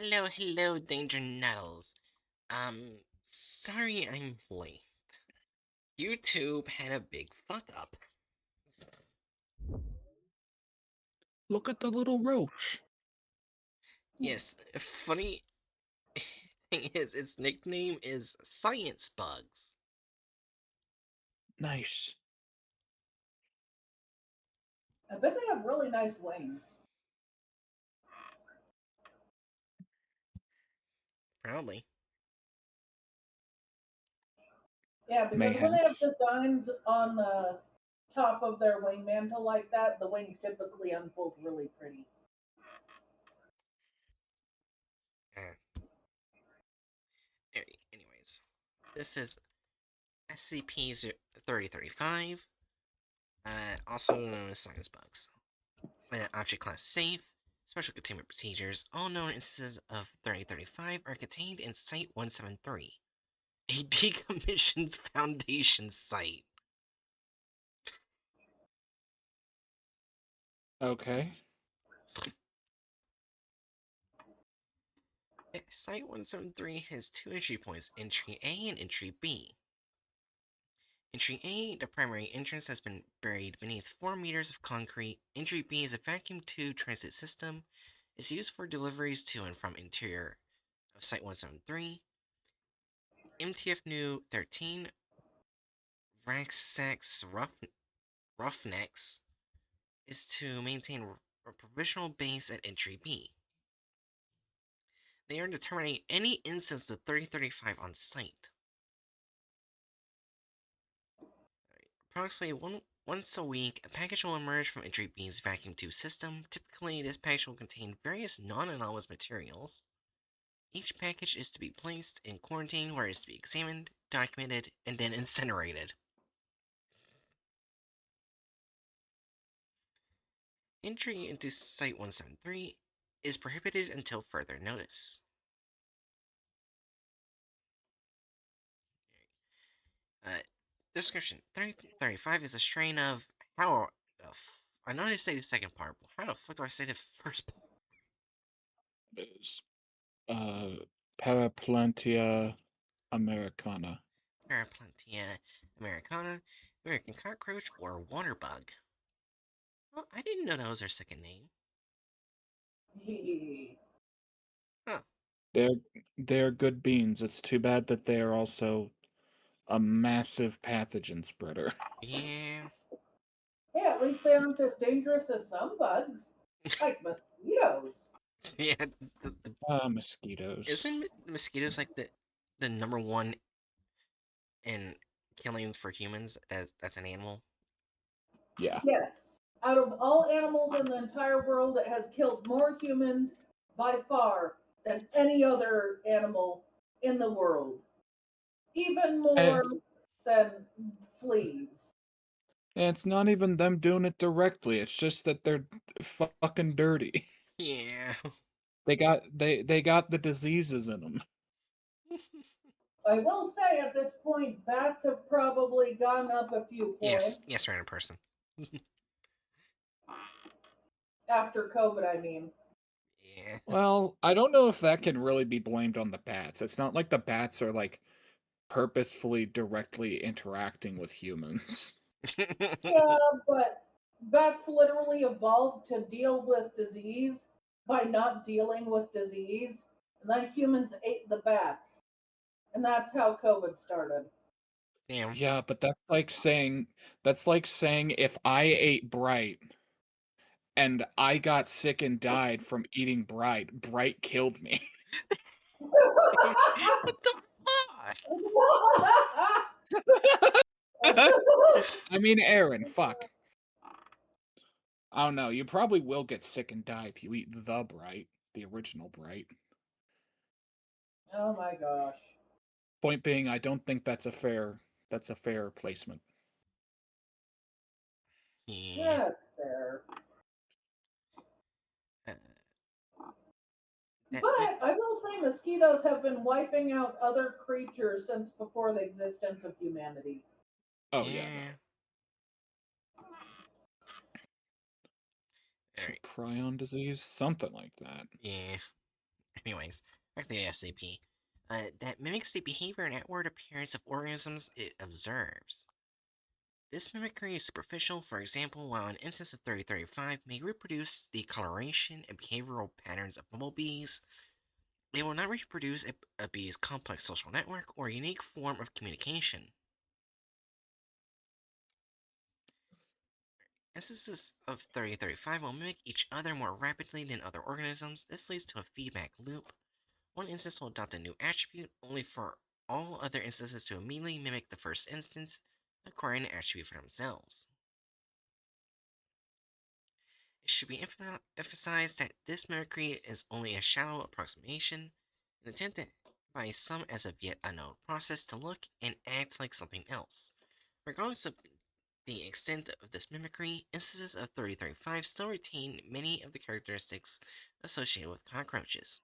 Hello, Danger Nettles. Sorry I'm late. YouTube had a big fuck up. Look at the little roach. Yes, funny thing is, its nickname is Science Bugs. Nice. I bet they have really nice wings. Probably. Yeah, because when they have Mayhaps. designs on the top of their wing mantle like that, the wings typically unfold really pretty. Uh, anyways, this is SCPs 3035, also known as Science Bugs. Object class safe. Special containment procedures. All known instances of 3035 are contained in Site 173, a decommissioned Foundation site. Okay. Site 173 has two entry points, Entry A and Entry B. Entry A, the primary entrance, has been buried beneath 4 meters of concrete. Entry B is a vacuum tube transit system. It's used for deliveries to and from interior of Site 173. MTF New 13, Raxax Roughnecks, is to maintain a provisional base at Entry B. They are to terminate any instance of 3035 on site. Approximately once a week, a package will emerge from Entry B's vacuum tube system. Typically, this package will contain various non-anomalous materials. Each package is to be placed in quarantine where it is to be examined, documented, and then incinerated. Entry into Site 173 is prohibited until further notice. Description 3035 is a strain of how I know how to say the second part, but how the fuck do I say the first part? It's Paraplantia americana. Paraplantia americana, American cockroach, or water bug. Well, I didn't know that was their second name. Huh. They're they're good beans. It's too bad that they are also a massive pathogen spreader. Yeah. Hey, at least they aren't as dangerous as some bugs, like mosquitoes. Yeah. Mosquitoes. Isn't mosquitoes like the number one in killing for humans? That's an animal. Yeah. Yes. Out of all animals in the entire world, it has killed more humans by far than any other animal in the world. Even And more than fleas. it's not even them doing it directly. It's just that they're fucking dirty. Yeah. They got the diseases in them. I will say at this point, bats have probably gone up a few points Yes, random person. after COVID, I mean. Yeah. Well, I don't know if that can really be blamed on the bats. It's not like the bats are like purposefully directly interacting with humans. Yeah, but bats literally evolved to deal with disease by not dealing with disease, and then humans ate the bats. And that's how COVID started. Damn. Yeah, but that's like saying if I ate Bright and I got sick and died from eating Bright, Bright killed me. What the fuck? I mean, Aaron, fuck. I don't know. You probably will get sick and die if you eat the Bright, the original Bright. Oh my gosh. Point being, I don't think that's a fair placement. Yeah. That's fair. Uh, that, that, But I will say mosquitoes have been wiping out other creatures since before the existence of humanity. Oh yeah, no. yeah. So Alright. prion disease, something like that. Yeah. Anyways, back to the SCP. That mimics the behavior and outward appearance of organisms it observes. This mimicry is superficial. For example, while an instance of 3035 may reproduce the coloration and behavioral patterns of bumblebees, they will not reproduce a bee's complex social network or unique form of communication. Instances of 3035 will mimic each other more rapidly than other organisms. This leads to a feedback loop. One instance will adopt a new attribute, only for all other instances to immediately mimic the first instance, acquiring the attribute for themselves. It should be emphasized that this mimicry is only a shallow approximation, an attempt by some as of yet unknown process to look and act like something else. Regardless of the extent of this mimicry, instances of 3035 still retain many of the characteristics associated with cockroaches.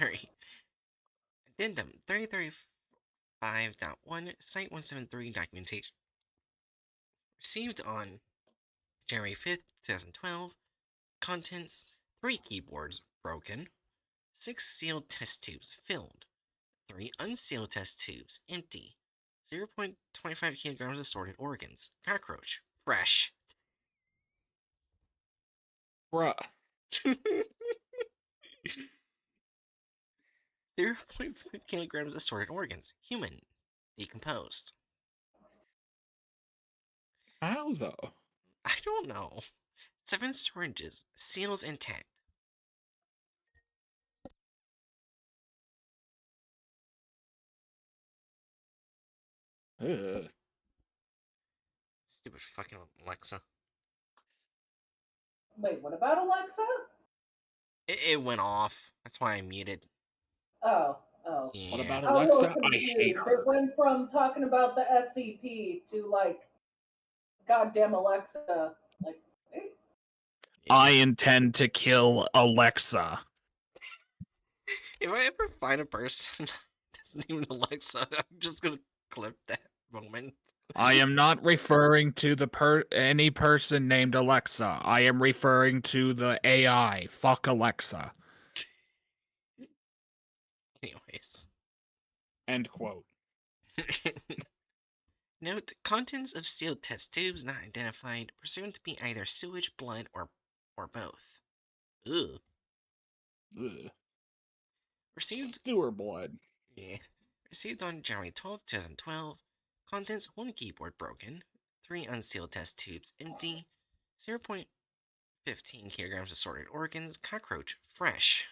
Alright. Addendum 3035.1 Site 173 documentation. Received on January 5th, 2012. Contents 3 keyboards broken, 6 sealed test tubes filled, 3 unsealed test tubes empty, 0.25 kilograms assorted organs, cockroach, fresh. Bruh. 0.5 kilograms assorted organs, human, decomposed. How though? I don't know. 7 syringes, seals intact. Ugh. Stupid fucking Alexa. Wait, what about Alexa? It went off. That's why I muted. Oh, oh. What Yeah. about I was a little Alexa? I hate confused. It her. went from talking about the SCP to like, goddamn Alexa. Like, eh? I Yeah. intend to kill Alexa. If I ever find a person that's named Alexa, I'm just gonna clip that moment. I am not referring to any person named Alexa. I am referring to the AI. Fuck Alexa. Anyways. End quote. Note, contents of sealed test tubes not identified, presumed to be either sewage, blood, or both. Ugh. Ugh. Received Sewer blood. Yeah. Received on January 12th, 2012. Contents 1 keyboard broken, 3 unsealed test tubes empty, 0.15 kilograms assorted organs, cockroach fresh.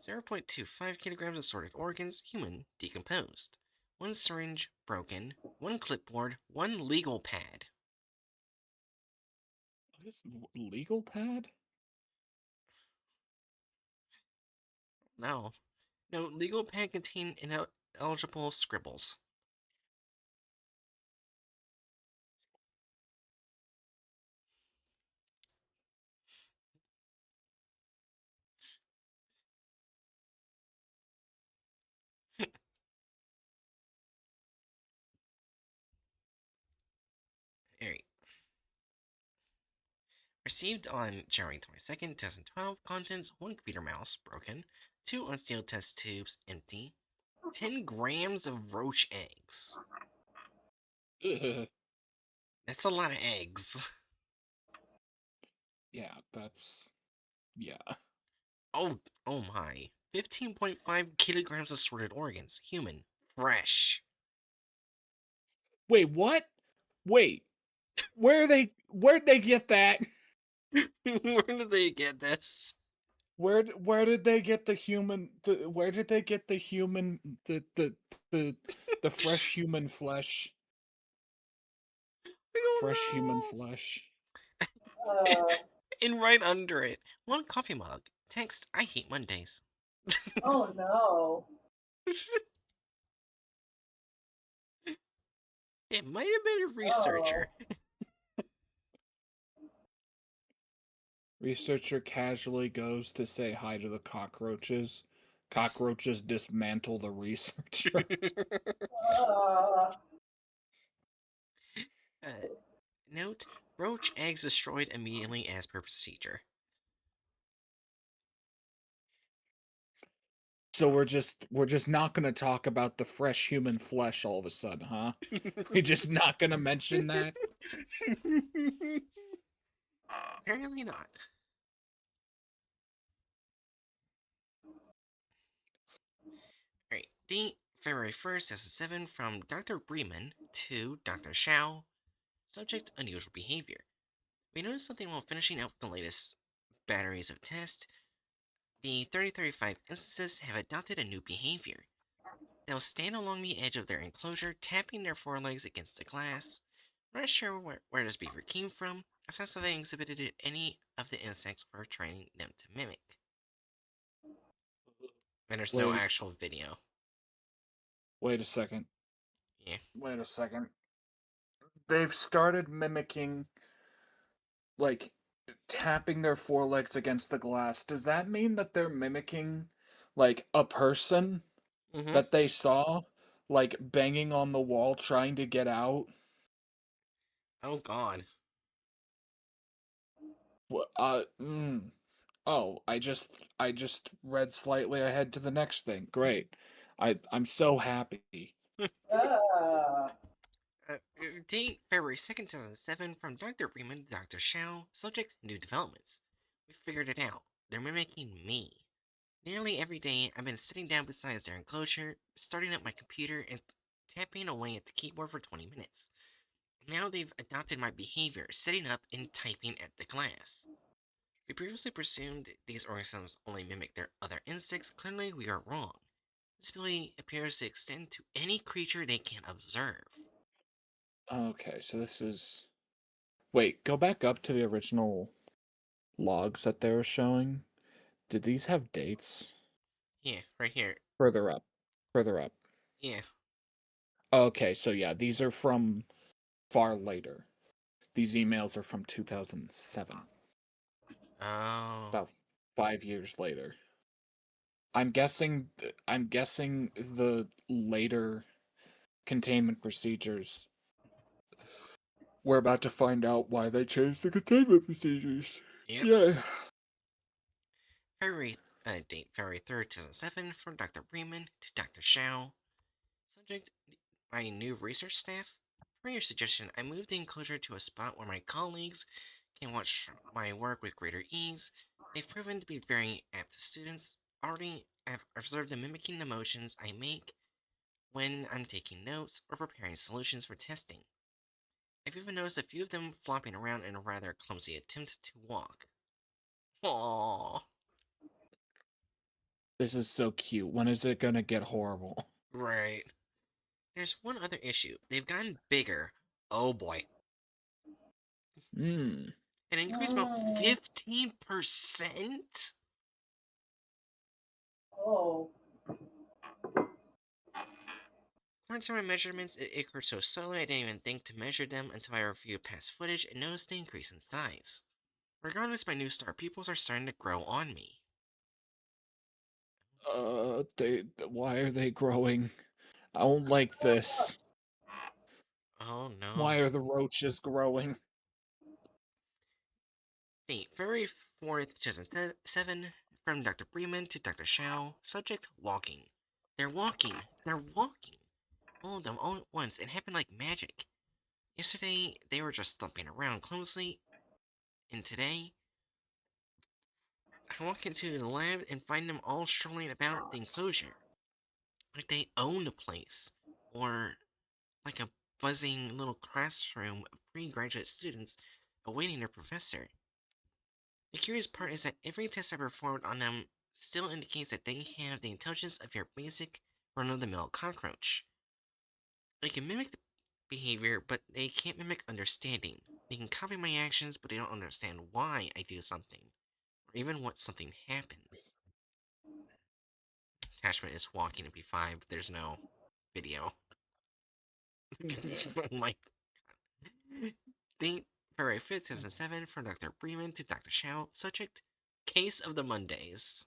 0.25 kilograms assorted organs, human decomposed. 1 syringe broken, 1 clipboard, 1 legal pad. This legal pad? No. No, legal pad contain ineligible scribbles. Alright. Received on January 22nd, 2012. Contents 1 computer mouse broken, 2 unsealed test tubes empty, 10 grams of roach eggs. Ugh. That's a lot of eggs. Yeah, that's. Yeah. Oh, oh my. 15.5 kilograms assorted organs, human, fresh. Wait, what? Wait. Where'd they get that? Where did they get this? Where did they get the human where did they get the human the fresh human flesh? I Fresh human don't flesh. know. Uh, And right under it, 1 coffee mug. Text, I hate Mondays. oh no. It might have been a Oh. researcher. Researcher casually goes to say hi to the cockroaches. Cockroaches dismantle the researcher. Uh, Note: roach eggs destroyed immediately as per procedure. So we're just not gonna talk about the fresh human flesh all of a sudden, huh? We're just not gonna mention that. Apparently not. Alright, date February 1st, 2007, from Dr. Bremen to Dr. Shao. Subject: unusual behavior. We noticed something while finishing up the latest batteries of tests. The 3035 instances have adopted a new behavior. They'll stand along the edge of their enclosure, tapping their forelegs against the glass. I'm not sure where this behavior came from. It's not something they exhibited any of the insects we're training them to mimic. And there's no Wait, actual video. wait a second. Yeah. Wait a second. They've started mimicking, like, tapping their forelegs against the glass. Does that mean that they're mimicking, like, a person Mm-hmm. that they saw, like, banging on the wall trying to get out? Oh god. Oh, I just read slightly ahead to the next thing. Great. I'm so happy. Uh, Date February 2nd, 2007, from Dr. Bremen to Dr. Shao. Subject: new developments. We figured it out. They're mimicking me. Nearly every day, I've been sitting down beside their enclosure, starting up my computer and tapping away at the keyboard for 20 minutes. Now they've adopted my behavior, sitting up and typing at the glass. We previously presumed these organisms only mimic their other insects. Clearly, we are wrong. This ability appears to extend to any creature they can observe. Okay, so this is. Wait, go back up to the original logs that they were showing. Did these have dates? Yeah, right here. Further up. Further up. Yeah. Okay, so yeah, these are from far later. These emails are from 2007, Oh. about 5 years later. I'm guessing the later containment procedures. We're about to find out why they changed the containment procedures. Yep. Yeah. Date February 3rd, 2007, from Dr. Bremen to Dr. Shao. Subject: my new research staff. Per your suggestion, I moved the enclosure to a spot where my colleagues can watch my work with greater ease. They've proven to be very apt students. Already, I've observed them mimicking the motions I make when I'm taking notes or preparing solutions for testing. I've even noticed a few of them flopping around in a rather clumsy attempt to walk. Aww. This is so cute. When is it gonna get horrible? Right. There's one other issue. They've gotten bigger. Oh boy. Hmm. An increase about mm, 15%? oh, According to my measurements, it occurred so slowly I didn't even think to measure them until I reviewed past footage and noticed the increase in size. Regardless, my new star pupils are starting to grow on me. Why are they growing? I don't like this. Oh no. Why are the roaches growing? Date February 4th, 2007, from Dr. Bremen to Dr. Shao. Subject: walking. They're walking. They're walking. All of them all at once. It happened like magic. Yesterday, they were just thumping around clumsily, and today, I walk into the lab and find them all strolling about the enclosure, like they own the place, or like a buzzing little classroom of pre-graduate students awaiting their professor. The curious part is that every test I performed on them still indicates that they have the intelligence of your basic run-of-the-mill cockroach. They can mimic the behavior, but they can't mimic understanding. They can copy my actions, but they don't understand why I do something, or even what something happens. Attachment is walking in P5, but there's no video. Oh my. Date February 5th, 2007, from Dr. Bremen to Dr. Shao. Subject: case of the Mondays.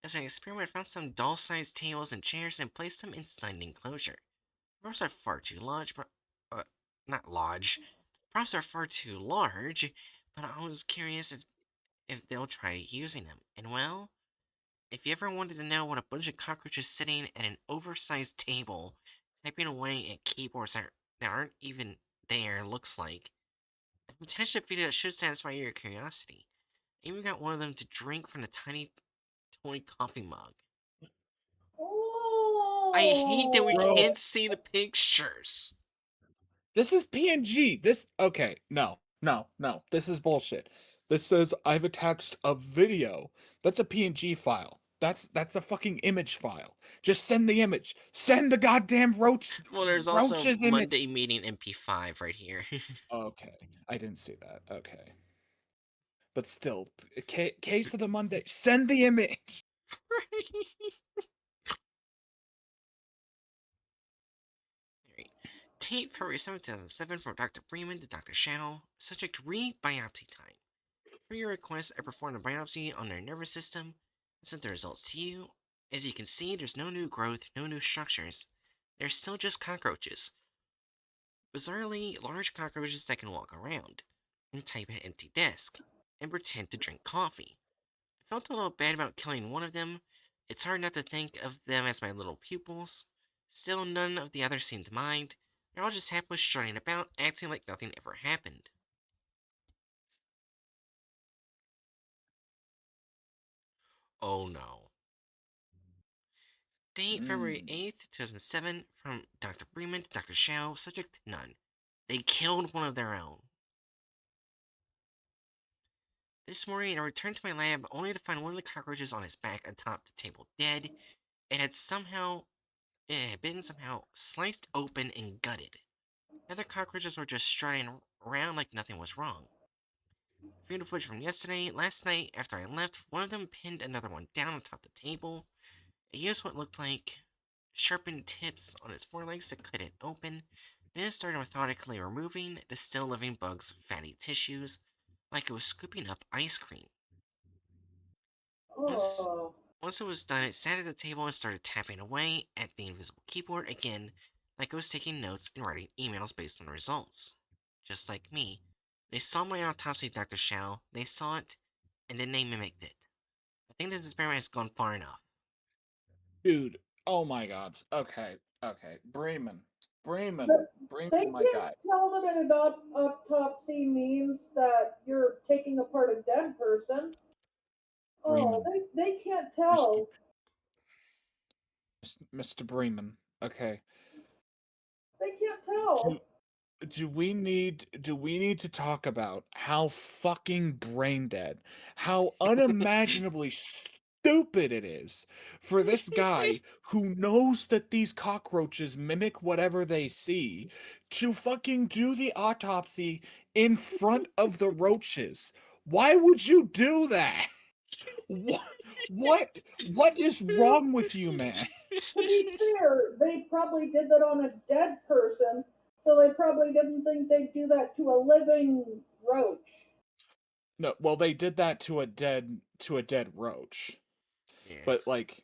As I experimented, I found some doll-sized tables and chairs and placed them inside an enclosure. Props are far too large, but uh, not large. Props are far too large, but I was curious if they'll try using them. And well, if you ever wanted to know what a bunch of cockroaches sitting at an oversized table, typing away at keyboards that aren't even there looks like, I've attached a video that should satisfy your curiosity. I even got one of them to drink from the tiny toy coffee mug. I hate that we Bro, can't see the pictures. this is PNG. This okay, no. This is bullshit. This says I've attached a video. That's a PNG file. That's a fucking image file. Just send the image. Send the goddamn Well, there's also roaches Monday image. Meeting MP5 right here. Okay, I didn't see that. Okay. But still, case of the Monday. Send the image. Alright. Tape February 7, 2007 from Dr. Bremen to Dr. Shao. Subject re-biopsy time. For your request, I performed a biopsy on their nervous system and sent the results to you. As you can see, there's no new growth, no new structures. They're still just cockroaches. Bizarrely, large cockroaches that can walk around, and type at an empty desk, and pretend to drink coffee. I felt a little bad about killing one of them. It's hard not to think of them as my little pupils. Still, none of the others seemed to mind. They're all just happily strutting about, acting like nothing ever happened. Oh no. Date February Mm. 8th, 2007, from Dr. Bremen to Dr. Shao, subject none. They killed one of their own. This morning, I returned to my lab only to find one of the cockroaches on his back atop the table dead. It had been somehow sliced open and gutted. The other cockroaches were just strutting around like nothing was wrong. Viewing the footage from last night, after I left, one of them pinned another one down atop the table. It used what looked like sharpened tips on its forelegs to cut it open, and then started methodically removing the still living bug's fatty tissues, like it was scooping up ice cream. Once Oh, once it was done, it sat at the table and started tapping away at the invisible keyboard again, like it was taking notes and writing emails based on the results. Just like me, they saw my autopsy, Dr. Shao, they saw it, and then they mimicked it. I think this experiment has gone far enough. Dude, oh my god. Okay. but they My can't guy. tell that an autopsy means that you're taking apart a dead person. Oh, Bremen. they can't Mr. tell. Mr. Bremen. Okay. They can't Do tell. do we need to talk about how fucking brain dead, how unimaginably stupid it is for this guy who knows that these cockroaches mimic whatever they see to fucking do the autopsy in front of the roaches? Why would you do that? What what is wrong with you, man? To be fair, they probably did that on a dead person, so they probably didn't think they'd do that to a living roach. No, well they did that to a dead roach. Yeah. But like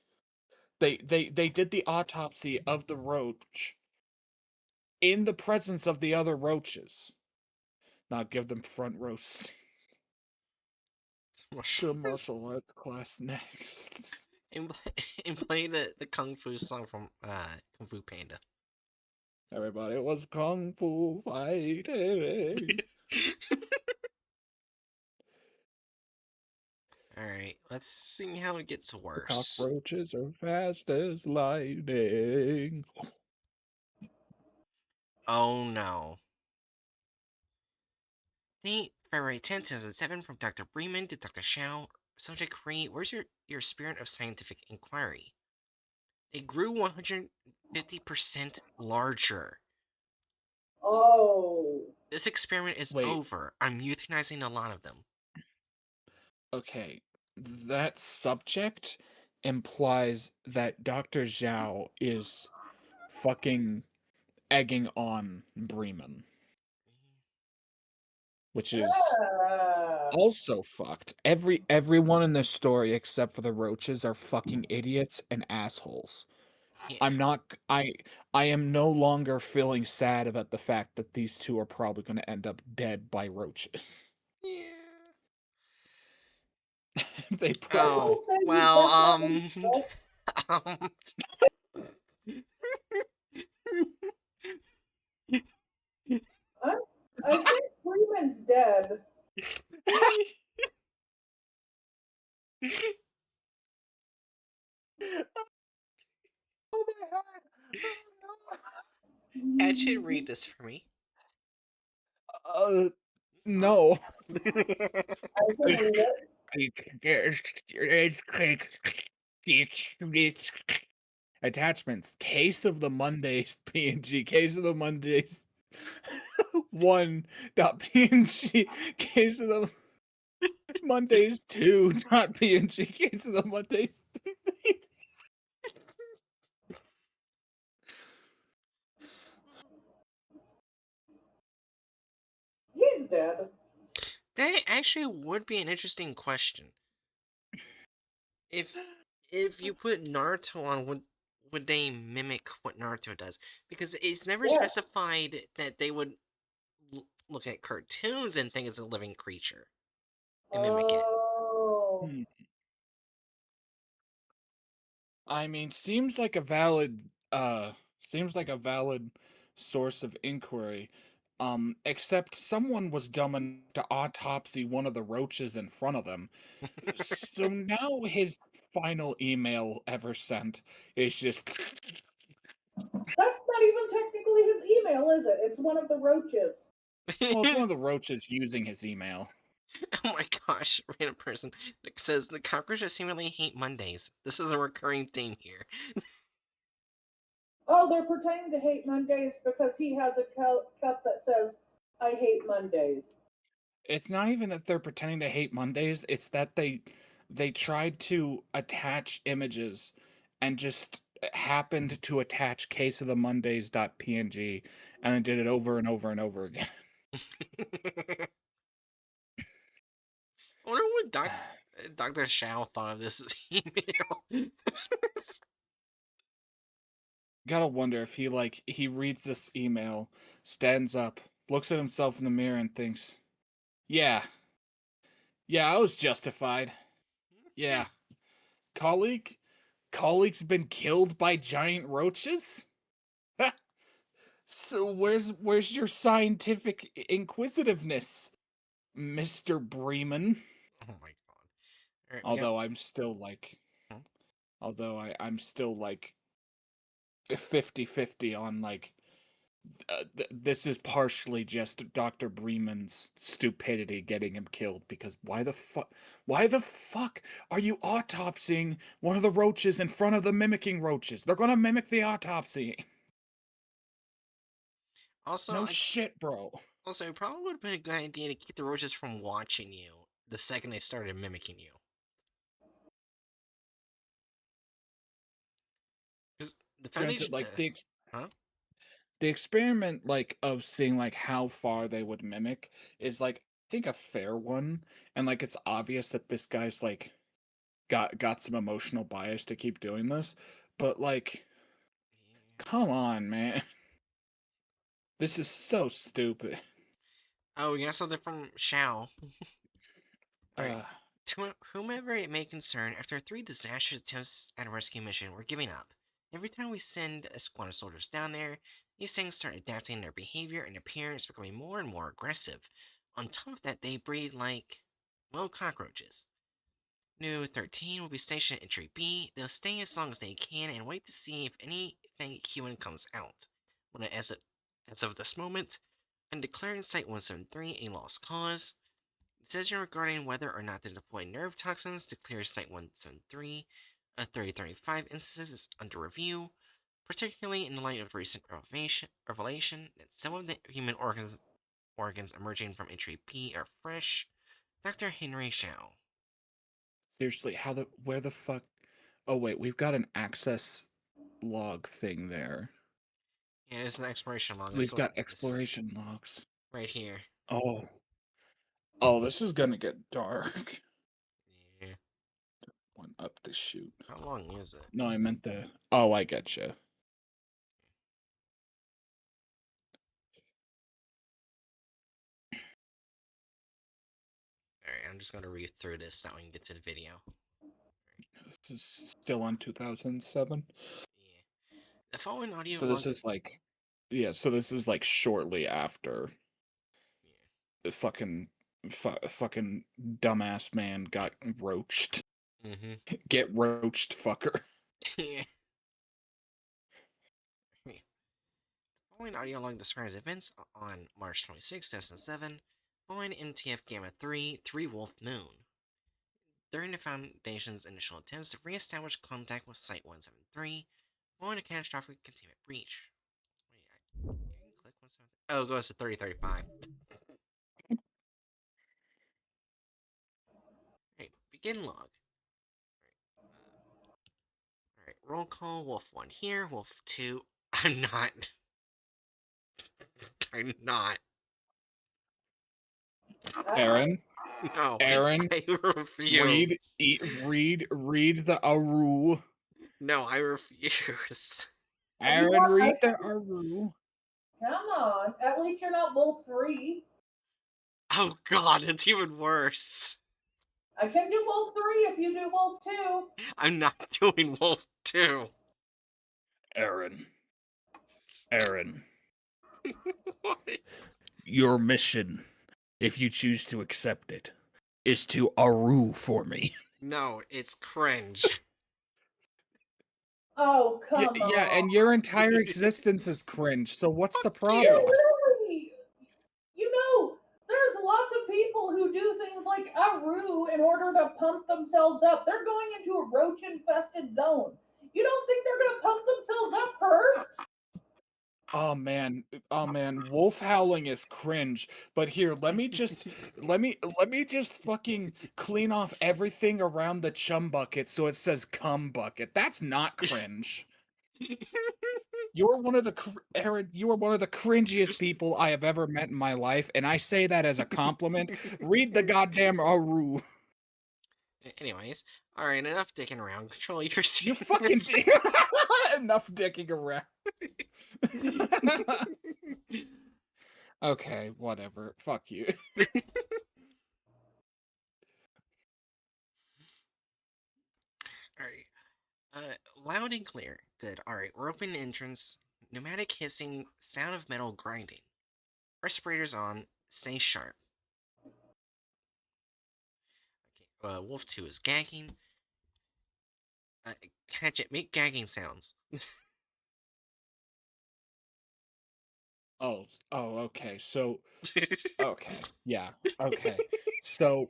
they did the autopsy of the roach in the presence of the other roaches. Now give them front row seat to martial arts class next. and, and play the Kung Fu song from Kung Fu Panda. Everybody was kung fu fighting. Alright, let's see how it gets The worse. cockroaches are fast as lightning. Oh no. Date February 10th, 2007, from Dr. Bremen to Dr. Shao. Subject free. Where's your spirit of scientific inquiry? It grew 150% larger. Oh, This experiment is Wait, over. I'm euthanizing a lot of them. okay. That subject implies that Dr. Zhao is fucking egging on Bremen. which is Uh, also fucked. Everyone in this story except for the roaches are fucking idiots and assholes. Yeah. I'm not I am no longer feeling sad about the fact that these two are probably going to end up dead by roaches. Yeah. They I probably Oh, will say he's well, definitely um, I, I think Freeman's dead. Oh my god. Oh Ed should read this for me. no. No. I can read it. Attachments. Case of the Mondays PNG. Case of the Mondays 1.png. Case of the Mondays 2.png. Case of the Mondays. He's dead. That actually would be an interesting question. If if you put Naruto on, would they mimic what Naruto does? Because it's never Yes. specified that they would look at cartoons and think it's a living creature and mimic it. Oh. Hmm. I mean, seems like a valid source of inquiry. Except someone was dumb enough to autopsy one of the roaches in front of them. So now his final email ever sent is just That's not even technically his email, is it? It's one of the roaches. well, it's one of the roaches using his email. Oh my gosh, random person that says the cockroaches seemingly hate Mondays. This is a recurring theme here. Oh, they're pretending to hate Mondays because he has a cup that says, I hate Mondays. It's not even that they're pretending to hate Mondays, it's that they tried to attach images and just happened to attach case of the Mondays.png and then did it over and over and over again. I wonder what Dr. Shao thought of this email. Gotta wonder if he reads this email, stands up, looks at himself in the mirror and thinks, yeah, yeah, I was justified. Yeah. Colleague? Colleague's been killed by giant roaches? So where's your scientific inquisitiveness, Mr. Bremen? Oh my god. Alright, we got. Although I'm still like Hmm? I'm still like 50-50 on like this is partially just Dr. Bremen's stupidity getting him killed because why the fuck are you autopsying one of the roaches in front of the mimicking roaches? They're gonna mimic the autopsy. Also, No shit, bro. it probably would have been a good idea to keep the roaches from watching you the second they started mimicking you. Because the Granted, Foundation. like Huh? the experiment like of seeing like how far they would mimic is like I think a fair one, and like it's obvious that this guy's like got some emotional bias to keep doing this, but like come on, man. This is so stupid. Oh, we got something from Shao. Alright. Uh, To whomever it may concern, after 3 disastrous attempts at a rescue mission, we're giving up. Every time we send a squad of soldiers down there, these things start adapting their behavior and appearance, becoming more and more aggressive. On top of that, they breed like, well, cockroaches. New 13 will be stationed at Entry B. They'll stay as long as they can and wait to see if anything human comes out. When as of this moment, I'm declaring Site 173 a lost cause. Decision regarding whether or not to deploy nerve toxins to clear Site 173, a 3035 instances is under review, particularly in the light of recent revelation that some of the human organs emerging from Entry B are fresh. Dr. Henry Shao. seriously, where the fuck? Oh wait, we've got an access log thing there. Yeah, it's an exploration log. We've got It's exploration logs. right here. Oh, Oh, this is gonna get dark. Yeah. One up the chute. How long is it? No, I meant the. Oh, I getcha. Alright, I'm just gonna read through this so we can get to the video. This is still on 2007. Yeah. The following audio So this is like, yeah. So this is like shortly after Yeah. the fucking dumbass man got roached. Mm-hmm. Get roached, fucker. Yeah. The following audio log describes events on March 26, 2007, following NTF Gamma 3 Wolf Moon. During the Foundation's initial attempts to re-establish contact with Site 173, following a catastrophic containment breach. Wait, I can click 173. Oh, it goes to 3035. Alright, begin log. Alright, roll call, Wolf 1 here, Wolf 2. I'm not. I'm not. Aaron, No, Aaron, I refuse. read the Aru. No, I refuse. If you Aaron, want, read the Aru. come on. At least you're not Wolf 3. Oh god, it's even worse. I can do Wolf 3 if you do Wolf 2. I'm not doing Wolf 2. Aaron, What? your mission, if you choose to accept it, is to Aru for me. No, it's cringe. Oh, come Yeah, on. and your entire existence is cringe. So what's the Fuck You problem? you. really, you know, there's lots of people who do things like Aru in order to pump themselves up. They're going into a roach infested zone. You don't think they're going to pump themselves up first? Oh man, wolf howling is cringe. But here, let me just fucking clean off everything around the chum bucket so it says cum bucket. That's not cringe. You're one of the Aaron, you are one of the cringiest people I have ever met in my life, and I say that as a compliment. Read the goddamn Aru. Anyways, alright, enough dicking around. Control your You fucking secrets. enough dicking around. Okay, whatever. Fuck you. Alright. Loud and clear. Good. Alright, we're open entrance. Pneumatic hissing, sound of metal grinding. Respirators on. Stay sharp. Okay, Wolf 2 is gagging. Hatchet, make gagging sounds. Oh, okay. So, okay. Yeah. Okay. So,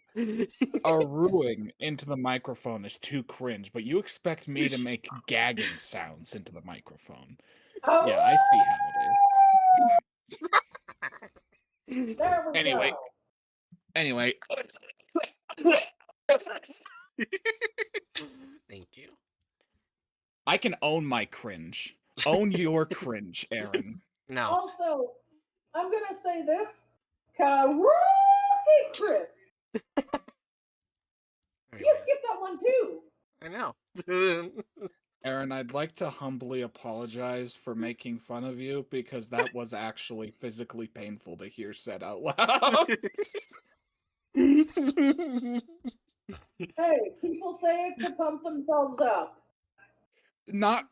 ruing into the microphone is too cringe, but you expect me to make gagging sounds into the microphone. Aru! Yeah, I see how it is. There we Anyway, go. anyway. Thank you. I can own my cringe. Own your cringe, Aaron. No. Also, I'm going to say this. Karuki Chris. You Anyway, skipped that one too. I know. Aaron, I'd like to humbly apologize for making fun of you because that was actually physically painful to hear said out loud. Hey, people say it to pump themselves up. Not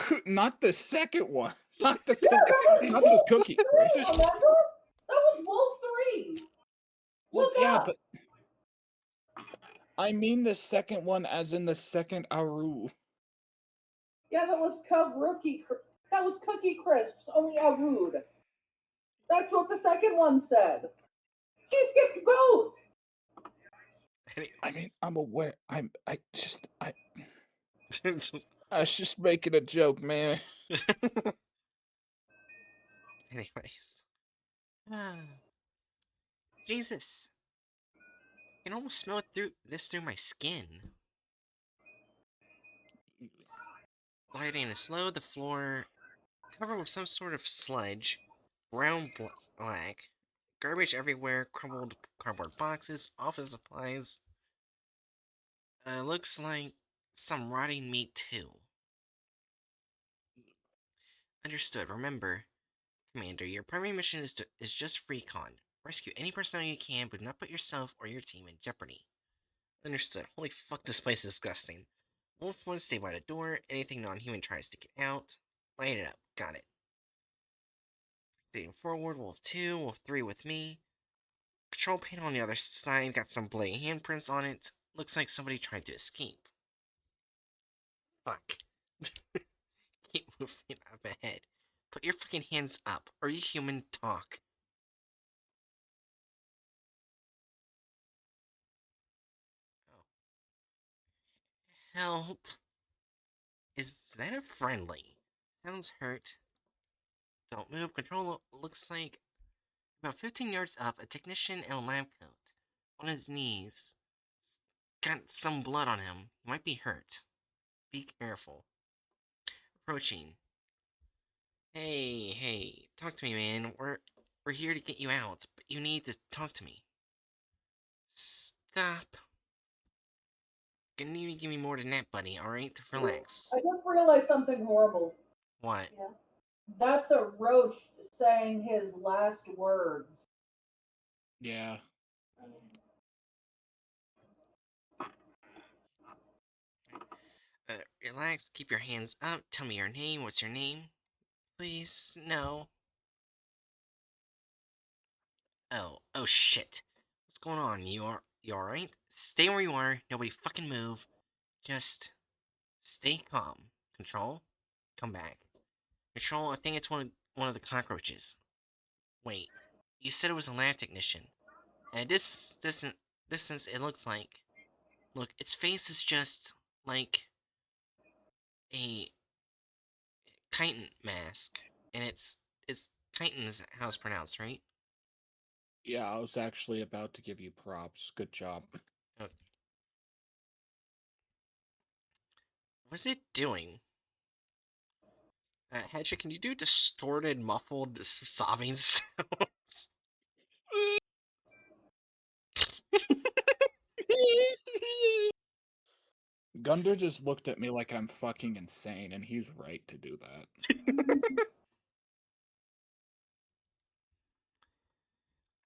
the second one. Not the Yeah, that was not the Wolf cookie 3, crisp. remember? That was Wolf 3. Well, Look yeah, up. but I mean the second one as in the second Aru. Yeah, that was That was Cookie Crisps, only Aru'd. That's what the second one said. She skipped both. I mean, I'm aware. I Anyways. I was just making a joke, man. Anyways. Ah. Jesus. I can almost smell it through my skin. Gliding is slow, the floor covered with some sort of sludge, brown black. Garbage everywhere, crumbled cardboard boxes, office supplies. Looks like some rotting meat too. Understood. Remember, Commander, your primary mission is just recon. Rescue any personnel you can, but not put yourself or your team in jeopardy. Understood. Holy fuck, this place is disgusting. Wolf 1, stay by the door. Anything non-human tries to get out. Light it up. Got it. Staying forward, Wolf 2, Wolf 3 with me. Control panel on the other side got some bloody handprints on it. Looks like somebody tried to escape. Fuck. Keep moving up ahead. Put your fucking hands up, or you human talk. Oh. Help. Is that a friendly? Sounds hurt. Don't move. Control looks like about 15 yards up, a technician in a lab coat. On his knees. Got some blood on him. He might be hurt. Be careful. Approaching. Hey, talk to me, man. We're here to get you out, but you need to talk to me. Stop. Gonna need to give me more than that, buddy, alright? Relax. I just realized something horrible. What? Yeah. That's a roach saying his last words. Yeah. Relax, keep your hands up, tell me your name, what's your name? Please, no. Oh shit. What's going on? You alright? Stay where you are, nobody fucking move. Just stay calm. Control? Come back. Control, I think it's one of the cockroaches. Wait, you said it was a lab technician. And at this distance it looks like. Look, its face is just like a chitin mask. And it's chitin is how it's pronounced, right? Yeah, I was actually about to give you props. Good job. Okay. What's it doing? Hedgehog, can you do distorted, muffled, sobbing sounds? Gunder just looked at me like I'm fucking insane, and he's right to do that.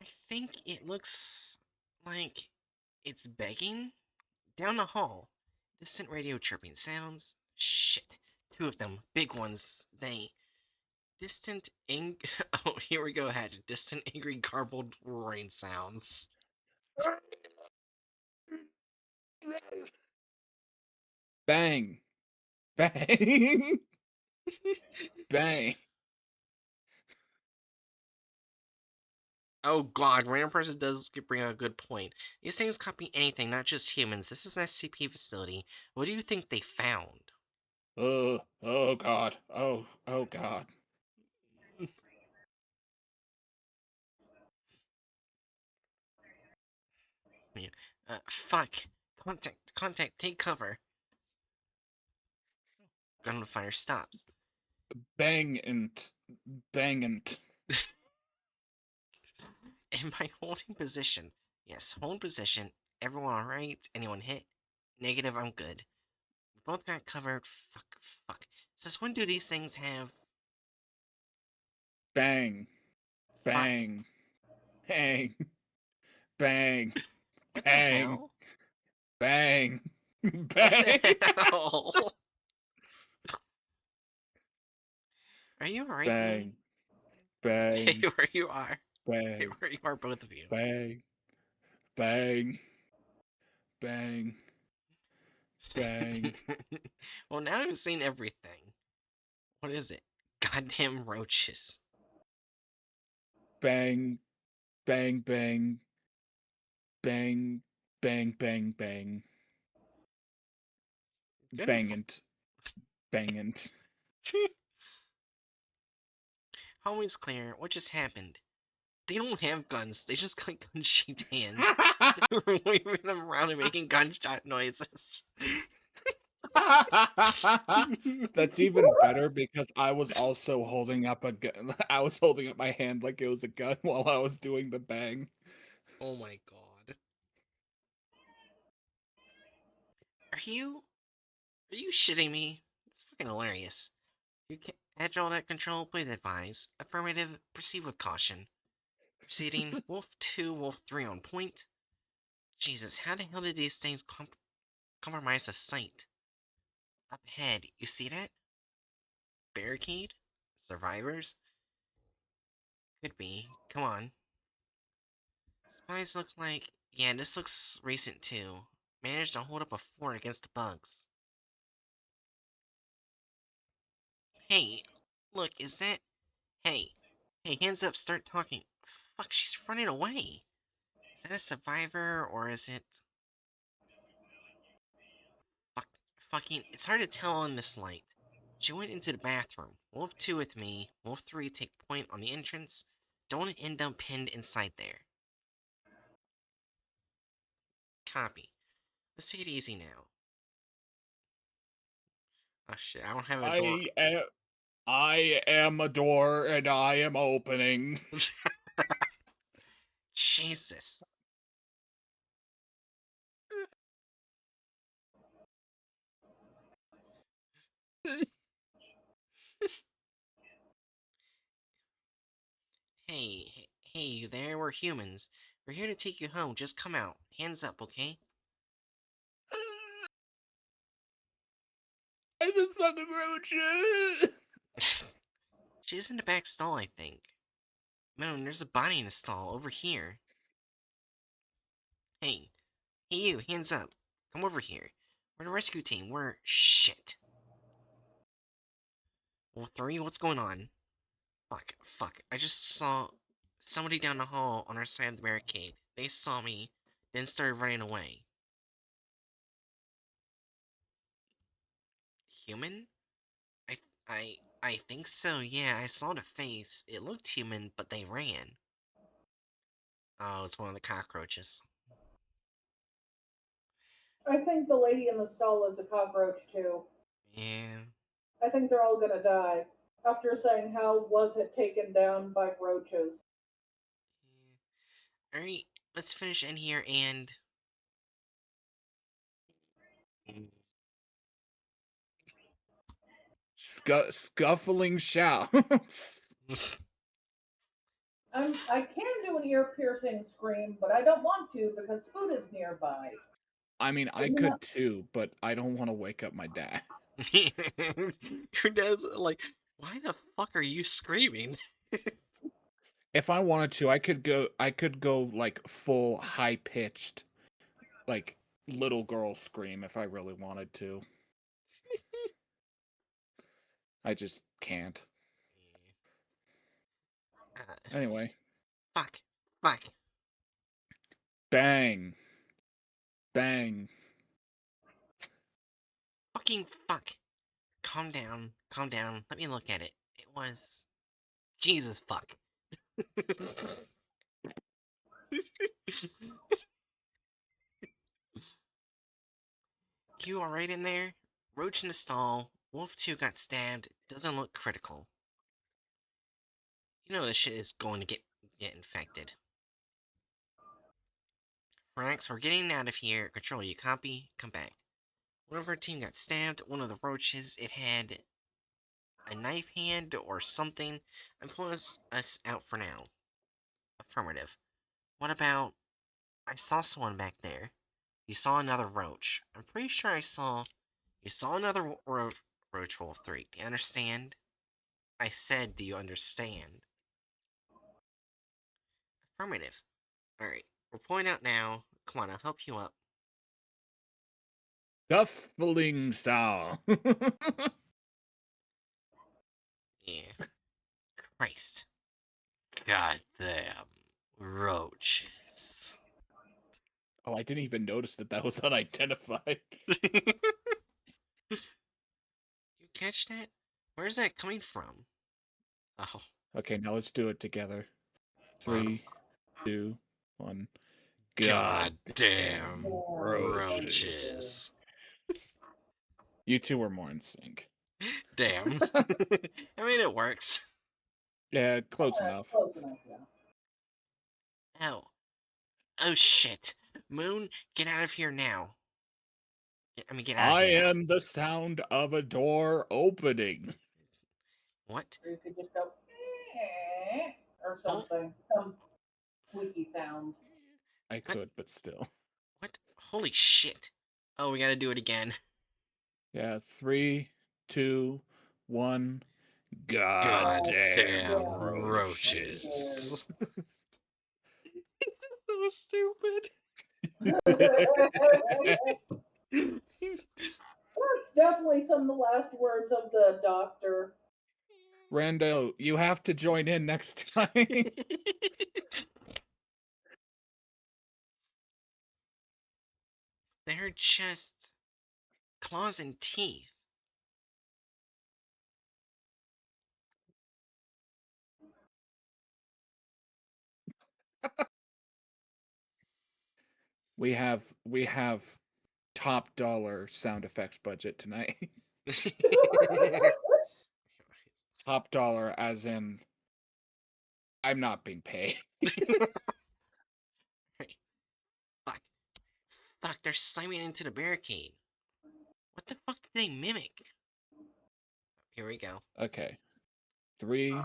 I think it looks like it's begging. Down the hall, distant radio chirping sounds. Shit. Two of them, big ones. They. Distant Oh, here we go, Hatchet. Distant, angry, garbled, roaring sounds. Bang! Bang! Bang! Oh god, random person does bring out a good point. These things copy anything, not just humans. This is an SCP facility. What do you think they found? Oh god. Oh god. Yeah. Fuck. Contact, take cover. Gun fire stops. Bang and bang and. Am I holding position? Yes, hold position. Everyone alright? Anyone hit? Negative, I'm good. We both got covered. Fuck. Since when do these things have... Bang. Fuck. Bang. Bang. Bang. What the Bang. hell? Bang. What Bang. the hell? Are you alright, man? Bang. Stay Bang. where you are. Stay Bang. where you are, both of you. Bang. Bang. Bang. Bang. Well, now I've seen everything. What is it? Goddamn roaches. Bang. Bang. Bang. Bang. Bang. Bang. Bang. Good Bangant. Bangant. Always clear. What just happened? They don't have guns. They just got gun-shaped hands. They were waving them around and making gunshot noises. That's even better because I was also holding up a gun. I was holding up my hand like it was a gun while I was doing the bang. Oh my god. Are you shitting me? It's fucking hilarious. You can edge all that control, please advise. Affirmative, proceed with caution. Proceeding, Wolf 2, Wolf 3 on point. Jesus, how the hell did these things compromise the sight? Up ahead, you see that? Barricade? Survivors? Could be. Come on. Spies look like... Yeah, this looks recent too. Managed to hold up a fort against the bugs. Hey, look, is that... Hey, hey, hands up, start talking. Fuck, she's running away. Is that a survivor, or is it... Fuck, fucking... It's hard to tell in this light. She went into the bathroom. Wolf 2 with me. Wolf 3 take point on the entrance. Don't end up pinned inside there. Copy. Let's take it easy now. Oh shit, I don't have a door. I am a door and I am opening. Jesus. Hey, you there? We're humans. We're here to take you home. Just come out. Hands up, okay? I just saw the roach. She's in the back stall, I think. Man, there's a body in the stall over here. Hey, you, hands up. Come over here. We're the rescue team. We're shit. Well, 3, what's going on? Fuck. I just saw somebody down the hall on our side of the barricade. They saw me, then started running away. Human? I, I think so, yeah, I saw the face. It looked human, but they ran. Oh, it's one of the cockroaches. I think the lady in the stall is a cockroach too. Yeah. I think they're all gonna die after saying how was it taken down by roaches. Alright, let's finish in here and... Scuffling shouts. I can do an ear piercing scream, but I don't want to because food is nearby. I mean, I You know, could too, but I don't want to wake up my dad. Your dad's like, why the fuck are you screaming? If I wanted to, I could go like full high pitched, like little girl scream if I really wanted to. I just can't. Anyway, Fuck. Fuck. bang, bang. Fucking fuck. Calm down. Calm down. Let me look at it. It was... Jesus fuck. You alright in there? Roach in the stall. Wolf 2 got stabbed. Doesn't look critical. You know this shit is going to get infected. Rex, we're getting out of here. Control, you copy? Come back. One of our team got stabbed. One of the roaches, it had a knife hand or something, and pull us out for now. Affirmative. What about... I saw someone back there. You saw another roach. I'm pretty sure I saw... You saw another roach, Wolf 3. Do you understand? I said, do you understand? Affirmative. Alright, we're pulling out now. Come on, I'll help you up. Scuffling sound. Yeah. Christ. Goddamn roaches. Oh, I didn't even notice that was unidentified. You catch that? Where's that coming from? Oh, Okay, now let's do it together. 3, 2, 1. God goddamn roaches. roaches. You two were more in sync. Damn. I mean, it works. Yeah, close enough. Close enough, yeah. Oh. Oh shit. Moon, get out of here now. Get out of I here now. am the sound of a door opening. What? Or you could just go or Oh, something, some squeaky sound. I what? could, but still. What? Holy shit. Oh, we gotta do it again. Yeah, 3, 2, 1. God Goddamn damn roaches. roaches. So stupid. That's definitely some of the last words of the doctor. Rando, you have to join in next time. They're just claws and teeth. we have top dollar sound effects budget tonight. Top dollar as in I'm not being paid. Fuck. Fuck, they're slamming into the barricade. What the fuck did they mimic? Here we go. Okay. 3,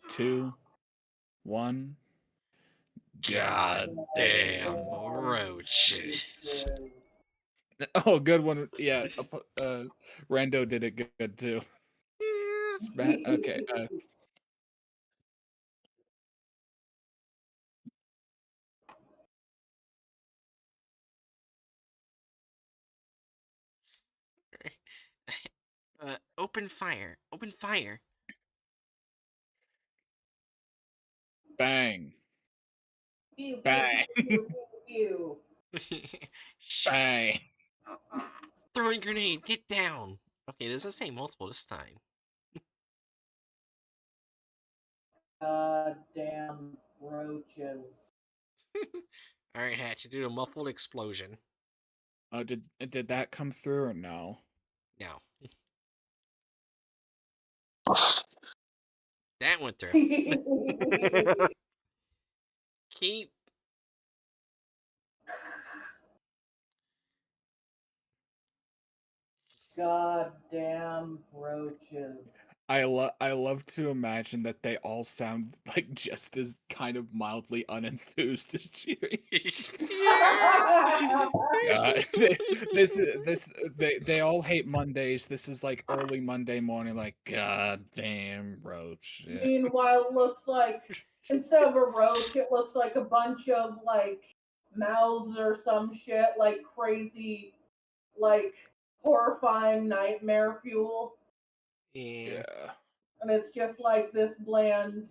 2, 1. God damn roaches. Oh, good one. Yeah, Rando did it good too. Okay. Open fire. Open fire. Bang. Pew, pew, Bang. pew, pew, pew. Shit. Bang. Throwing grenade. Get down. Okay, does it say multiple this time? Goddamn roaches. Alright, Hatch, do a muffled explosion. Oh, did that come through or no? No. That went through. Keep. Goddamn roaches. I love to imagine that they all sound like just as kind of mildly unenthused as Cheery. Yeah, they all hate Mondays. This is like early Monday morning, like goddamn roach. Meanwhile, it looks like instead of a roach, it looks like a bunch of like mouths or some shit, like crazy, like horrifying nightmare fuel. Yeah. Yeah. And it's just like this bland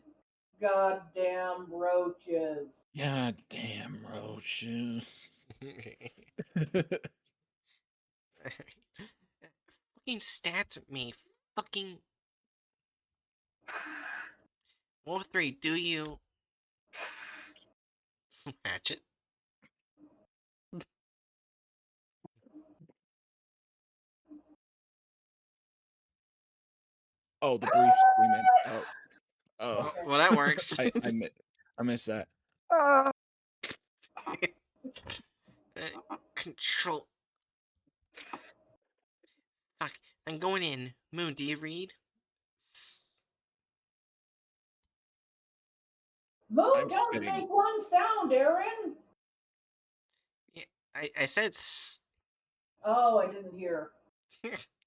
goddamn roaches. Goddamn roaches. Fucking stat me. Fucking. Wolf 3, do you. Hatchet? Oh, the brief screaming. Oh. Well, that works. I missed that. Control. Fuck. I'm going in. Moon, do you read? Moon I'm doesn't spitting. make one sound, Aaron. Yeah, I said. Oh, I didn't hear.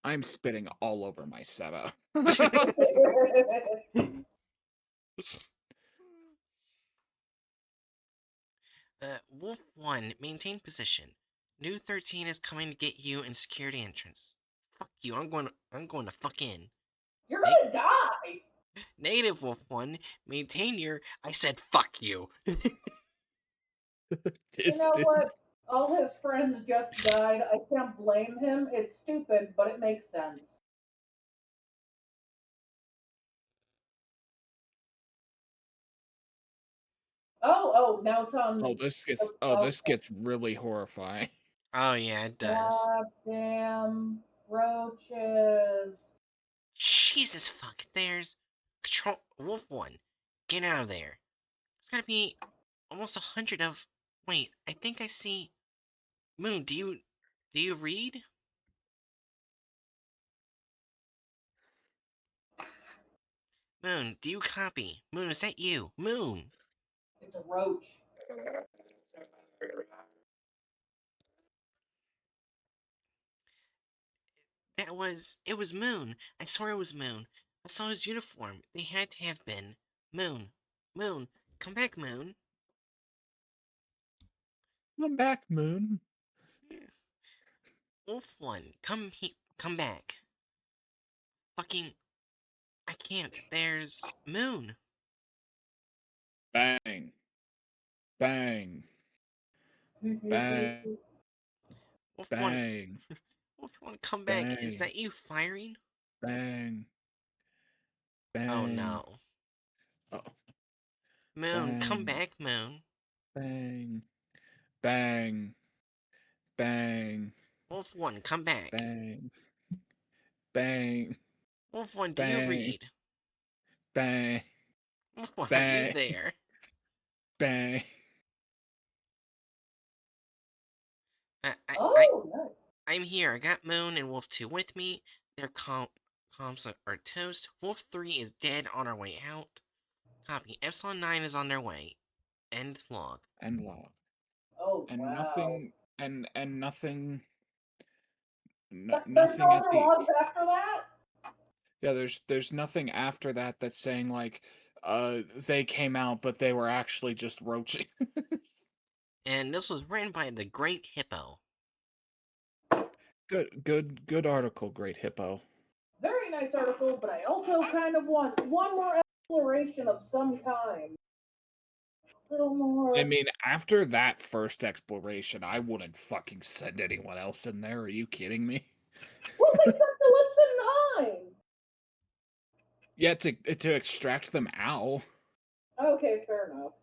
I'm spitting all over my setup. Wolf 1, maintain position. New 13 is coming to get you in security entrance. Fuck you, I'm going to fuck in. You're gonna die. Negative Wolf 1, maintain your. I said fuck you. You know what? All his friends just died. I can't blame him. It's stupid, but it makes sense. Now it's on. This gets really horrifying. Oh yeah, it does. Goddamn roaches. Jesus fuck. There's Control Wolf 1. Get out of there. There's gotta be almost 100 of. Wait, I think I see. Moon, do you read? Moon, do you copy? Moon, is that you? Moon! It's a roach. It was Moon. I swear it was Moon. I saw his uniform. They had to have been. Moon. Moon. Come back, Moon. Come back, Moon. Wolf 1, come back. Fucking, I can't. There's Moon. Bang. Bang. Bang. Wolf 1, Bang. Wolf 1, come back. Is Bang. that you firing? Bang. Oh Bang. no. Oh. Moon, come Bang. back, Moon. Bang. Bang. Bang. Wolf 1, come back. Bang. Bang. Wolf 1, do you Bang. read? Bang. Wolf 1, are you Bang. there? Bang. I, I, I, Oh, nice. I'm here. I got Moon and Wolf 2 with me. Their comms are toast. Wolf 3 is dead on our way out. Copy. Epsilon 9 is on their way. End log. And log. Oh, And wow. nothing and nothing There's no nothing at other the logs after that? yeah, there's nothing after that that's saying like they came out but they were actually just roaching. And this was written by the Great Hippo. Good article, Great Hippo. Very nice article, but I also kind of want one more exploration of some kind. A little more. I mean, after that first exploration, I wouldn't fucking send anyone else in there. Are you kidding me? Well, they sent the Lipson 9! Yeah, to extract them out. Okay, fair enough.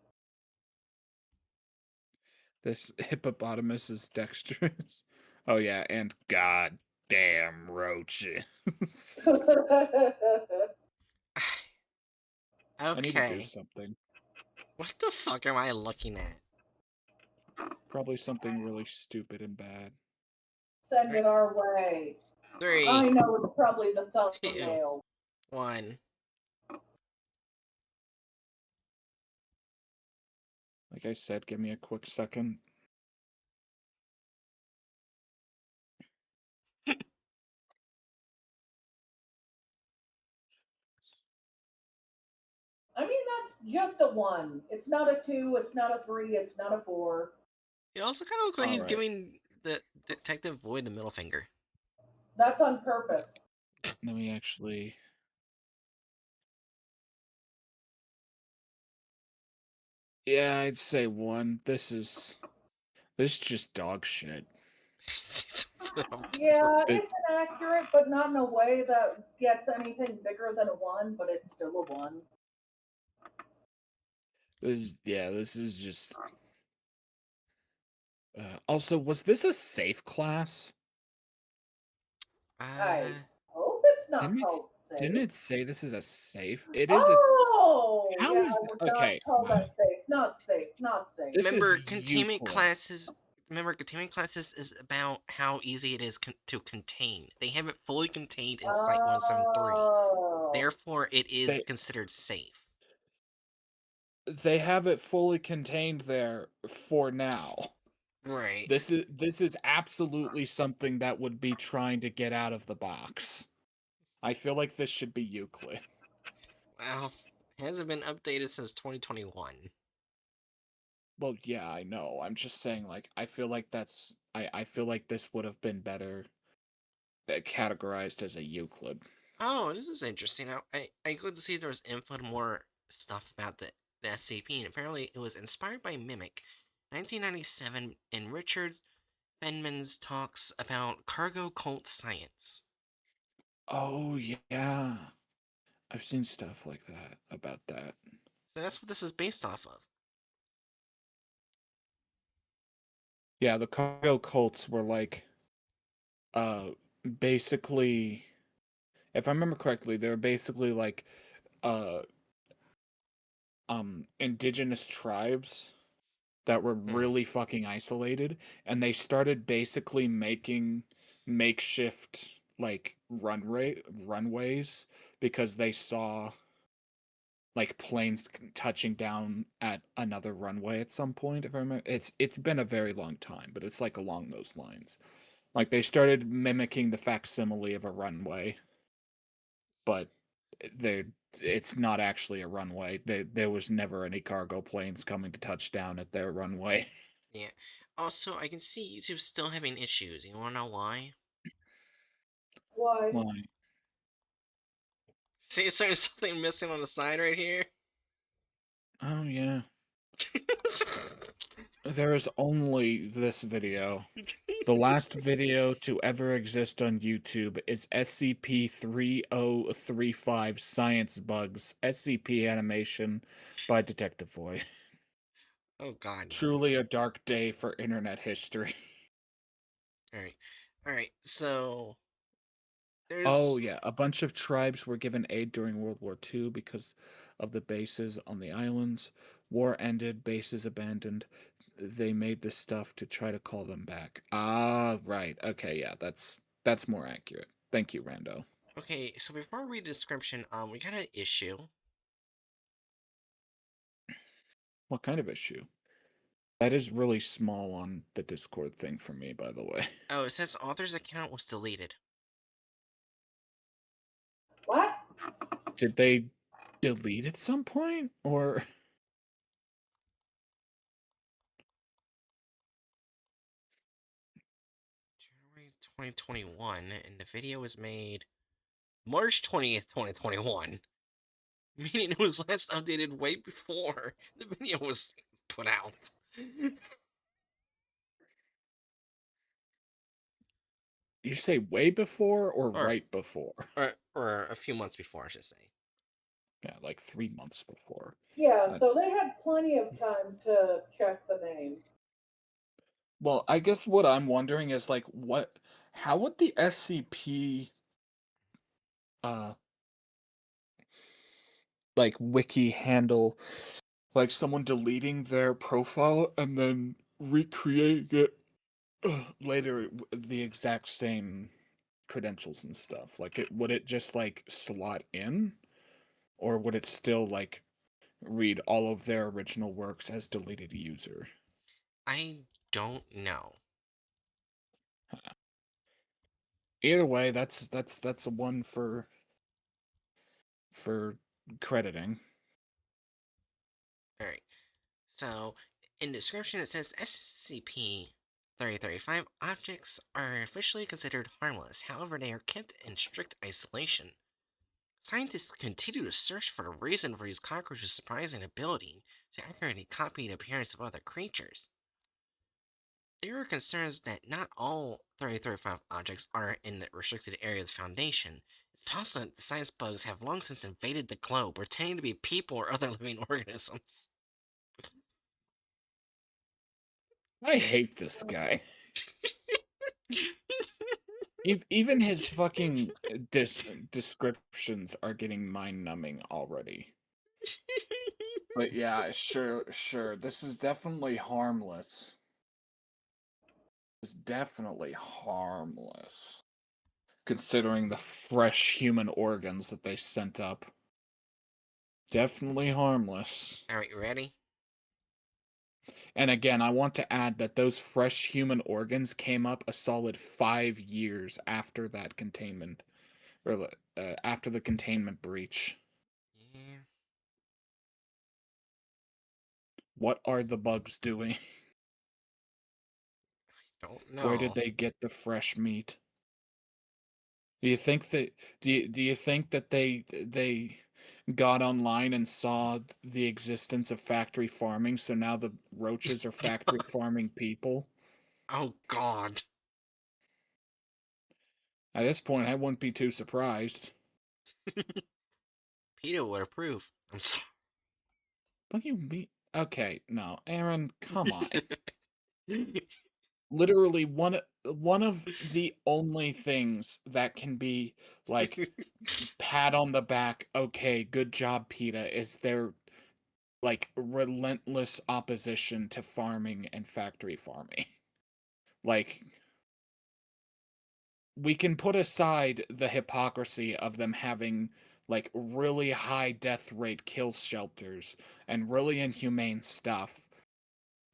This hippopotamus is dexterous. Oh yeah, and goddamn roaches. I need to do Okay. something. What the fuck am I looking at? Probably something really stupid and bad. Send it our way. 3, I know it's probably the 2, thumbnail. 1. Like I said, give me a quick second. I mean, that's just a 1. It's not a 2, it's not a 3, it's not a 4. It also kind of looks like All he's right. giving the Detective Void the middle finger. That's on purpose. Let me actually. Yeah, I'd say 1. This is just dog shit. Yeah, It- it's inaccurate, but not in a way that gets anything bigger than a 1, but it's still a 1. this is just. Also, was this a safe class? I uh, hope it's not Didn't it, called didn't safe. it say this is a safe? It is a. Oh, How yeah, is I would not okay? call that safe. Not safe. Not safe. This is remember containment Euclid. classes. Remember, containment classes is about how easy it is to contain. They have it fully contained in Site 173. Oh. Therefore, it is They considered safe. they have it fully contained there for now. Right. This is absolutely something that would be trying to get out of the box. I feel like this should be Euclid. Well, hasn't been updated since 2021. Well, yeah, I know. I'm just saying, like, I feel like I feel like this would have been better categorized as a Euclid. Oh, this is interesting. I glad to see there was info and more stuff about the SCP, and apparently it was inspired by Mimic. 1997, in Richard Feynman's talks about cargo cult science. Oh yeah, I've seen stuff like that about that. So that's what this is based off of. Yeah, the cargo cults were like, basically, if I remember correctly, they're basically like uh indigenous tribes that were Hmm. really fucking isolated, and they started basically making makeshift like runways because they saw like planes touching down at another runway at some point. If I remember, it's been a very long time, but it's like along those lines. Like they started mimicking the facsimile of a runway, but they it's not actually a runway. There was never any cargo planes coming to touch down at their runway. Yeah. Also, I can see YouTube's still having issues. You wanna know why? Why? Why? See, is there something missing on the side right here? Oh yeah. There is only this video. The last video to ever exist on YouTube is SCP-3035 Science Bugs SCP animation by Detective Void. Oh god, no. Truly a dark day for internet history. Alright. Alright, so Oh there's yeah, a bunch of tribes were given aid during World War II because of the bases on the islands. War ended, bases abandoned. They made this stuff to try to call them back. Ah, right. Okay, yeah, that's more accurate. Thank you, Rando. okay, so before we read the description, we got an issue. What kind of issue? That is really small on the Discord thing for me, by the way. Oh, it says author's account was deleted. What? Did they delete at some point or January 2021, and the video was made March 20th, 2021. Meaning it was last updated way before the video was put out. you say way before or or, right before? or a few months before, I should say. Yeah, like 3 months before. Yeah, so That's they had plenty of time to check the name. well, I guess what I'm wondering is like how would the SCP uh like wiki handle like someone deleting their profile and then recreating it later with the exact same credentials and stuff? Like would it just like slot in or would it still like read all of their original works as deleted user? I don't know. Either way, that's a one for crediting. Alright, so in the description it says SCP 3035 objects are officially considered harmless, however, they are kept in strict isolation. Scientists continue to search for the reason for these cockroaches' surprising ability to accurately copy the appearance of other creatures. There are concerns that not all 3035 objects are in the restricted area of the Foundation. It's possible that the science bugs have long since invaded the globe, pretending to be people or other living organisms. I hate this guy. Even his fucking descriptions are getting mind-numbing already. But yeah, sure. This is definitely harmless. It's definitely harmless. Considering the fresh human organs that they sent up. Definitely harmless. Alright, you ready? And again, I want to add that those fresh human organs came up a solid 5 years after that containment, or after the containment breach. Yeah, What are the bugs doing? don't Where did know. they get the fresh meat? Do you think that do you think that they got online and saw the existence of factory farming, so now the roaches are factory farming people? Oh god. At this point, I wouldn't be too surprised. PETA would approve. I'm sorry. What do you mean? Okay, no, Aaron, come on. literally one of the only things that can be like pat on the back, okay, good job, PETA, is their like relentless opposition to farming and factory farming. Like we can put aside the hypocrisy of them having like really high death rate kill shelters and really inhumane stuff.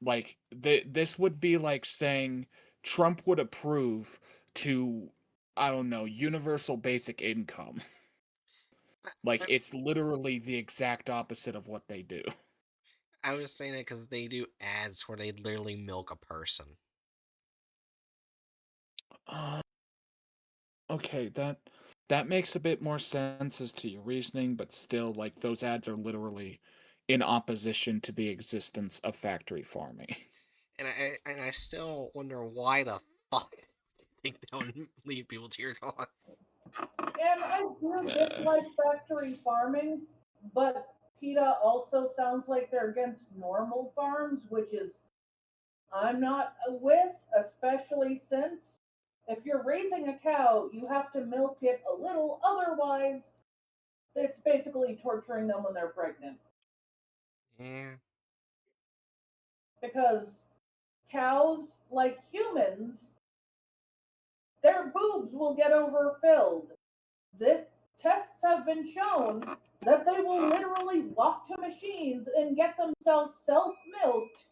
Like this would be like saying Trump would approve to, I don't know, universal basic income. I, Like I, it's literally the exact opposite of what they do. I was saying it because they do ads where they literally milk a person. Uh, okay, that makes a bit more sense as to your reasoning, but still, like those ads are literally in opposition to the existence of factory farming. And I still wonder why the fuck you think that would lead people to your cause. And I do Uh, dislike factory farming, but PETA also sounds like they're against normal farms, which is I'm not with, especially since if you're raising a cow, you have to milk it a little, otherwise, it's basically torturing them when they're pregnant. Yeah. Because cows, like humans, their boobs will get overfilled. The tests have been shown that they will literally walk to machines and get themselves self milked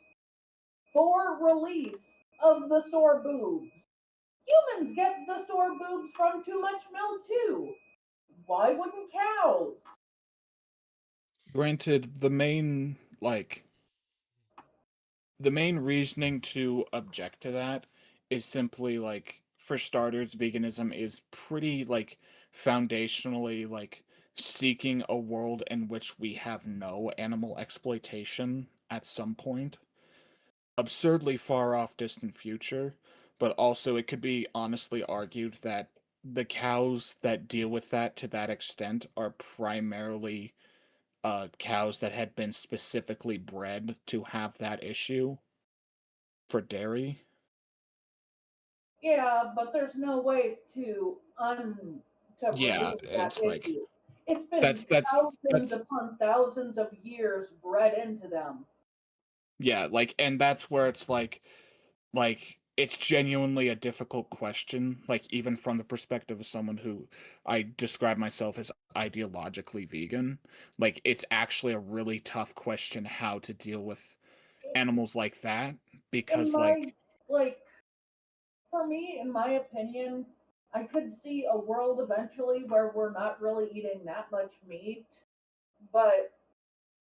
for release of the sore boobs. Humans get the sore boobs from too much milk too. Why wouldn't cows? Granted, the main reasoning to object to that is simply like for starters, veganism is pretty like foundationally like seeking a world in which we have no animal exploitation at some point. Absurdly far off distant future, but also it could be honestly argued that the cows that deal with that to that extent are primarily cows that had been specifically bred to have that issue for dairy. Yeah, but there's no way to Yeah, remove that it's like issue. It's been thousands that's upon thousands of years bred into them. yeah, like and that's where it's like it's genuinely a difficult question, like even from the perspective of someone who I describe myself as ideologically vegan. Like it's actually a really tough question how to deal with animals like that In because my like like for me, in my opinion, I could see a world eventually where we're not really eating that much meat, but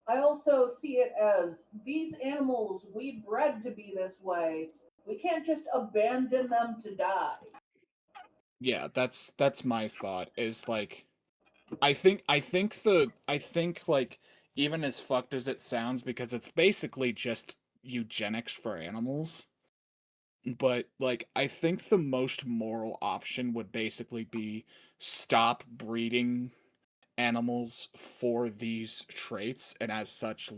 I also see it as these animals we bred to be this way. We can't just abandon them to die. yeah, that's my thought is like I think like even as fucked as it sounds because it's basically just eugenics for animals, but like I think the most moral option would basically be stop breeding animals for these traits and as such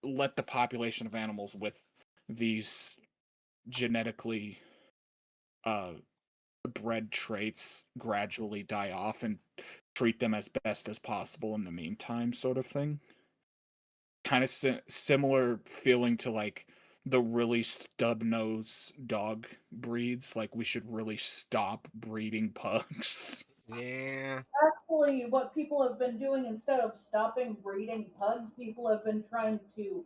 let the population of animals with these genetically uh bred traits gradually die off and treat them as best as possible in the meantime, sort of thing. Kind of similar feeling to like the really stub nose dog breeds. Like we should really stop breeding pugs. Yeah. Actually, what people have been doing instead of stopping breeding pugs, people have been trying to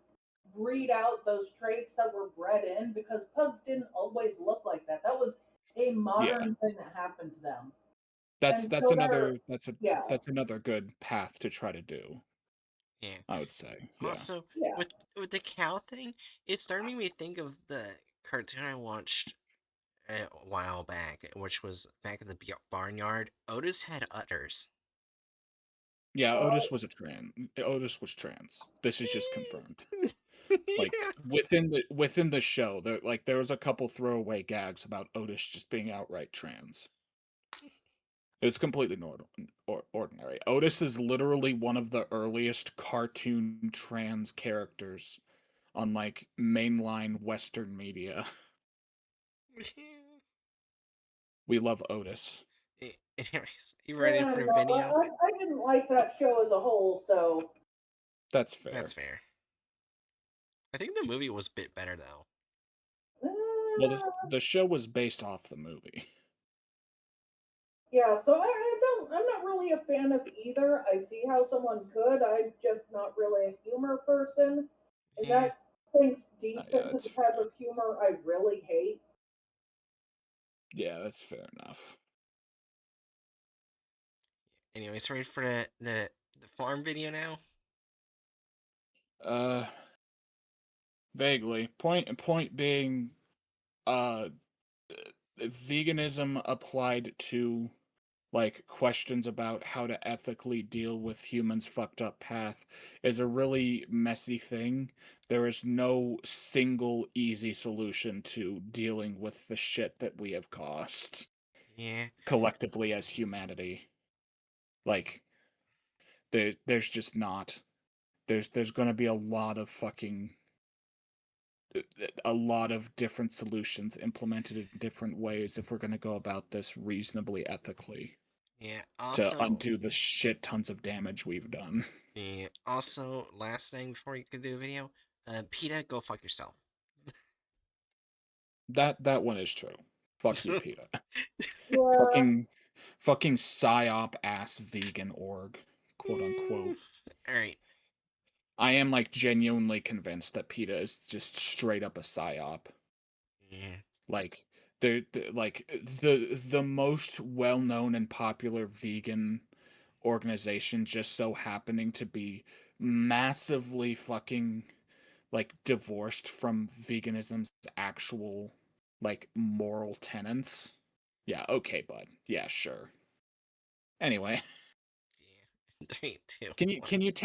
breed out those traits that were bred in because pugs didn't always look like that. That was a Yeah, modern thing that happened to them. And so they're, yeah, that's another good path to try to do. Yeah. I would say, yeah. Also, yeah. with the cow thing, it started making me think of the cartoon I watched a while back, which was back in the barnyard. Otis had udders. Yeah, Uh, Otis was trans. This is just confirmed. Like Yeah. within the show, there was a couple throwaway gags about Otis just being outright trans. It's completely ordinary. Otis is literally one of the earliest cartoon trans characters on like mainline Western media. We love Otis. Anyways, you ready for a No, video? I didn't like that show as a whole, so That's fair. That's fair. I think the movie was a bit better though. Well, uh, the show was based off the movie. yeah. So I'm not really a fan of either. I see how someone could. I'm just not really a humor person, and Yeah. that thinks deep Yeah, into that's the type fair. of humor I really hate. Yeah, that's fair enough. Anyways, ready for the farm video now? Uh, vaguely. Point being, uh, veganism applied to like questions about how to ethically deal with humans' fucked up path is a really messy thing. There is no single easy solution to dealing with the shit that we have caused Yeah. collectively as humanity. Like there's just not. There's going to be a lot of different solutions implemented in different ways if we're going to go about this reasonably ethically Yeah. to Also, undo the shit tons of damage we've done. yeah. Also, last thing before you could do a video, PETA, go fuck yourself. That one is true. Fuck you, Yeah. PETA. Yeah, Fucking psyop ass vegan org, quote unquote. All right. I am like genuinely convinced that PETA is just straight up a psyop. Yeah. Like they're like the most well known and popular vegan organization just so happening to be massively fucking like divorced from veganism's actual like moral tenets. Yeah, okay, bud. Yeah, sure. Anyway, Yeah. Three, two, can you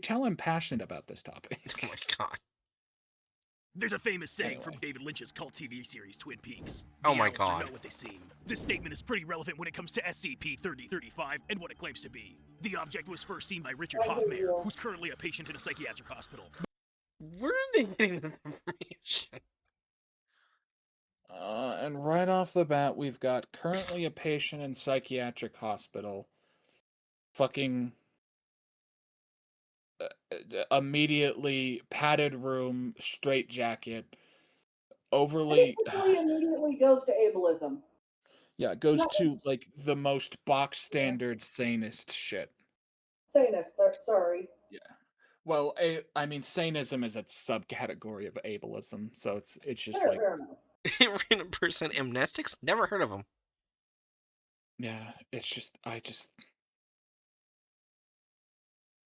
one. I'm passionate about this topic? Oh my god. There's a famous saying from Anyway, David Lynch's cult TV series Twin Peaks. Oh The my owls are god. not what they seem. This statement is pretty relevant when it comes to SCP-3035 and what it claims to be. The object was first seen by Richard I hate Hoffmeyer, you. who's currently a patient in a psychiatric hospital. Where are they getting this information? and right off the bat, we've got currently a patient in psychiatric hospital. Fucking immediately padded room, straight jacket, overly basically immediately goes to ableism. yeah, it goes Not to like the most box standard sanist shit. sanist, sorry. Yeah. Well, I mean, sanism is a subcategory of ableism, so it's just like Fair enough. Random person amnestics? Never heard of them. yeah, it's just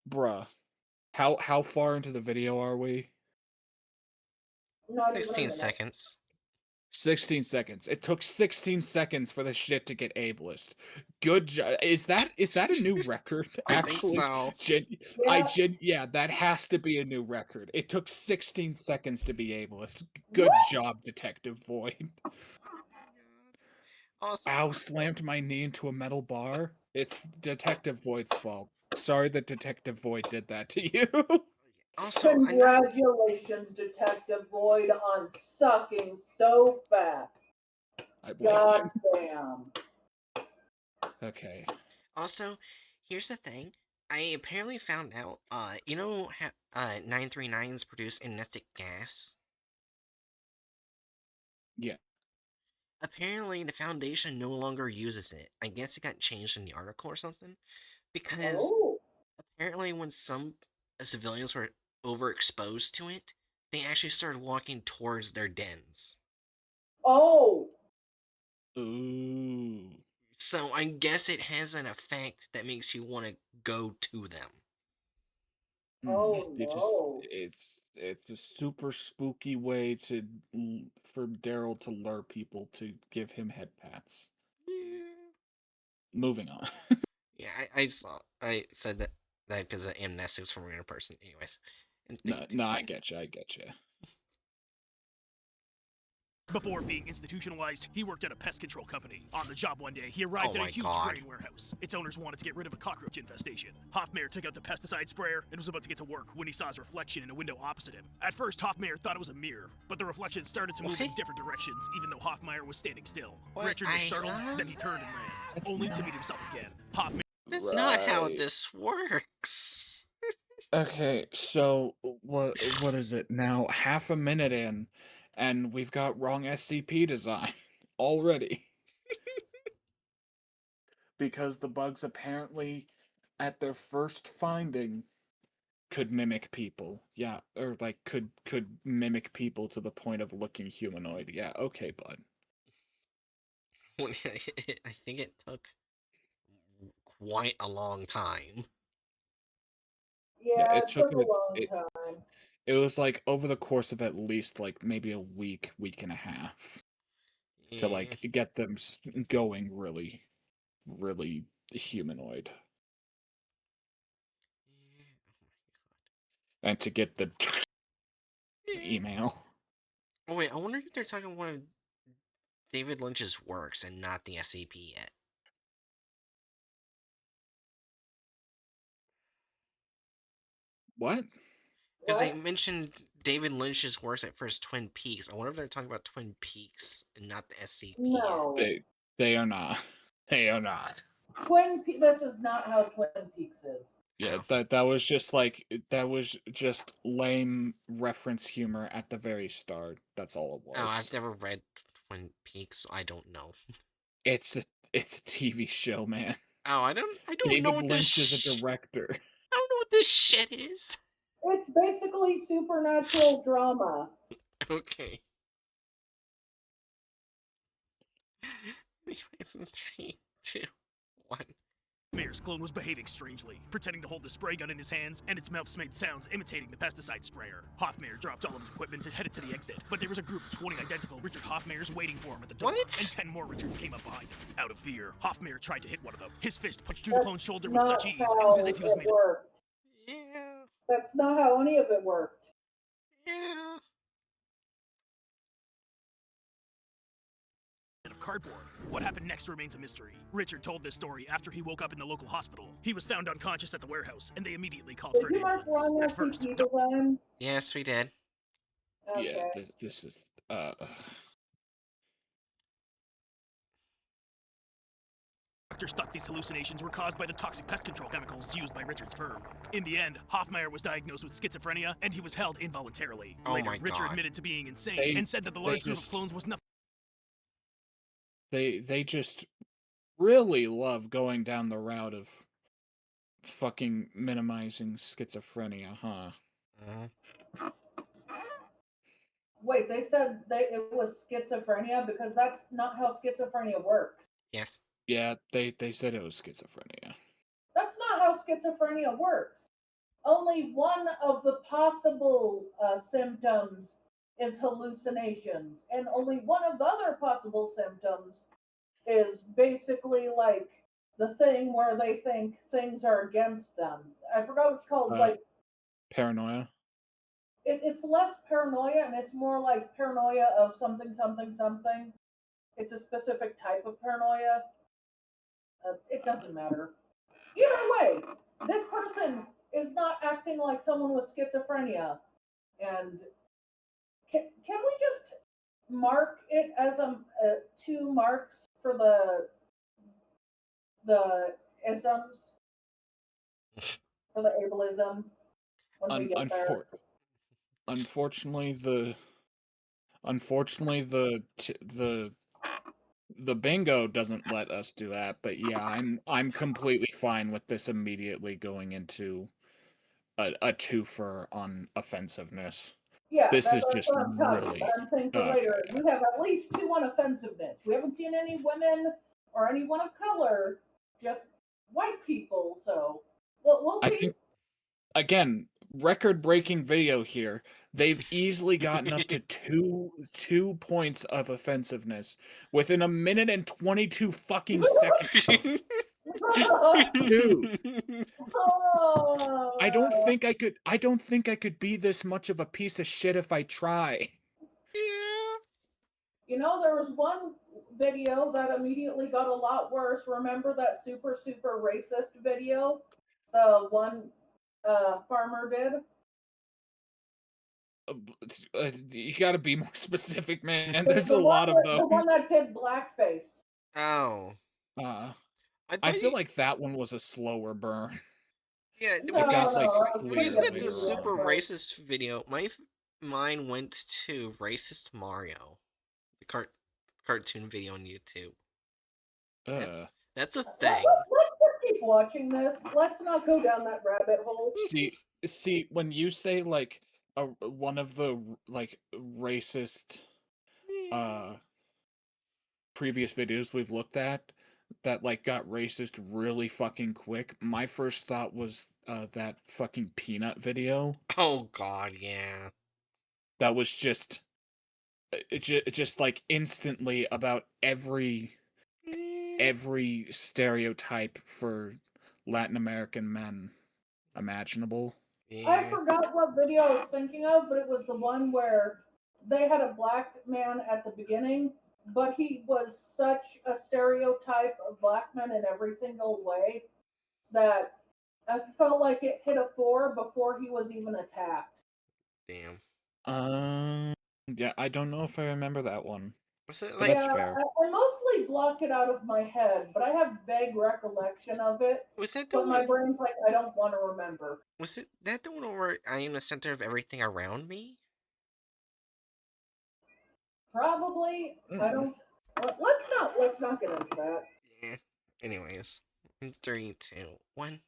bruh. How far into the video are we? Not even a 16 minute. seconds. 16 seconds. It took 16 seconds for the shit to get ableist. Good job. Is that a new record? I think Actually, so. Yeah. that has to be a new record. It took 16 seconds to be ableist. Good What? job, Detective Void. Oh my god. Also, Ow, slammed my knee into a metal bar. It's Detective Void's fault. Sorry that Detective Void did that to you. also, I know. Congratulations, Detective Void, on sucking so fast. I blame God him. damn. Okay. Also, here's the thing. I apparently found out. You know how 939s produce amnestic gas? Yeah. Apparently, the Foundation no longer uses it. I guess it got changed in the article or something. Because Oh. apparently, when some civilians were overexposed to it, they actually started walking towards their dens. Oh. Ooh. So I guess it has an effect that makes you want to go to them. Oh It just no. it's a super spooky way to for Daryl to lure people to give him head pats. Yeah, Moving on. yeah. I said that because of amnestics from a random person. Anyways, and three, No, two, no, I one. get you. I get you. Before being institutionalized, he worked at a pest control company. On the job one day, he arrived Oh at a my huge God. grain warehouse. Its owners wanted to get rid of a cockroach infestation. Hoffmeyer took out the pesticide sprayer and was about to get to work when he saw his reflection in a window opposite him. At first, Hoffmeyer thought it was a mirror, but the reflection started to move in What? different directions, even though Hoffmeyer was standing still. What? Richard was startled, then he turned and ran, That's only to not- meet himself again. Hoffmeyer That's not how Right. this works. Okay, so what is it now? Half a minute in, and we've got wrong SCP design already. Because the bugs apparently, at their first finding, could mimic people. Yeah, or like could mimic people to the point of looking humanoid. Yeah, okay, bud. I think it took quite a long time. Yeah, it it took took a long it, time. it was like over the course of at least like maybe a week and a half to Yeah. like get them going really humanoid and to get the email. Oh wait, I wonder if they're talking one of David Lynch's works and not the SCP yet. What? Because they What? mentioned David Lynch's works at first, Twin Peaks. I wonder if they're talking about Twin Peaks and not the SCP yet. No. They are not. They are not. This is not how Twin Peaks is. Yeah, Oh. that was just like that was just lame reference humor at the very start. That's all it was. Oh, I've never read Twin Peaks, so I don't know. It's a TV show, man. Oh, I don't know David what Lynch this. is a director. I don't know what this shit is. It's basically supernatural drama. Okay. Anyways, in 3, 2, 1. Mayer's clone was behaving strangely, pretending to hold the spray gun in his hands, and its mouth made sounds imitating the pesticide sprayer. Hoffmeyer dropped all of his equipment and headed to the exit, but there was a group of 20 identical Richard Hoffmeyers waiting for him at the door, What? and 10 more Richards came up behind him. Out of fear, Hoffmeyer tried to hit one of them. His fist punched through the clone's shoulder with Not such ease, how it was as if he was it made of worked. Yeah. That's not how any of it worked. Yeah. cardboard. What happened next remains a mystery. Richard told this story after he woke up in the local hospital. He was found unconscious at the warehouse, and they immediately called Did for an you mark ambulance. wrong At first, SCP design? Yes, we did. Okay. Yeah, this is doctors thought these hallucinations were caused by the toxic pest control chemicals used by Richard's firm. In the end, Hoffmeyer was diagnosed with schizophrenia, and he was held involuntarily. Oh Later, my Richard God. admitted to being insane They- and said that the they large group of just- clones was nothing. they just really love going down the route of fucking minimizing schizophrenia, huh? Mhm. Wait, they said it was schizophrenia because that's not how schizophrenia works. Yes. Yeah, they said it was schizophrenia. That's not how schizophrenia works. Only one of the possible symptoms is hallucinations, and only one of the other possible symptoms is basically like the thing where they think things are against them. I forgot what it's called. Like Paranoia. it's less paranoia, and it's more like paranoia of something, something, something. It's a specific type of paranoia. It doesn't matter. Either way, this person is not acting like someone with schizophrenia. And can we just mark it as 2 marks for the isms, for the ableism when we get there? Unfortunately, the bingo doesn't let us do that. But yeah, I'm completely fine with this immediately going into a twofer on offensiveness. Yeah, This is that's just what I'm telling you. really But I'm saying for okay. later, we have at least 2 on offensiveness. We haven't seen any women or anyone of color, just white people. So we'll see. I think again, record-breaking video here. They've easily gotten up to two points of offensiveness within 1 minute and 22 fucking seconds. Dude. Oh, I don't think I could be this much of a piece of shit if I try. Yeah. You know, there was one video that immediately got a lot worse. Remember that super racist video the one farmer did? You got to be more specific, man. The, There's a the one lot of that, the those. one that did blackface. Oh, Uh, I I thought feel you. like that one was a slower burn. Yeah, No, when It you got like no, it's when you pretty said clearly the immediate, super wrong. but racist video, mind went to racist Mario, the cartoon video on YouTube. That, Uh, that's a let's thing. just keep watching this. Let's not go down that rabbit hole. see, when you say like one of the like racist uh previous videos we've looked at that like got racist really fucking quick, my first thought was that fucking peanut video Oh God, yeah. that was just just like instantly about every stereotype for Latin American men imaginable. I Yeah. forgot what video I was thinking of, but it was the one where they had a black man at the beginning, but he was such a stereotype of black men in every single way that I felt like it hit a 4 before he was even attacked. Damn. Um, yeah, I don't know if I remember that one, Was it but like? that's Yeah, fair. I mostly blocked it out of my head, but I have vague recollection of it. Was that the But my one? brain's like, I don't want to remember. Was it that the one where I am the center of everything around me? Probably, I Mm. don't. Let's not get into that. Yeah. Anyways, in 3, 2, 1.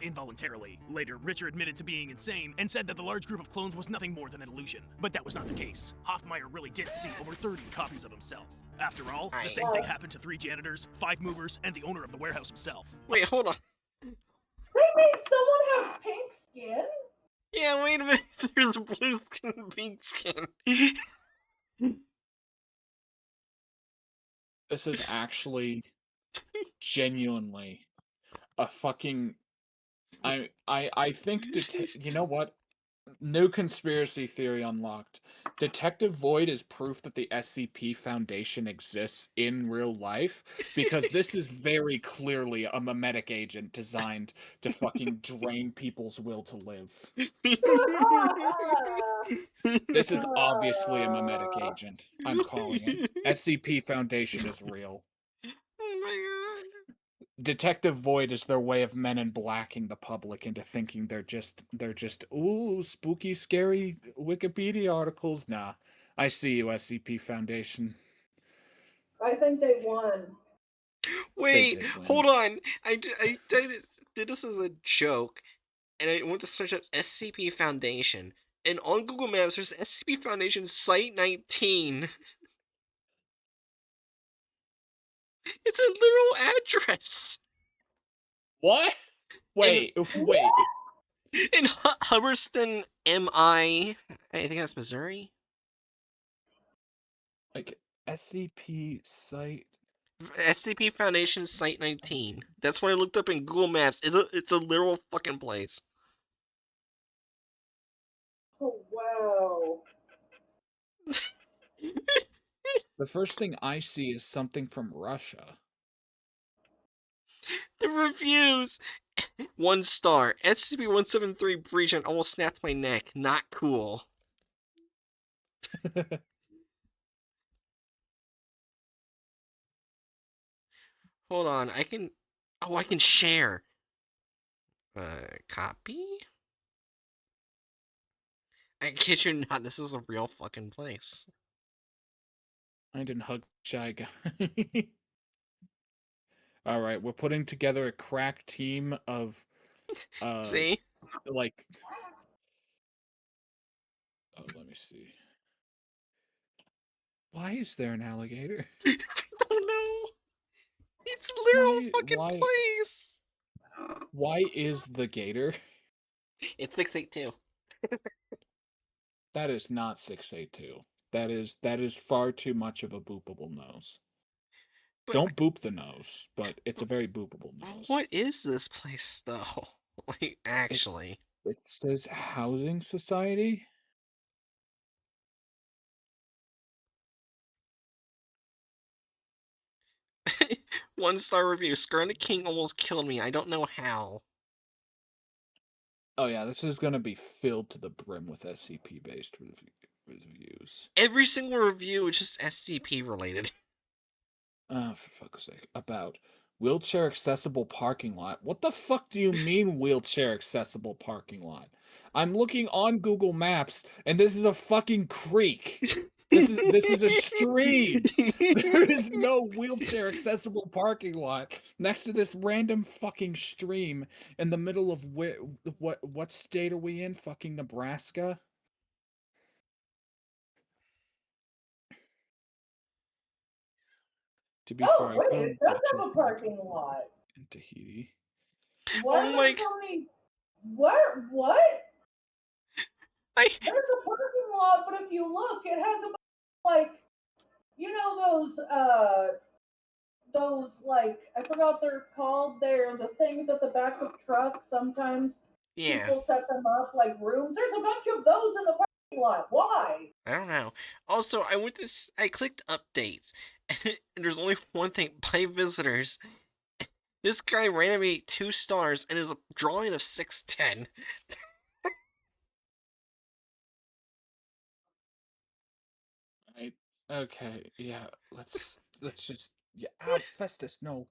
Involuntarily. Later, Richer admitted to being insane and said that the large group of clones was nothing more than an illusion. But that was not the case. Hoffmeyer really did see over 30 copies of himself. After all, the same thing happened to 3 janitors, 5 movers, and the owner of the warehouse himself. Wait, hold on. They made someone have pink skin. Yeah, wait a minute. There's blue skin and pink skin. This is actually genuinely a fucking I think you know what? New conspiracy theory unlocked. Detective Void is proof that the SCP Foundation exists in real life because this is very clearly a memetic agent designed to fucking drain people's will to live. This is obviously a memetic agent. I'm calling it. SCP Foundation is real. Oh my god. Detective Void is their way of men in blacking the public into thinking they're just ooh spooky scary Wikipedia articles. Nah, I see you, SCP Foundation. I think they won. They Wait, did win. hold on. I did this as a joke, and I went to search up SCP Foundation, and on Google Maps there's SCP Foundation Site 19. It's a literal address What? in Wait. in Hubbardston, I think that's Missouri. Like SCP site. SCP Foundation Site 19. That's when I looked up in Google Maps. It's a literal fucking place. Oh wow. The first thing I see is something from Russia. The reviews. 1 star. SCP-173 breach and almost snapped my neck. Not cool. Hold on. I can. Oh, I can share. Copy? I kid you not. This is a real fucking place. I didn't hug shy guy. All right, we're putting together a crack team of See? like oh, let me see. Why is there an alligator? I don't know. It's a literal fucking Why place. why is the gator? It's 682. That is not 682. That is far too much of a boopable nose. But Don't boop the nose, but it's a very boopable nose. what is this place, though? Like, It's actually. it says housing society. 1-star review. Scarlet King almost killed me. I don't know how. Oh yeah, this is gonna be filled to the brim with SCP-based reviews. Every single review is just SCP related. Oh, for fuck's sake. About wheelchair accessible parking lot. What the fuck do you mean wheelchair accessible parking lot? I'm looking on Google Maps and this is a fucking creek. This is a stream. There is no wheelchair accessible parking lot next to this random fucking stream in the middle of what state are we in? Fucking Nebraska? To be fair, I wait, found it does bunch have of a parking lot. in Tahiti. Why Oh are my there so many? What? I There's a parking lot, but if you look, it has a like, those like I forgot they're called. They're the things at the back of trucks. Sometimes yeah. people set them up like rooms. There's a bunch of those in the parking lot. Why? I don't know. Also, I clicked updates, and there's only one thing by visitors. This guy rated me 2 stars and is a drawing of 610. Right. Okay. Yeah. Let's just. Yeah. Ow, Festus. No.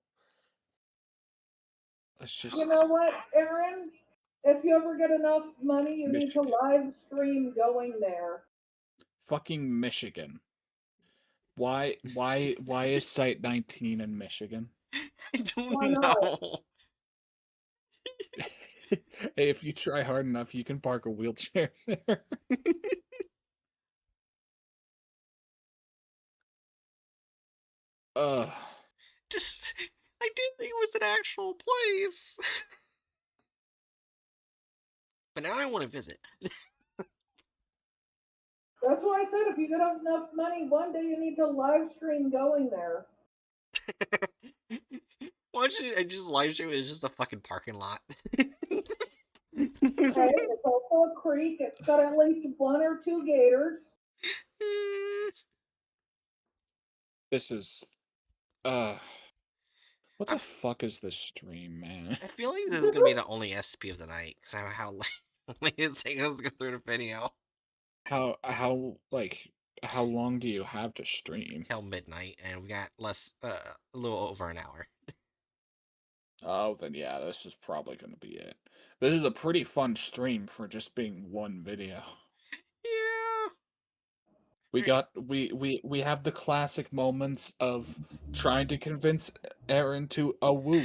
Let's just. You know what, Aaron? If you ever get enough money, you need to Michigan. live stream going there. Fucking Michigan. Why? Why is Site 19 in Michigan? I Why don't not? know. Hey, if you try hard enough, you can park a wheelchair there. Ugh. Just, I didn't think it was an actual place. But now I want to visit. That's why I said if you get enough money, one day you need to live stream going there. Why don't you I just live stream it? It's just a fucking parking lot. Okay, it's also a creek. It's got at least one or two gators. This is. What I, the fuck is this stream, man? I feel like this is gonna be the only SCP of the night because of how late it's taking us to go through the video How long do you have to stream? till midnight, and we got a little over an hour. Oh, then yeah, this is probably gonna be it. This is a pretty fun stream for just being one video. Yeah. We have the classic moments of trying to convince Aaron to a woo.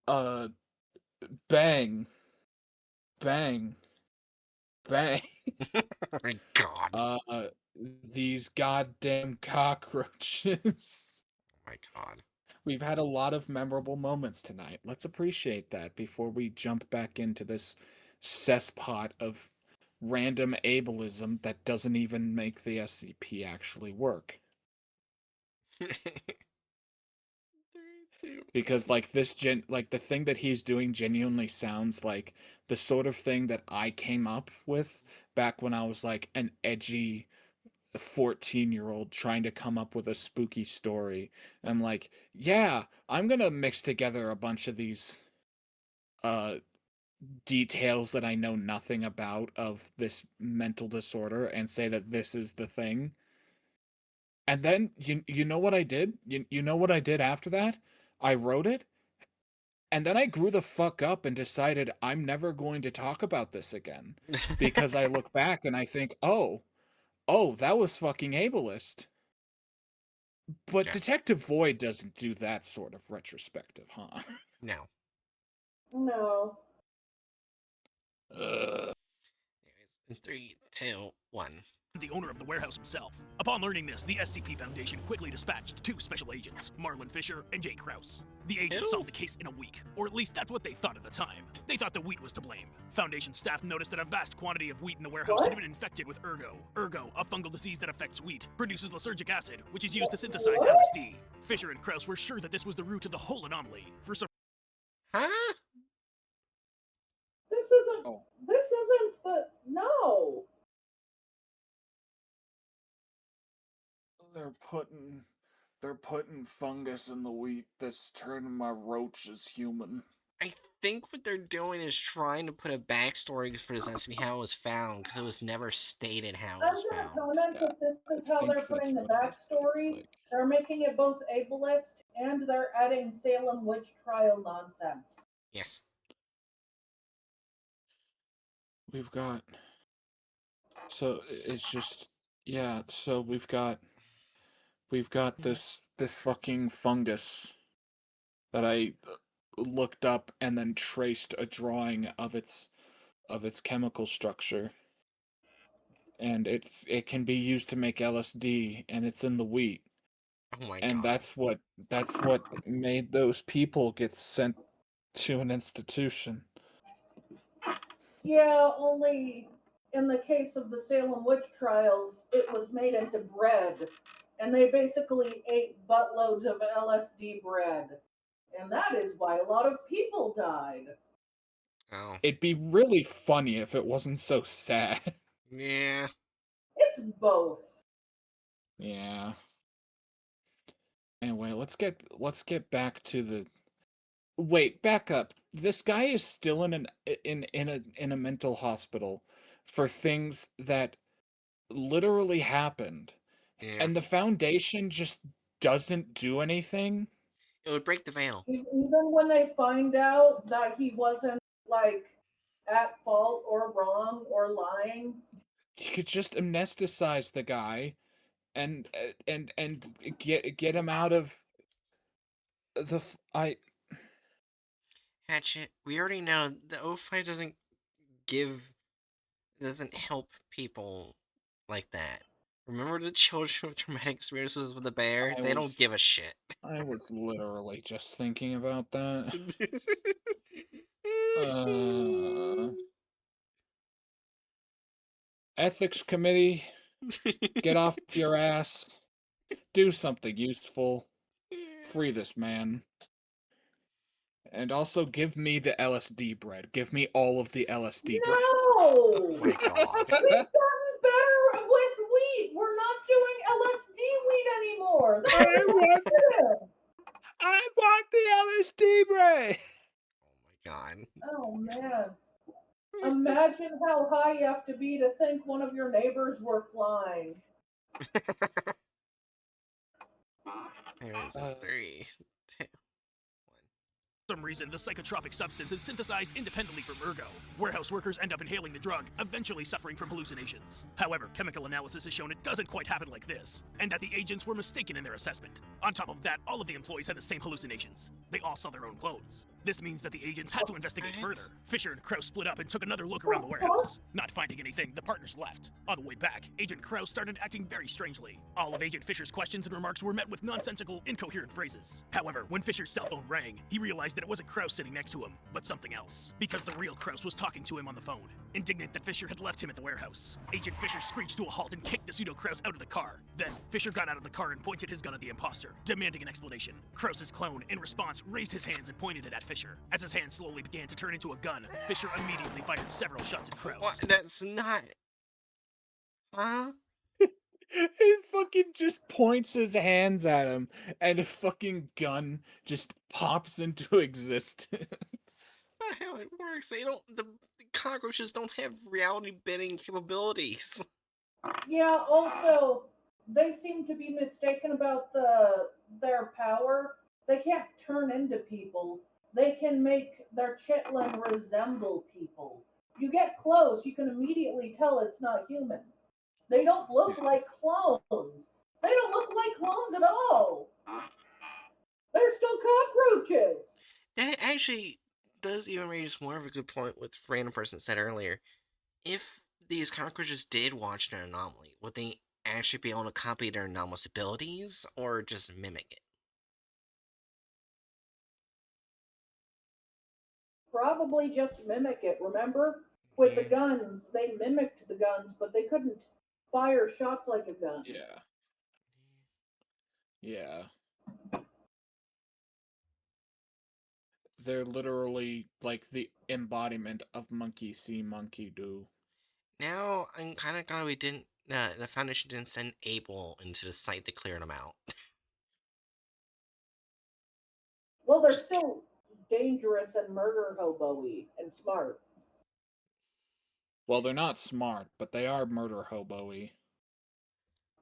Uh, bang, bang, bang. Oh my god. These goddamn cockroaches. Oh my god. We've had a lot of memorable moments tonight. Let's appreciate that before we jump back into this cesspot of random ableism that doesn't even make the SCP actually work. 3, 2. Because the thing that he's doing genuinely sounds like the sort of thing that I came up with back when I was like an edgy 14-year-old trying to come up with a spooky story. I'm like, yeah, I'm gonna mix together a bunch of these details that I know nothing about of this mental disorder and say that this is the thing. And then you know what I did? You know what I did after that? I wrote it, and then I grew the fuck up and decided I'm never going to talk about this again. Because I look back and I think, oh, that was fucking ableist. But Yeah. Detective Void doesn't do that sort of retrospective, huh? No. No. Ugh. Anyways, in 3, 2, 1. The owner of the warehouse himself. Upon learning this, the SCP Foundation quickly dispatched 2 special agents, Marlon Fisher and Jay Krause. The agents Who? solved the case in a week, or at least that's what they thought at the time. They thought the wheat was to blame. Foundation staff noticed that a vast quantity of wheat in the warehouse had been infected with ergo. Ergo, a fungal disease that affects wheat, produces lysergic acid, which is used to synthesize LSD. Fisher and Krause were sure that this was the root of the whole anomaly. For some Huh? This isn't. Oh. This isn't the. No. They're putting They're putting fungus in the wheat that's turning my roaches human. I think what they're doing is trying to put a backstory for this SCP how it was found, because it was never stated how it I'm was going to found. comment Yeah, that this I is how think they're that's putting the what it is, but it's backstory. like They're making it both ableist and they're adding Salem witch trial nonsense. Yes. we've got. So it's just yeah. So we've got this fucking fungus that I looked up and then traced a drawing of its chemical structure, and it can be used to make LSD, and it's in the wheat, Oh my and god. that's what made those people get sent to an institution. Yeah, only in the case of the Salem witch trials, it was made into bread. And they basically ate buttloads of LSD bread. And that is why a lot of people died. Oh. It'd be really funny if it wasn't so sad. Yeah. It's both. Yeah. Anyway, let's get back to the. Wait, back up. This guy is still in a mental hospital for things that literally happened, Yeah. and the Foundation just doesn't do anything. It would break the veil. Even when they find out that he wasn't, like, at fault or wrong or lying. You could just amnesticize the guy and get him out of I. Hatchet, we already know the O5 doesn't help people like that. Remember the children with traumatic experiences with the bear? I They don't was give a shit. I was literally just thinking about that. Uh, Ethics committee, get off your ass. Do something useful. Free this man. And also give me the LSD bread. Give me all of the LSD bread. Oh No! my god. We've gotten better with wheat. We're not doing LSD wheat anymore. That's I want expensive. I want the LSD bread. Oh my god. Oh man. Imagine how high you have to be to think one of your neighbors were flying. There's a Uh, 3, 2, 1. For some reason, the psychotropic substance is synthesized independently from ergo. Warehouse workers end up inhaling the drug, eventually suffering from hallucinations. However, chemical analysis has shown it doesn't quite happen like this, and that the agents were mistaken in their assessment. On top of that, all of the employees had the same hallucinations. They all saw their own clones. This means that the agents had to investigate What? further. Fisher and Krause split up and took another look around the warehouse. Not finding anything, the partners left. On the way back, Agent Krause started acting very strangely. All of Agent Fisher's questions and remarks were met with nonsensical, incoherent phrases. However, when Fisher's cell phone rang, he realized that it wasn't Krause sitting next to him, but something else. Because the real Krause was talking to him on the phone. Indignant that Fisher had left him at the warehouse, Agent Fisher screeched to a halt and kicked the pseudo-Krause out of the car. Then, Fisher got out of the car and pointed his gun at the imposter, demanding an explanation. Krause's clone, in response, raised his hands and pointed it at Fisher. As his hand slowly began to turn into a gun, Fisher immediately fired several shots at Krause. What? That's not. Huh? he fucking just points his hands at him, and a fucking gun just pops into existence. That's not how it works. They don't. The cockroaches don't have reality bending capabilities. Yeah, also, they seem to be mistaken about their power. They can't turn into people. They can make their chitlin resemble people. You get close, you can immediately tell it's not human. They don't look like clones. They don't look like clones at all. They're still cockroaches. That actually does even raise more of a good point with random person said earlier. If these cockroaches did watch an anomaly, would they actually be able to copy their anomalous abilities or just mimic it? Probably just mimic it, remember? With the Yeah. guns, they mimicked the guns, but they couldn't fire shots like a gun. Yeah. Yeah. They're literally like the embodiment of monkey see, monkey do. Now I'm kind of glad we didn't. The Foundation didn't send Abel into the site to clear them out. Well, they're Just still dangerous and murder hobo-y and smart. well, they're not smart, but they are murder hobo-y.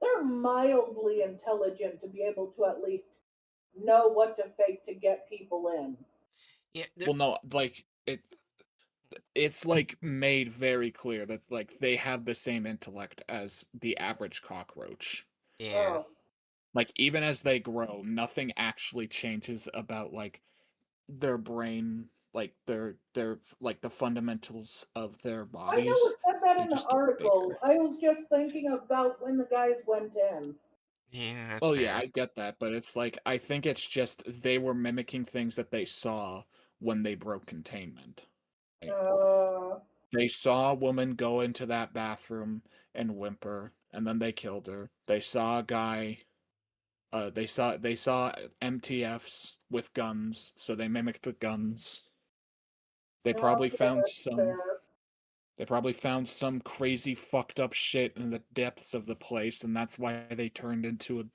They're mildly intelligent to be able to at least know what to fake to get people in. Yeah, Well, no, like it's like made very clear that like they have the same intellect as the average cockroach. yeah, Oh, Like even as they grow, nothing actually changes about like their brain, like their like the fundamentals of their I know bodies. it said that They in the just get article. bigger. I was just thinking about when the guys went in. yeah. That's Well, yeah, fair. I get that, but it's like I think it's just they were mimicking things that they saw when they broke containment. Like, Uh, they saw a woman go into that bathroom and whimper, and then they killed her. They saw a guy. They saw MTFs with guns, so they mimicked the guns. They probably okay, found that's some. fair. They probably found some crazy fucked up shit in the depths of the place, and that's why they turned into a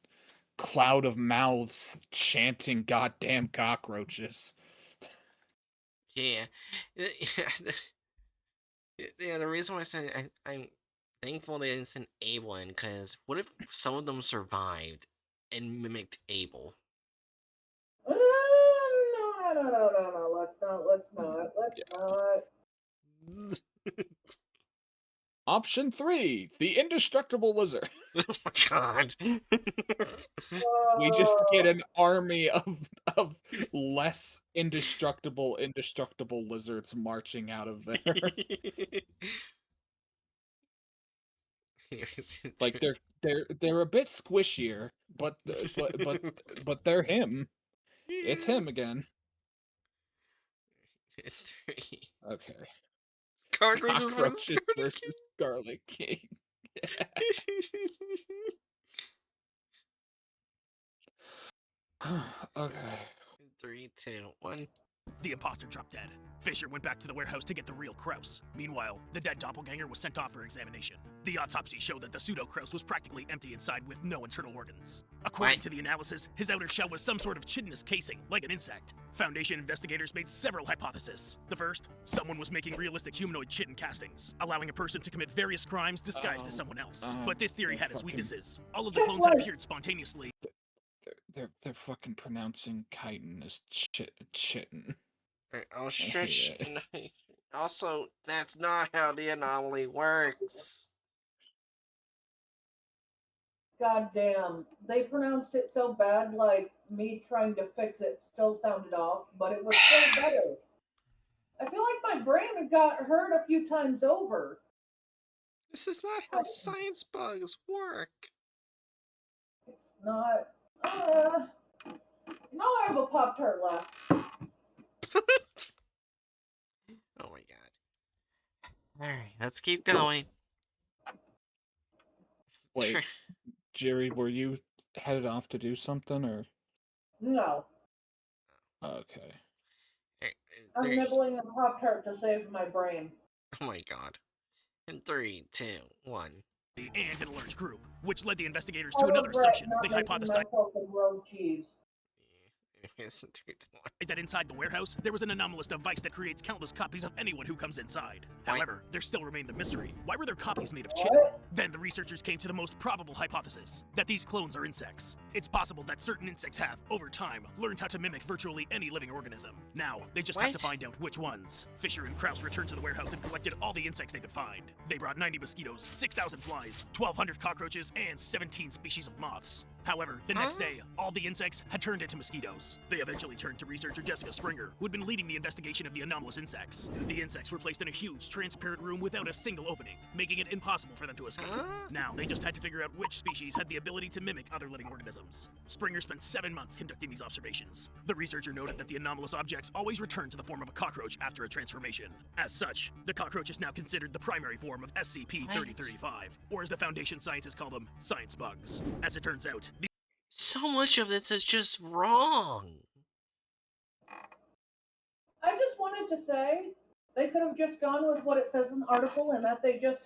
cloud of mouths chanting goddamn cockroaches. Yeah, yeah. The reason why I said I'm thankful they didn't send Abel in, because what if some of them survived and mimicked Abel? No, no, no, no, no, no. Let's not. Let's not. Let's Yeah. not. Option 3, the indestructible lizard. Oh my god. We just get Uh, an army of less indestructible lizards marching out of there. Like they're a bit squishier, but they're him. It's him again. Three. Okay. Cockroaches versus Cockroaches Scarlet versus Scarlet King. King. Okay. Three, two, one. The imposter dropped dead. Fisher went back to the warehouse to get the real Kraus. Meanwhile, the dead doppelganger was sent off for examination. The autopsy showed that the pseudo-Kraus was practically empty inside with no internal organs. According What? to the analysis, his outer shell was some sort of chitinous casing, like an insect. Foundation investigators made several hypotheses. The first, someone was making realistic humanoid chitin castings, allowing a person to commit various crimes disguised as someone else. But this theory had its fucking- weaknesses. All of the clones had appeared spontaneously. They're fucking pronouncing chitin as chitin. Alright, I'll I hate stretch. it. And also, that's not how the anomaly works. God damn. They pronounced it so bad, like me trying to fix it still sounded off, but it was still better. I feel like my brain got hurt a few times over. This is not how science bugs work. It's not. Uh, no, I have a Pop Tart left. Oh my god. Alright, let's keep going. Wait, Jerry, were you headed off to do something or? No, Okay. I'm Three. nibbling a Pop Tart to save my brain. Oh my god. In three, two, one. And in a large group, which led the investigators I to another regret assumption. not They making hypothesized myself a grilled cheese. It's in three, two, one. that inside the warehouse, there was an anomalous device that creates countless copies of anyone who comes inside. What? However, there still remained the mystery. Why were there copies made of chitin? What? Then the researchers came to the most probable hypothesis, that these clones are insects. It's possible that certain insects have, over time, learned how to mimic virtually any living organism. Now, they just have to What? find out which ones. Fisher and Kraus returned to the warehouse and collected all the insects they could find. They brought 90 mosquitoes, 6,000 flies, 1,200 cockroaches, and 17 species of moths. However, the next day, all the insects had turned into mosquitoes. They eventually turned to researcher Jessica Springer, who had been leading the investigation of the anomalous insects. The insects were placed in a huge, transparent room without a single opening, making it impossible for them to escape. Huh? Now, they just had to figure out which species had the ability to mimic other living organisms. Springer spent 7 months conducting these observations. The researcher noted that the anomalous objects always returned to the form of a cockroach after a transformation. As such, the cockroach is now considered the primary form of SCP-3035, or as the Foundation scientists call them, science bugs. As it turns out, the So much of this is just wrong. I just wanted to say they could have just gone with what it says in the article and that they just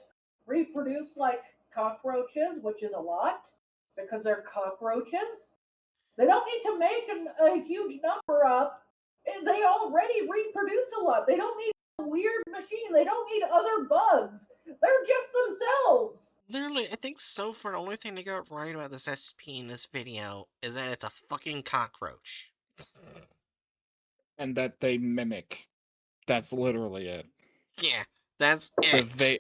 reproduce like cockroaches, which is a lot because they're cockroaches. They don't need to make a huge number up. They already reproduce a lot. They don't need a weird machine. They don't need other bugs. They're just themselves. Literally, I think so far the only thing they got right about this SCP in this video is that it's a fucking cockroach. And that they mimic. That's literally it. Yeah, that's The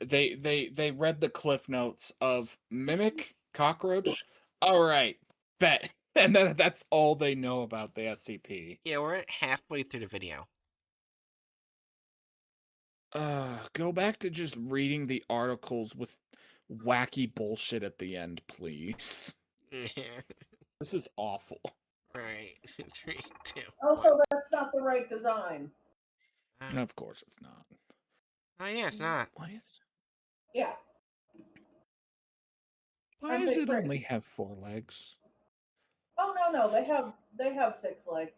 it. they read the cliff notes of mimic cockroach. All right, bet. And that's all they know about the SCP. Yeah, we're at halfway through the video. Go back to just reading the articles with wacky bullshit at the end, please. Yeah, This is awful. right. 3, 2, 1. Also, that's not the right design. Of course it's not. Oh yeah, it's not. Yeah. Why Aren't does they it pretty? only have 4 legs? Oh no, they have 6 legs.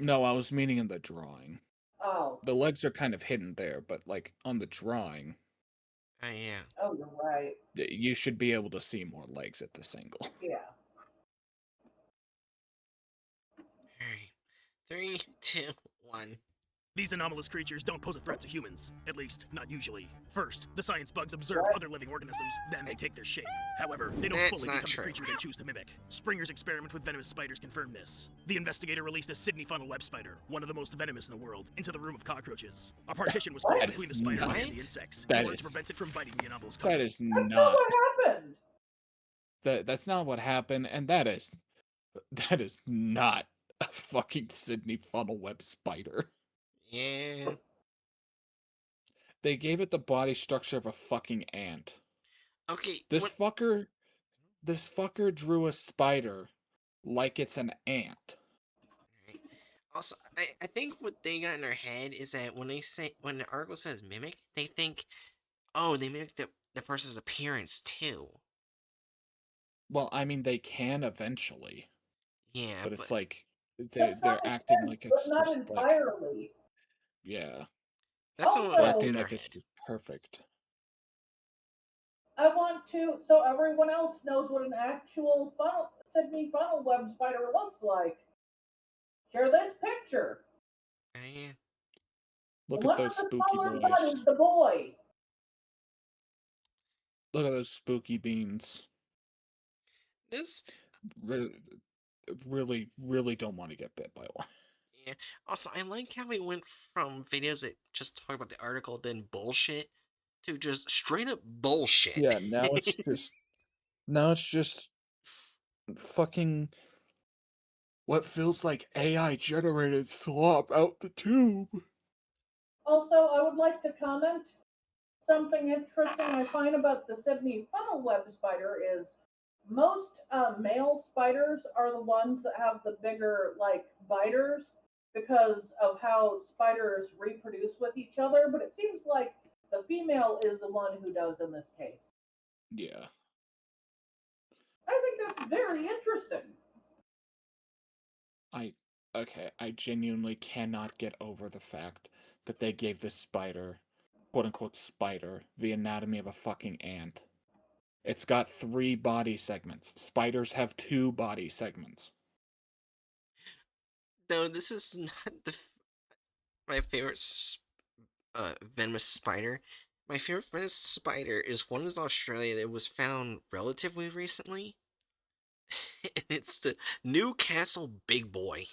No, I was meaning in the drawing. Oh. The legs are kind of hidden there, but like on the drawing, Oh yeah. Oh, you're right. you should be able to see more legs at this angle. Yeah. Alright. 3, 2, 1. These anomalous creatures don't pose a threat to humans, at least, not usually. First, the science bugs observe What? other living organisms, then they take their shape. However, they don't That's fully not become true. the creature they choose to mimic. Springer's experiment with venomous spiders confirmed this. The investigator released a Sydney funnel web spider, one of the most venomous in the world, into the room of cockroaches. A partition was placed That between the is spider not- and the insects, that in order to is- prevent it from biting the anomalous That company. is That's not not what happened. that's not what happened, and that is not a fucking Sydney funnel web spider. Yeah. They gave it the body structure of a fucking ant. Okay. This fucker drew a spider like it's an ant. Alright. Also, I think what they got in their head is that when the article says mimic, they think, oh, they mimic the person's appearance too. Well, I mean they can eventually, Yeah, but it's but like To they're some acting extent, like but it's not just like entirely. yeah, that's not what Also- went through acting their like it's head. just perfect. I want to, so everyone else knows what an actual Sydney funnel web spider looks like. Share this picture. Yeah. Look The at one those with the spooky smaller butt boys. is the boy. Look at those spooky beans. This. Really don't want to get bit by one. Yeah. Also, I like how we went from videos that just talk about the article, then bullshit, to just straight up bullshit. Yeah, now it's just fucking what feels like AI generated slop out the tube. Also, I would like to comment something interesting I find about the Sydney funnel web spider is most male spiders are the ones that have the bigger like biters because of how spiders reproduce with each other, but it seems like the female is the one who does in this case. Yeah. I think that's very interesting. I genuinely cannot get over the fact that they gave this spider, quote unquote spider, the anatomy of a fucking ant. It's got 3 body segments. Spiders have 2 body segments. Though this is not my favorite venomous spider. My favorite venomous spider is one in Australia that was found relatively recently. And it's the Newcastle Big Boy.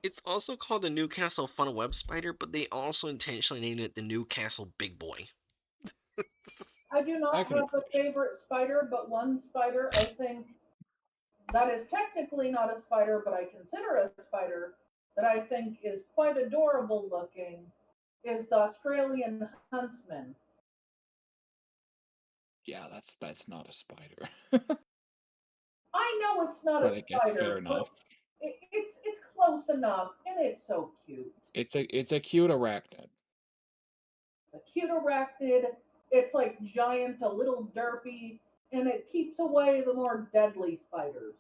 It's also called the Newcastle funnel web spider, but they also intentionally named it the Newcastle Big Boy. I do not I have can a appreciate favorite spider, but one spider I think that is technically not a spider, but I consider a spider that I think is quite adorable looking is the Australian huntsman. Yeah, that's not a spider. I know it's not But a I guess spider, fair but enough. it's close enough, and it's so cute. It's a cute arachnid. It's a cute arachnid. It's like giant, a little derpy, and it keeps away the more deadly spiders.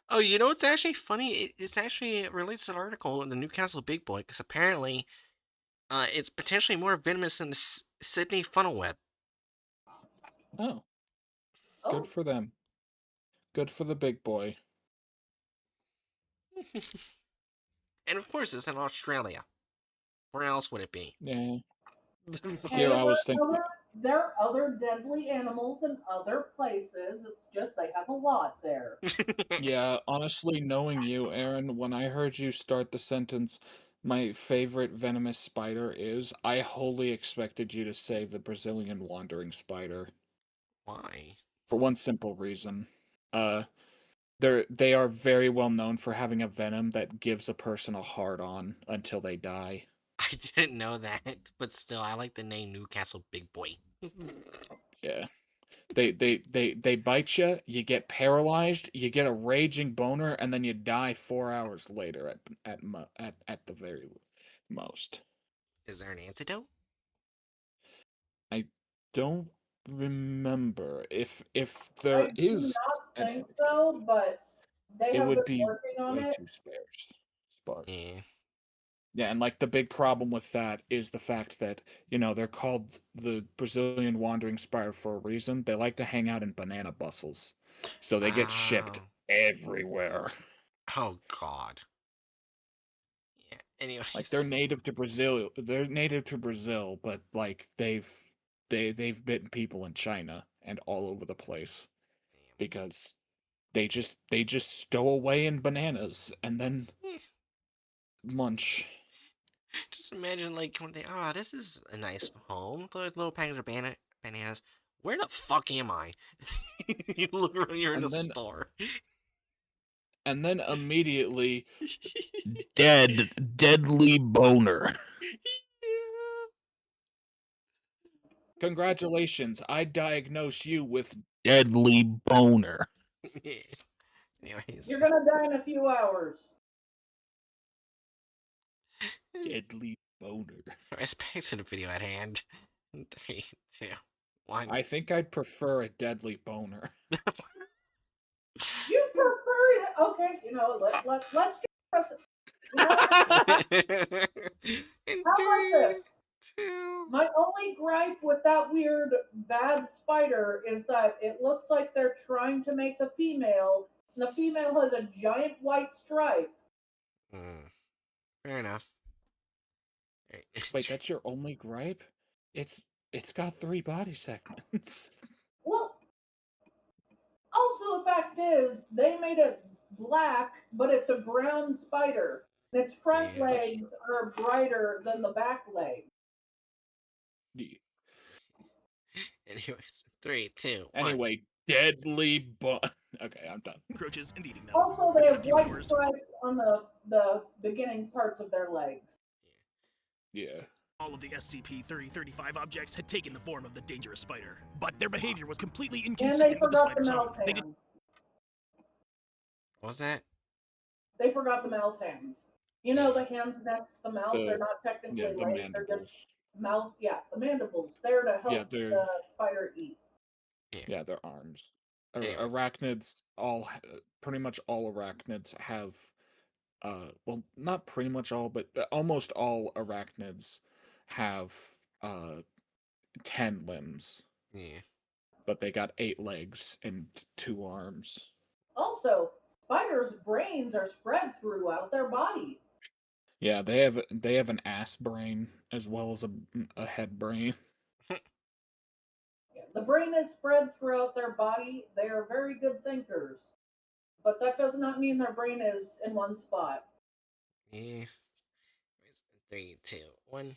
Oh, you know it's actually funny? It's actually relates to an article in the Newcastle Big Boy, because apparently it's potentially more venomous than the Sydney funnel web. Oh. Oh, Good for them. Good for the big boy. And of course, it's in Australia. Where else would it be? Yeah. hey, Here I was thinking. there are other deadly animals in other places. It's just they have a lot there. Yeah, honestly, knowing you, Aaron, when I heard you start the sentence, my favorite venomous spider is, I wholly expected you to say the Brazilian wandering spider. Why? For one simple reason. Uh, they are very well known for having a venom that gives a person a hard-on until they die. I didn't know that, but still, I like the name Newcastle Big Boy. Yeah. They bite you, you get paralyzed, you get a raging boner, and then you die 4 hours later at the very most. Is there an antidote? I don't remember if I there do is not an think antidote. so, but they It have would been be working on way it. too sparse. Yeah. Yeah, and like the big problem with that is the fact that, they're called the Brazilian wandering spider for a reason. They like to hang out in banana bustles. So they get shipped Oh. everywhere. Oh, God. Yeah. Like they're Anyways. native to Brazil. They're native to Brazil, but like they've bitten people in China and all over the place because they just stow away in bananas and then Damn. munch. Just imagine, like, one day, this is a nice home. Little package of bananas. Where the fuck am I? You look around, you're in the And then store. immediately deadly boner. Yeah. Congratulations, I diagnose you with deadly boner. Yeah. Anyways. You're gonna die in a few hours. Deadly boner. Let's back to the video at hand. 3, 2, 1. I think I'd prefer a deadly boner. You prefer it? Okay, let's just press it. You know what? In How about this? 3, 2. My only gripe with that weird bad spider is that it looks like they're trying to make the female, and the female has a giant white stripe. Fair enough. Alright. Wait, that's your only gripe? It's got 3 body segments. Well, also the fact is they made it black, but it's a brown spider. And its front Yeah. That's legs are brighter than the back legs. true. Anyways, 3, 2, 1. Anyway, deadly Okay, I'm done. Cockroaches and eating them. Also, they Within a have few white hours, stripes on the beginning parts of their legs. Yeah. all of the SCP-3035 objects had taken the form of the dangerous spider, but their behavior was completely And they inconsistent with the forgot the spider's own. mouse They did hands. What was that? They forgot the mouse hands. You know the hands next to the mouth, they're The not technically the legs, they're just mandibles. mouth, yeah, the mandibles. They're to Yeah, help they're the spider eat. yeah, they're arms. Anyways. Arachnids pretty much all arachnids have well, not pretty much all, but almost all arachnids have 10 limbs, Yeah. but they got 8 legs and 2 arms. Also, spiders' brains are spread throughout their body. Yeah, they have an ass brain as well as a head brain. Yeah, the brain is spread throughout their body. They are very good thinkers. But that does not mean their brain is in one spot. Yeah. 3, 2, 1.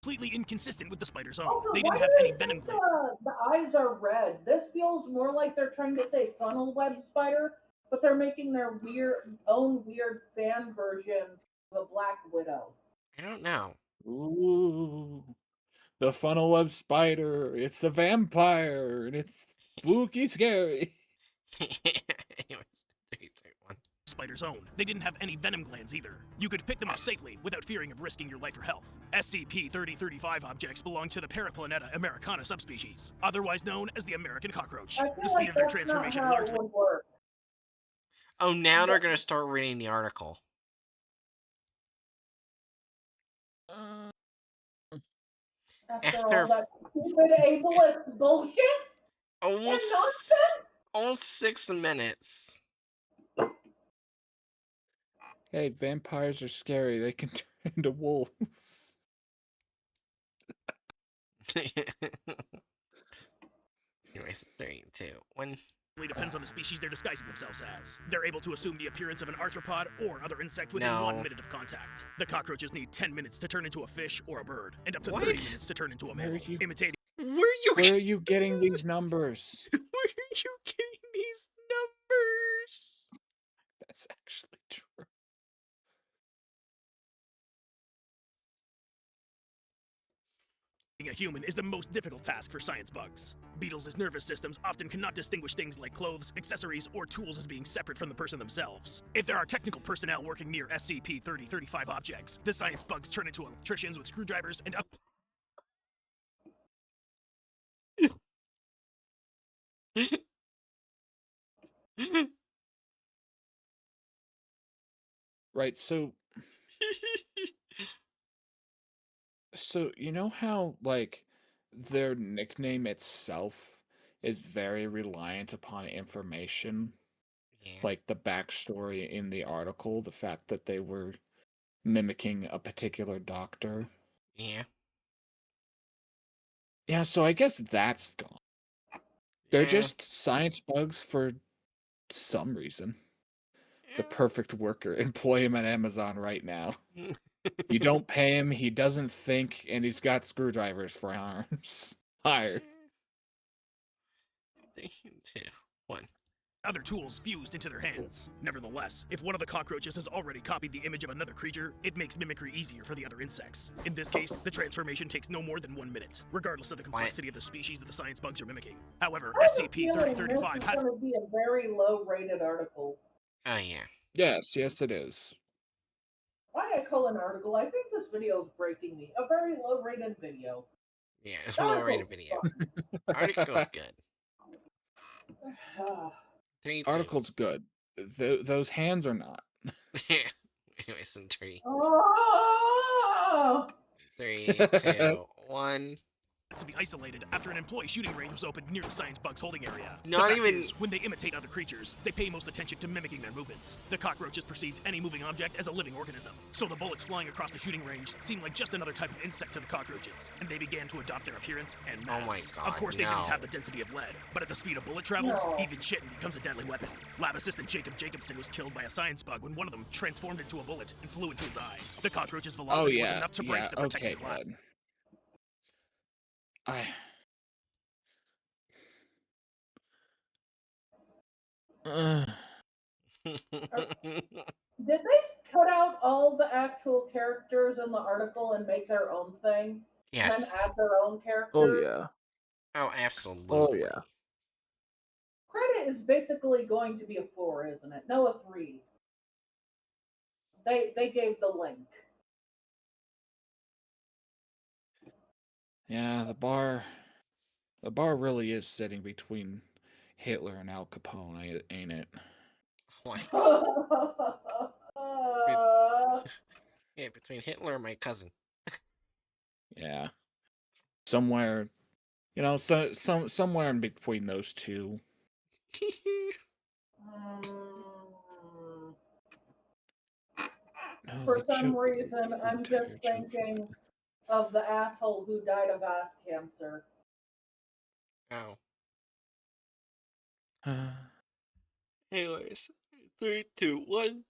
completely inconsistent with the spider's own. Also, They why didn't do have any they venom think glands. the eyes are red? This feels more like they're trying to say funnel web spider, but they're making their own weird fan version of a black widow. I don't know. Ooh, the funnel web spider. It's a vampire and it's spooky scary. Anyways, 3, 2, 1. Spider's own. They didn't have any venom glands either. You could pick them up safely without fearing of risking your life or health. SCP-3035 objects belong to the Paraplaneta americana subspecies, otherwise known as the American cockroach. I The feel speed like of their that's not transformation how it largely would work. Oh, now they're gonna start reading the article. After After all that stupid ableist bullshit? almost 6 minutes. Hey, vampires are scary. They can turn into wolves. Anyways, 3, 2, 1. It depends on the species they're disguising themselves as. They're able to assume the appearance of an arthropod or other insect within No. 1 minute of contact. The cockroaches need 10 minutes to turn into a fish or a bird, and up to What? 30 minutes to turn into a mammal, imitating. Where are you getting these numbers? Where are you getting these numbers? That's actually true. A human is the most difficult task for science bugs. Beetles' nervous systems often cannot distinguish things like clothes, accessories, or tools as being separate from the person themselves. If there are technical personnel working near SCP-3035 objects, the science bugs turn into electricians with screwdrivers and Right, so you know how, like, their nickname itself is very reliant upon information? Yeah. Like the backstory in the article, the fact that they were mimicking a particular doctor. Yeah. Yeah, so I guess that's gone. They're Yeah. just science bugs for some reason. The perfect worker. Employ him at Amazon right now. You don't pay him, he doesn't think, and he's got screwdrivers for arms. Hired. 3, 2, 1. other tools fused into their hands. Nevertheless, if one of the cockroaches has already copied the image of another creature, it makes mimicry easier for the other insects. In this case, the transformation takes no more than 1 minute, regardless of the complexity of the species that the science bugs are mimicking. However, SCP-3035 had... This is going to be a very low-rated article. Oh, yeah. Yes, it is. Why I call an article? I think this video is breaking me. A very low-rated video. Yeah, low-rated video. Article's good. 3, 2. Article's good. Those hands are not. Anyways, in 3, Oh! 3, 2, 1. to be isolated after an employee shooting range was opened near the science bug's holding area. Not the fact even- is, when they imitate other creatures, they pay most attention to mimicking their movements. The cockroaches perceived any moving object as a living organism, so the bullets flying across the shooting range seemed like just another type of insect to the cockroaches, and they began to adopt their appearance and mass. Oh my god, Of course, they no. didn't have the density of lead, but at the speed of bullet travels, No. even shit becomes a deadly weapon. Lab assistant Jacob Jacobson was killed by a science bug when one of them transformed into a bullet and flew into his eye. The cockroach's velocity was enough to break the protective lab. Good. Did they cut out all the actual characters in the article and make their own thing? Yes. And then add their own characters? Oh yeah. Oh, absolutely. Oh yeah. Credit is basically going to be a 4, isn't it? No, a 3. They gave the link. Yeah, the bar really is sitting between Hitler and Al Capone, ain't it? Yeah, between Hitler and my cousin. Yeah. Somewhere, somewhere in between those two. No, For the some joke- reason, the I'm entire just joke- thinking of the asshole who died of ass cancer. Oh. Uh, Anyways, 3, 2, 1.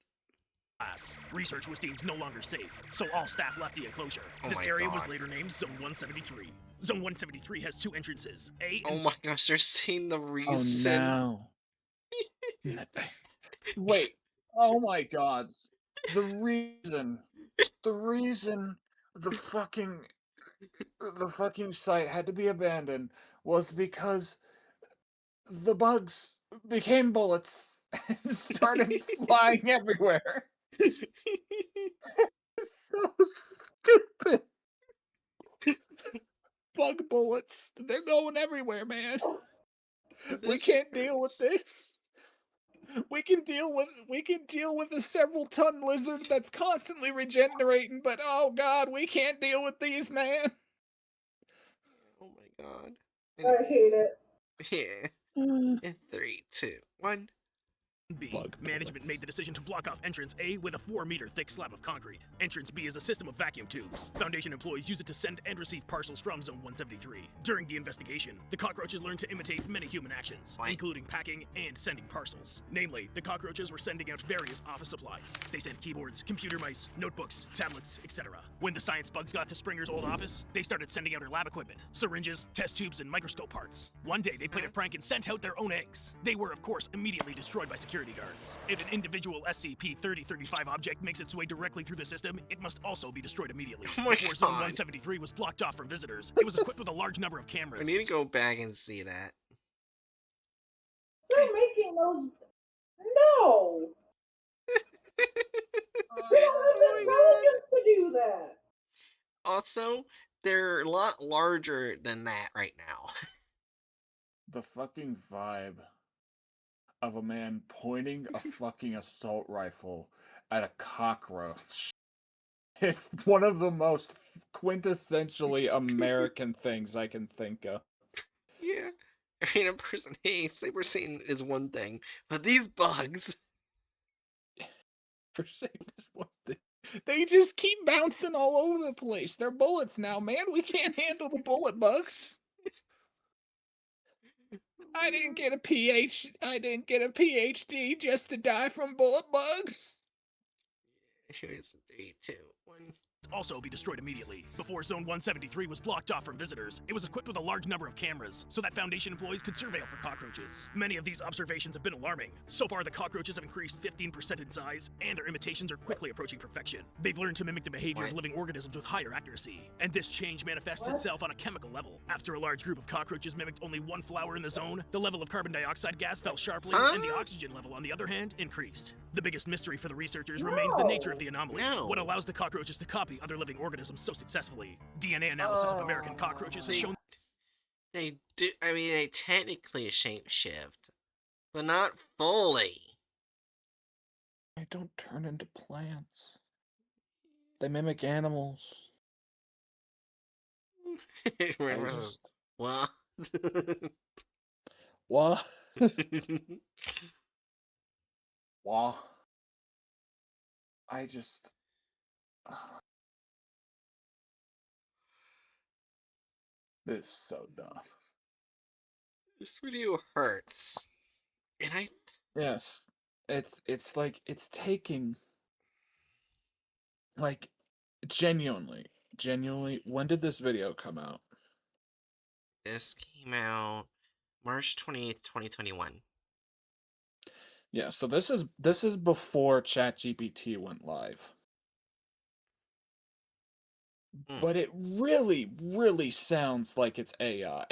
Research was deemed no longer safe, so all staff left the enclosure. Oh This my area was God. later named Zone 173. Zone 173 has 2 entrances, A Oh and my gosh, they're saying the oh reason. no. Wait. Oh my god. The reason the fucking site had to be abandoned was because the bugs became bullets and started flying everywhere. So stupid. Bug bullets. They're going everywhere, man. We can't deal with this. We can deal with a several ton lizard that's constantly regenerating, but oh god, we can't deal with these, man. Oh my god. I hate it. Yeah. Mm. In 3, 2, 1. B. Bug Management bullets. made the decision to block off entrance A with a 4-meter thick slab of concrete. Entrance B is a system of vacuum tubes. Foundation employees use it to send and receive parcels from Zone 173. During the investigation, the cockroaches learned to imitate many human actions, What? including packing and sending parcels. Namely, the cockroaches were sending out various office supplies. They sent keyboards, computer mice, notebooks, tablets, etc. When the science bugs got to Springer's old office, they started sending out her lab equipment, syringes, test tubes, and microscope parts. One day, they played a prank and sent out their own eggs. They were, of course, immediately destroyed by security guards. If an individual SCP-3035 object makes its way directly through the system, it must also be destroyed immediately. Oh my Before Zone God. 173 was blocked off from visitors, it was equipped with a large number of I cameras. need to go back and see that. They're making those. No! They don't have the intelligence to do that! Also, they're a lot larger than that right now. The fucking vibe of a man pointing a fucking assault rifle at a cockroach is one of the most quintessentially American things I can think of. Yeah. I mean, a person, hey, Saber Satan is one thing, but these bugs. For saying this one thing. They just keep bouncing all over the place. They're bullets now, man. We can't handle the bullet bugs. I didn't get a PhD just to die from bullet bugs. Here's 3, 2, 1. Also be destroyed immediately. Before Zone 173 was blocked off from visitors, it was equipped with a large number of cameras, so that Foundation employees could surveil for cockroaches. Many of these observations have been alarming. So far, the cockroaches have increased 15% in size, and their imitations are quickly approaching perfection. They've learned to mimic the behavior of What? living organisms with higher accuracy, and this change manifests What? itself on a chemical level. After a large group of cockroaches mimicked only one flower in the zone, the level of carbon dioxide gas fell sharply, and the Huh? oxygen level, on the other hand, increased. The biggest mystery for the researchers remains the nature of the anomaly. No. What allows the cockroaches to copy other living organisms so successfully? DNA analysis of American cockroaches has They- shown They do. I mean, they technically shapeshift, but not fully. They don't turn into plants. They mimic animals. I Remember just... well. What? What? I just... This is so dumb. This video hurts, and I. Yes. It's like it's taking like genuinely when did this video come out? This came out March 28th, 2021. Yeah, so this is before ChatGPT went live. Mm. But it really sounds like it's AI.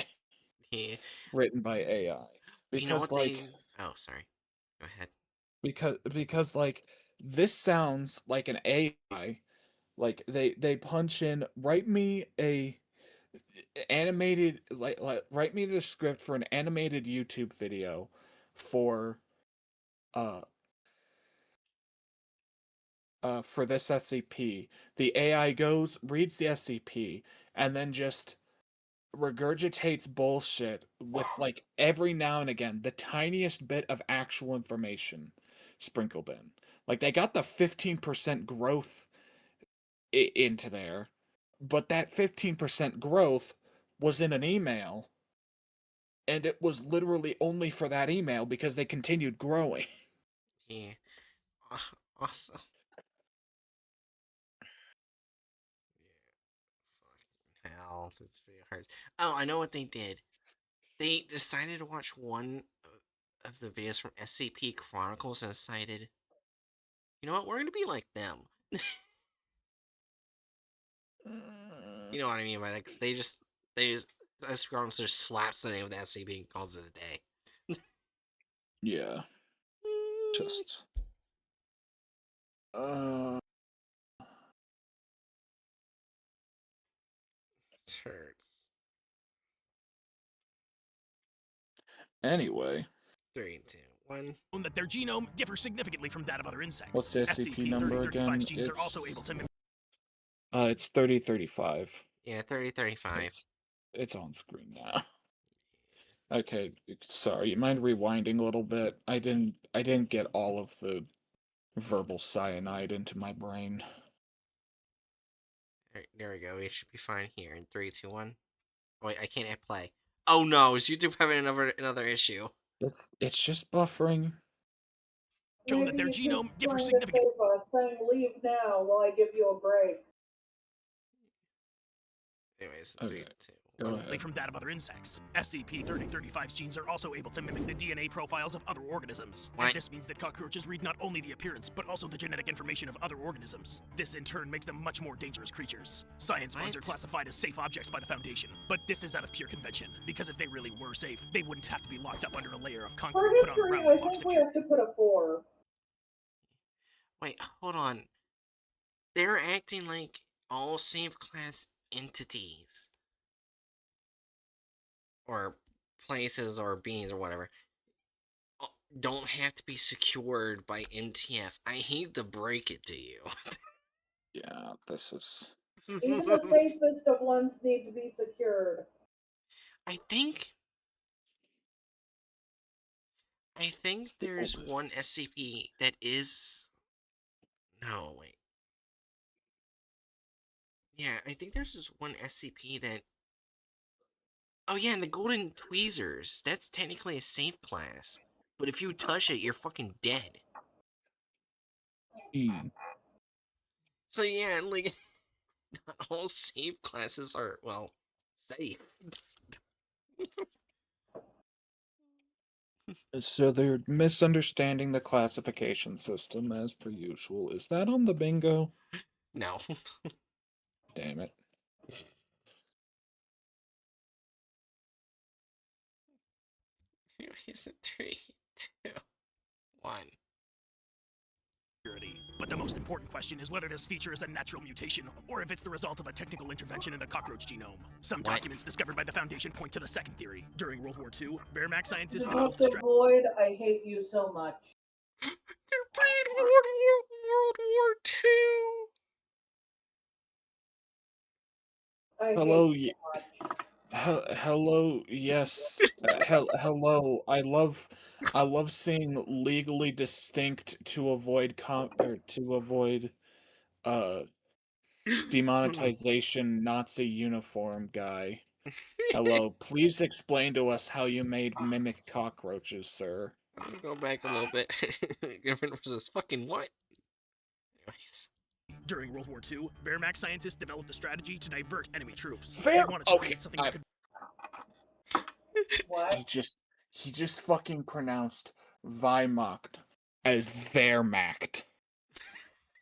Yeah. Written by AI. You know Because what like they. Oh, sorry. Go ahead. because like this sounds like an AI. Like they punch in, write me a animated like write me the script for an animated YouTube video uh for this SCP. The AI goes, reads the SCP, and then just regurgitates bullshit with like every now and again the tiniest bit of actual information sprinkled in. Like they got the 15% growth into there, but that 15% growth was in an email, and it was literally only for that email because they continued growing. Yeah. Awesome. Fucking hell, this video hurts. Oh, I know what they did. They decided to watch one of the videos from SCP Chronicles and decided, you know what, we're gonna be like them. You know what I mean by that? 'Cause they just SCP Chronicles just slaps the name of the SCP and calls it a day. Yeah, just This hurts. anyway. 3, 2, 1. that their genome differs significantly from that of other insects. What's the SCP number again? genes are also able to mimic It's 3035. Yeah, 3035. It's on screen now. Okay, sorry. You mind rewinding a little bit? I didn't get all of the verbal cyanide into my brain. Alright, there we go. We should be fine here in 3, 2, 1. Oh, wait, I can't hit play. Oh no, is YouTube having another issue? It's just buffering. Shown that Maybe their you should genome differs trying to significantly. save us, saying leave now while I give you a break. Anyways, Okay, 3, 2, go 1. ahead. From that of other insects. SCP-3035's genes are also able to mimic the DNA profiles of other organisms. What? And this means that cockroaches read not only the appearance, but also the genetic information of other organisms. This in turn makes them much more dangerous creatures. Science ones are What? classified as safe objects by the Foundation, but this is out of pure convention, because if they really were safe, they wouldn't have to be locked up under a layer of For concrete put on history, I round-the-clock think we security. have to put a 4. Wait, hold on. They're acting like all safe class entities. Or places or beings or whatever. Don't have to be secured by MTF. I hate to break it to you. Yeah, this is. Even the safest of ones need to be secured. I think It's the there's oldest. one SCP that is. No, wait. Yeah, I think there's this one SCP that. Oh yeah, and the golden tweezers. That's technically a safe class, but if you touch it, you're fucking dead. E. So yeah, like not all safe classes are safe. So they're misunderstanding the classification system as per usual. Is that on the bingo? No. Damn it. Is it 3, 2, 1? But the most important question is whether this feature is a natural mutation, or if it's the result of a technical intervention in the cockroach genome. Some What? documents discovered by the Foundation point to the second theory. During World War II, Wehrmacht scientists The developed the Dr. Void, I hate you so much. They're playing World War II. I hate Hello, you so much. hello, yes. Hello. I love seeing legally distinct to avoid uh demonetization Nazi uniform guy. Hello, please explain to us how you made mimic cockroaches, sir. I'm gonna go back a little bit. Government versus fucking what? Anyways. During World War II, Wehrmacht scientists developed a strategy to divert enemy troops. Fair. They wanted to Okay, create something that could What? he just fucking pronounced Weihmacht as Wehrmacht.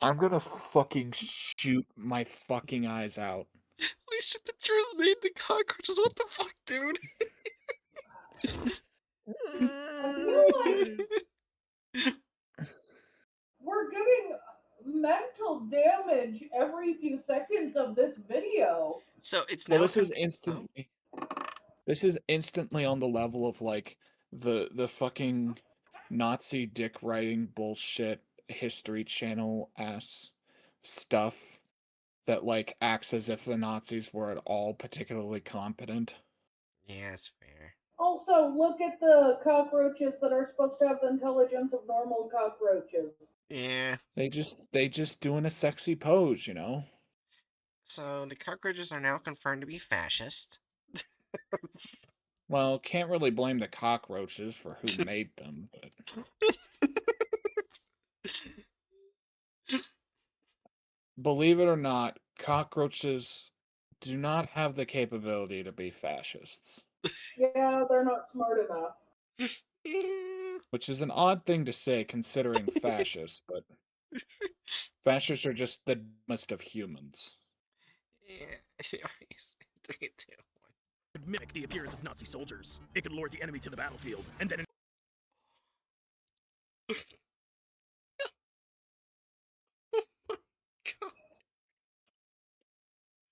I'm gonna fucking shoot my fucking eyes out. Holy shit, the Jews made the cockroaches. What the fuck, dude? I feel like we're getting mental damage every few seconds of this video. So it's Well, now this is oh, instantly. This is instantly on the level of like the fucking Nazi dick writing bullshit History Channel ass stuff that like acts as if the Nazis were at all particularly competent. yeah, that's fair. Also, look at the cockroaches that are supposed to have the intelligence of normal cockroaches. Yeah. They just doing a sexy pose, you know. So the cockroaches are now confirmed to be fascist. Well, can't really blame the cockroaches for who made them, but believe it or not, cockroaches do not have the capability to be fascists. Yeah, they're not smart enough. Yeah. Which is an odd thing to say considering fascists, but fascists are just the dumbest of humans. Anyways, 3, 2, 1. mimic the appearance of Nazi soldiers. It could lure the enemy to the battlefield, and then God.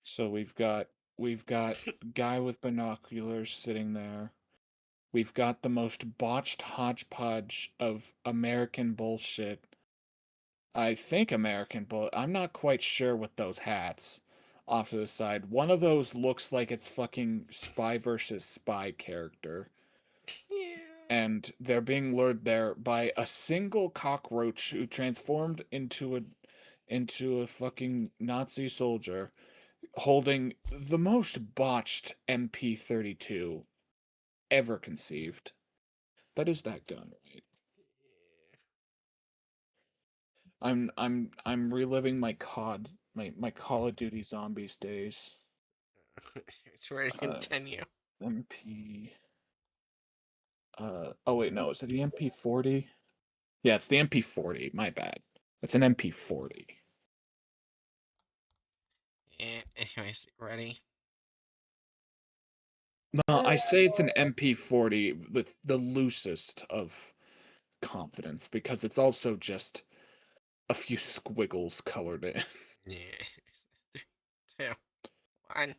So we've got guy with binoculars sitting there. We've got the most botched hodgepodge of American bullshit. I think American bull. I'm not quite sure with those hats off to the side. One of those looks like it's fucking Spy versus Spy character. and they're being lured there by a single cockroach who transformed into a fucking Nazi soldier holding the most botched MP32 ever conceived. That is that gun, right? I'm reliving my my Call of Duty Zombies days. It's ready to continue. MP. Oh wait, no, is it the MP40? Yeah, it's the MP40. My bad. It's an MP40. Anyways, ready? No, I say it's an MP40 with the loosest of confidence because it's also just a few squiggles colored in. Yeah. 3, 2, 1.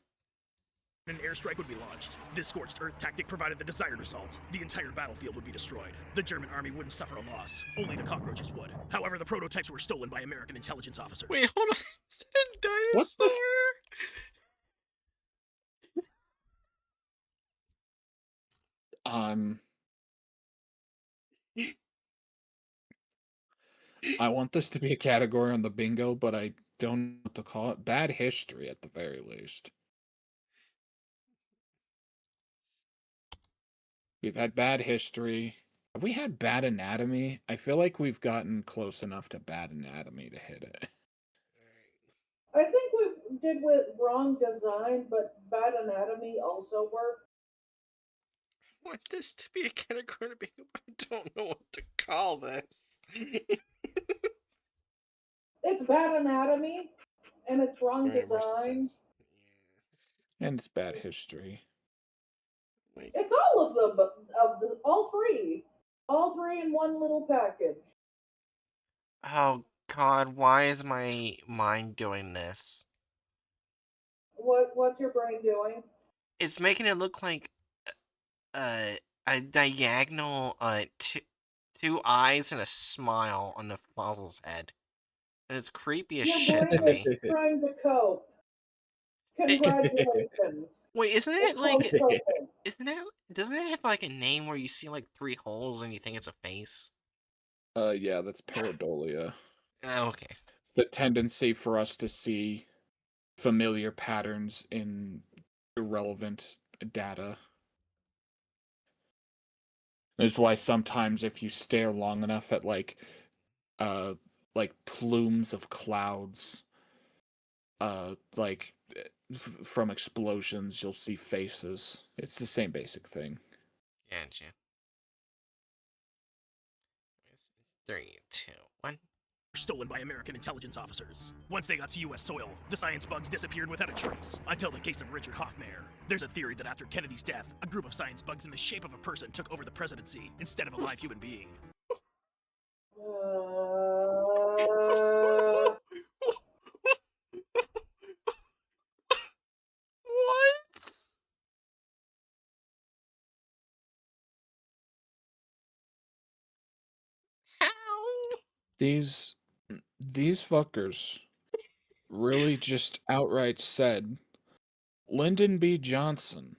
An airstrike would be launched. This scorched earth tactic provided the desired result. The entire battlefield would be destroyed. The German army wouldn't suffer a loss. Only the cockroaches would. However, the prototypes were stolen by American intelligence officers. Wait, hold on. Is it a dinosaur? What the I want this to be a category on the bingo, but I don't know what to call it. Bad history at the very least. We've had bad history. Have we had bad anatomy? I feel like we've gotten close enough to bad anatomy to hit it. I think we did with wrong design, but bad anatomy also worked. I want this to be a category, but I don't know what to call this. It's bad anatomy, and it's wrong Very much design. sense. And it's bad history. Wait. It's all of them, all three in one little package. Oh God, why is my mind doing this? What's your brain doing? It's making it look like a diagonal two eyes and a smile on the fossil's head, and it's creepy as Your shit to brain me. is trying to cope. Congratulations. Wait, isn't it It's called like? coping. Isn't it? Doesn't it have like a name where you see like 3 holes and you think it's a face? Yeah, that's pareidolia. Okay. It's the tendency for us to see familiar patterns in irrelevant data. This is why sometimes if you stare long enough at like plumes of clouds, from explosions, you'll see faces. It's the same basic thing. Gotcha. 3, 2, 1. Stolen by American intelligence officers. Once they got to U.S. soil, the science bugs disappeared without a trace, until the case of Richard Hoffmeyer. There's a theory that after Kennedy's death, a group of science bugs in the shape of a person took over the presidency instead of a live human being. What? How? These fuckers really just outright said Lyndon B. Johnson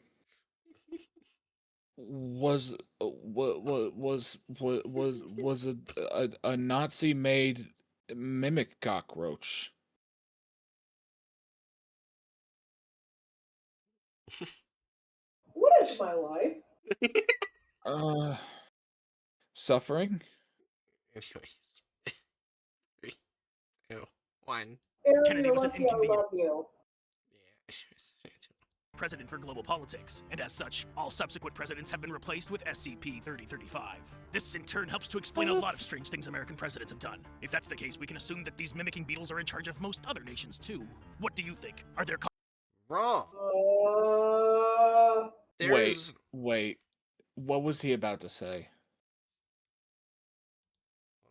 was a Nazi made mimic cockroach. What is my life? Suffering? Anyways. 3, 2, 1. Aaron, Kennedy you're was an lucky I inconvenient love you. Yeah. president for global politics, and as such, all subsequent presidents have been replaced with SCP-3035. This in turn helps to explain a lot of strange things American presidents have done. If that's the case, we can assume that these mimicking beetles are in charge of most other nations too. What do you think? Are there Wrong. There's Wait. What was he about to say?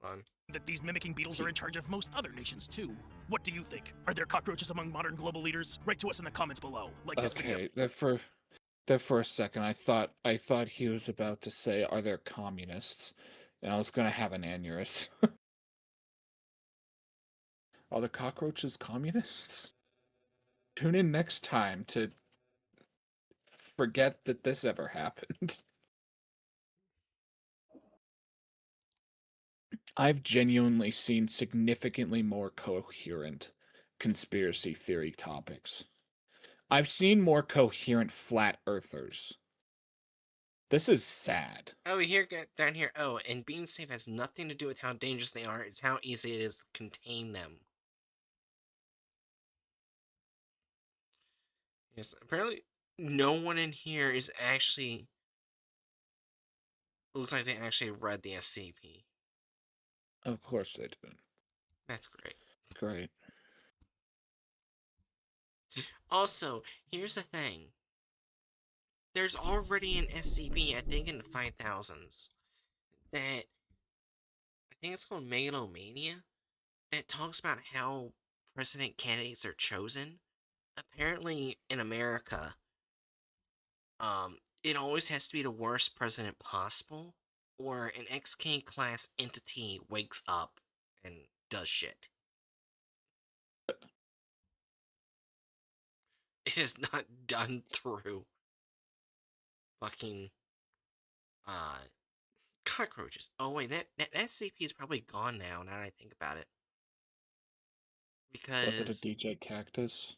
hold on. that these mimicking beetles are in charge of most other nations too? What do you think? Are there cockroaches among modern global leaders? Write to us in the comments below. Like this video. Okay, there for a second I thought he was about to say, are there communists? And I was gonna have an aneurysm. Are the cockroaches communists? Tune in next time to forget that this ever happened. I've genuinely seen significantly more coherent conspiracy theory topics. I've seen more coherent flat earthers. This is sad. Oh, here, get down here. Oh, and being safe has nothing to do with how dangerous they are. It's how easy it is to contain them. Yes, apparently no one in here is actually. Looks like they actually read the SCP. Of course they do. That's great. Great. Also, here's the thing. There's already an SCP, I think in the 5000s, that I think it's called Megalomania, that talks about how president candidates are chosen. Apparently, in America, it always has to be the worst president possible, or an XK class entity wakes up and does shit. It is not done through fucking uh cockroaches. Oh wait, that SCP is probably gone now. Now that I think about it, Was it a because DJ Cactus?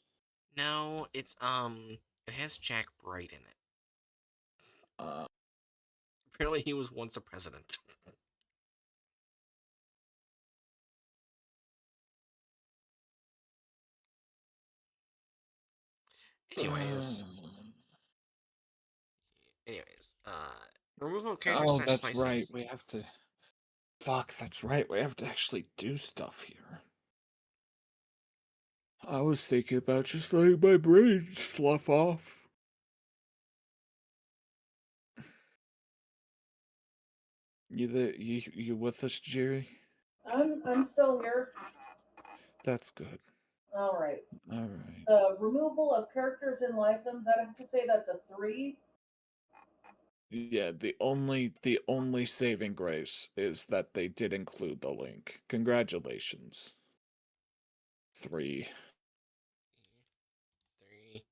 no, it has Jack Bright in it. Uh, Apparently, he was once a president. anyways, anyways, removal of character oh, slash that's right. slices. We have to. Fuck, that's right. We have to actually do stuff here. I was thinking about just letting my brain slough off. You with us, Jerry? I'm still here. That's good. All right. All right. Removal of characters in license. I'd have to say that's a 3. Yeah, the only saving grace is that they did include the link. Congratulations. 3. 3.